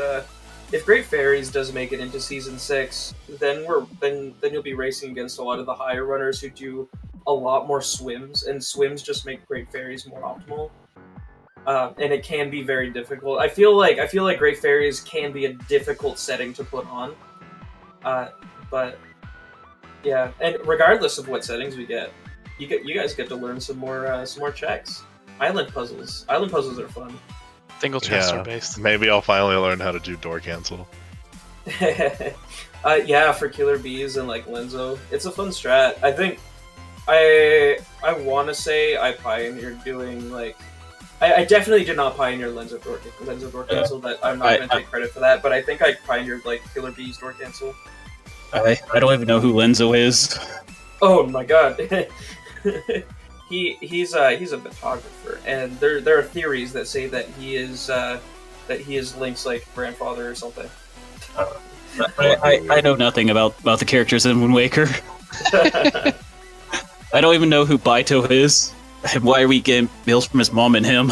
S2: if Great Fairies does make it into Season 6, then you'll be racing against a lot of the higher runners who do a lot more swims, and swims just make Great Fairies more optimal. And it can be very difficult. I feel like Great Fairies can be a difficult setting to put on. But yeah, and regardless of what settings we get, you guys get to learn some more checks. Island puzzles are fun.
S3: Single transfer based.
S5: Maybe I'll finally learn how to do door cancel.
S2: Yeah, for Killer Bees and Lenzo, it's a fun strat. I think I want to say I pioneered doing I definitely did not pioneer Lenzo door cancel. That I'm not going to take credit for that, but I think I pioneered Killer Bees door cancel.
S4: I don't even know who Lenzo is.
S2: Oh my god. he's a photographer, and there are theories that say that he is Link's like grandfather or something.
S4: I know nothing about the characters in Wind Waker. I don't even know who Baito is, and why are we getting bills from his mom and him?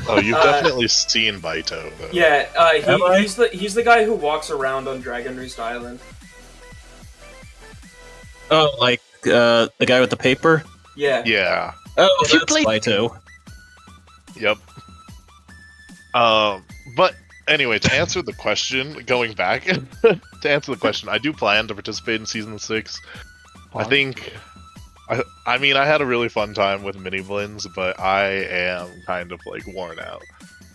S5: Oh, you've definitely seen Baito, though.
S2: Yeah, he's the guy who walks around on Dragon Roost Island.
S4: Oh, like the guy with the paper?
S2: Yeah.
S5: Yeah.
S4: Oh, that's Baito.
S5: Yep. But anyway, to answer the question, going back to answer the question, I do plan to participate in season 6. I think. I mean, I had a really fun time with Miniblins, but I am kind of like worn out.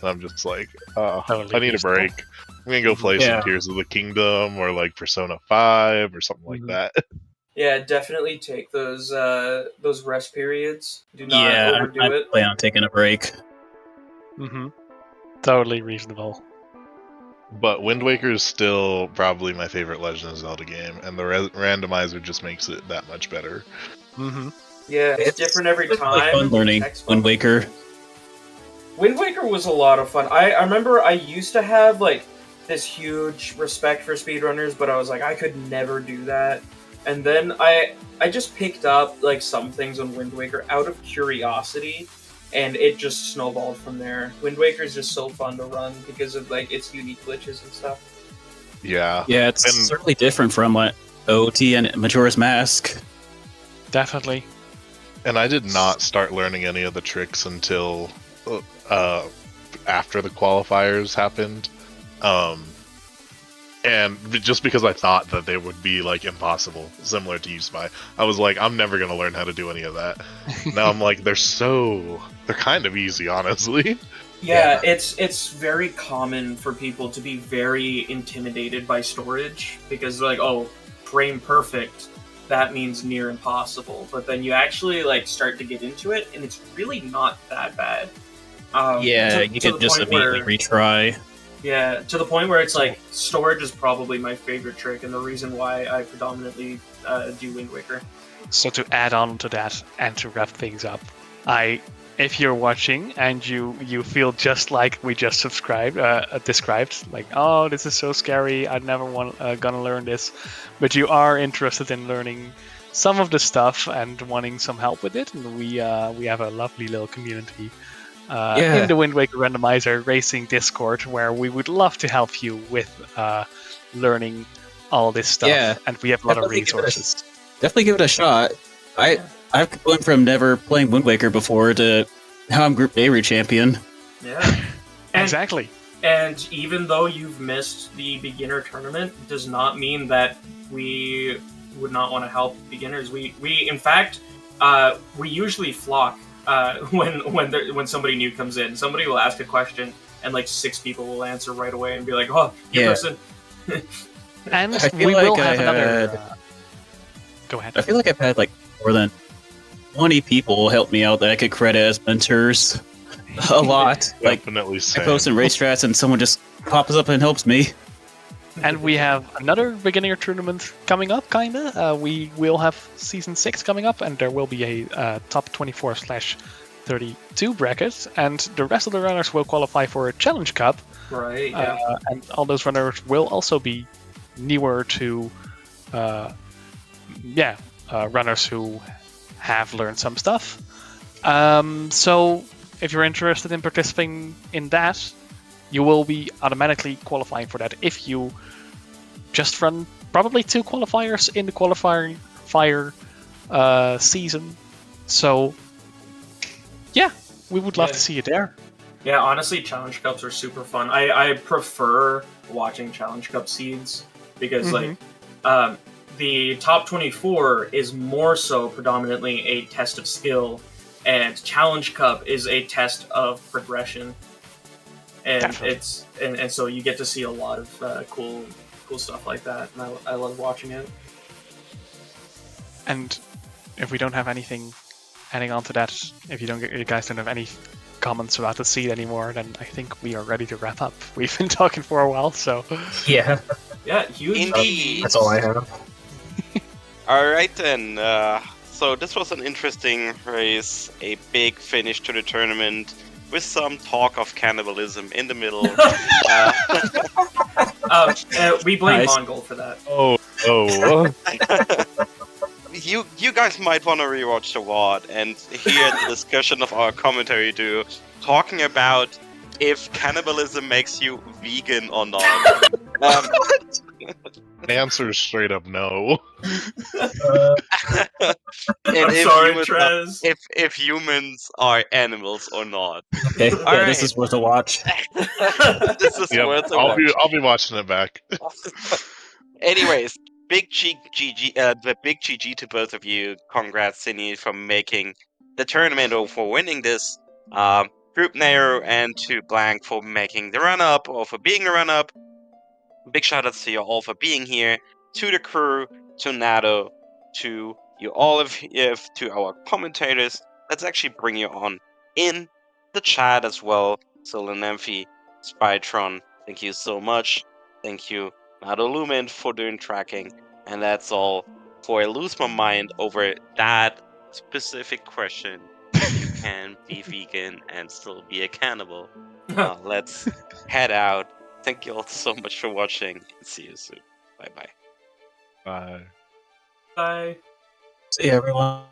S5: And I'm just like, I need a break. I'm gonna go play some Tears of the Kingdom or like Persona 5 or something like that.
S2: Yeah, definitely take those rest periods. Do not overdo it.
S4: I plan on taking a break.
S3: Totally reasonable.
S5: But Wind Waker is still probably my favorite Legend of Zelda game, and the randomizer just makes it that much better.
S2: Yeah, it's different every time.
S4: Like fun learning Wind Waker.
S2: Wind Waker was a lot of fun. I remember I used to have like this huge respect for speedrunners, but I was like, I could never do that. And then I just picked up like some things on Wind Waker out of curiosity, and it just snowballed from there. Wind Waker is just so fun to run because of like its unique glitches and stuff.
S5: Yeah.
S4: Yeah, it's certainly different from what OT and Majora's Mask.
S3: Definitely.
S5: And I did not start learning any of the tricks until after the qualifiers happened. And just because I thought that they would be like impossible, similar to U-Spy, I was like, I'm never gonna learn how to do any of that. Now I'm like, they're kind of easy, honestly.
S2: Yeah, it's very common for people to be very intimidated by storage because they're like, oh, frame perfect, that means near impossible. But then you actually like start to get into it, and it's really not that bad.
S4: You can just immediately retry.
S2: Yeah, to the point where it's like storage is probably my favorite trick, and the reason why I predominantly do Wind Waker.
S3: So to add on to that and to wrap things up, if you're watching and you feel just like we just described, like, oh, this is so scary, I'd never gonna learn this, but you are interested in learning some of the stuff and wanting some help with it, and we have a lovely little community in the Wind Waker Randomizer Racing Discord where we would love to help you with learning all this stuff, and we have a lot of resources.
S4: Definitely give it a shot. I've gone from never playing Wind Waker before to now I'm Group Nayru champion.
S2: Yeah.
S3: Exactly.
S2: And even though you've missed the beginner tournament, does not mean that we would not want to help beginners. We in fact, we usually flock when somebody new comes in. Somebody will ask a question, and like 6 people will answer right away and be like, oh, new person.
S3: And
S4: we
S3: will have another... Go ahead.
S4: I feel like I've had like more than 20 people help me out that I could credit as mentors. A lot.
S5: Definitely.
S4: I post in race strats and someone just pops up and helps me.
S3: And we have another beginner tournament coming up, kinda. We will have season 6 coming up, and there will be a top 24/32 bracket, and the rest of the runners will qualify for a Challenge Cup.
S2: Right. Yeah.
S3: And all those runners will also be newer to runners who have learned some stuff. So if you're interested in participating in that, you will be automatically qualifying for that if you just run probably 2 qualifiers in the qualifier season. So yeah, we would love to see you there.
S2: Yeah, honestly, Challenge Cups are super fun. I prefer watching Challenge Cup seeds because the top 24 is more so predominantly a test of skill, and Challenge Cup is a test of progression. And
S3: Definitely.
S2: and so you get to see a lot of cool stuff like that, and I love watching it.
S3: And if we don't have anything adding on to that, if you guys don't have any comments about the seed anymore, then I think we are ready to wrap up. We've been talking for a while, so
S4: yeah,
S2: huge.
S1: Indeed.
S4: That's all I have.
S1: All right then. So this was an interesting race, a big finish to the tournament, with some talk of cannibalism in the middle.
S2: We blame
S4: Nice.
S2: Mongol for that.
S5: Oh.
S1: You guys might want to rewatch the WOD and hear the discussion of our commentary duo talking about if cannibalism makes you vegan or not.
S5: The answer is straight up no.
S2: I'm sorry, Trez.
S1: If humans are animals or not.
S4: Okay, yeah,
S1: Alright.
S4: this is worth a watch.
S1: This is
S5: Yep,
S1: worth a
S5: I'll
S1: watch.
S5: be watching it back.
S1: Anyways, big GG to both of you. Congrats, Synii, for making the tournament or for winning this. Group Nayru and to Blank for making the run-up or for being the run-up. Big shoutouts to you all for being here. To the crew, to Nato, to you all to our commentators. Let's actually bring you on in the chat as well. So Lenemphy, Spytron, thank you so much. Thank you, Nato Lumen, for doing tracking. And that's all for I lose my mind over that specific question. You can be vegan and still be a cannibal. Let's head out. Thank you all so much for watching, and see you soon. Bye-bye.
S5: Bye.
S2: Bye.
S4: See you, everyone.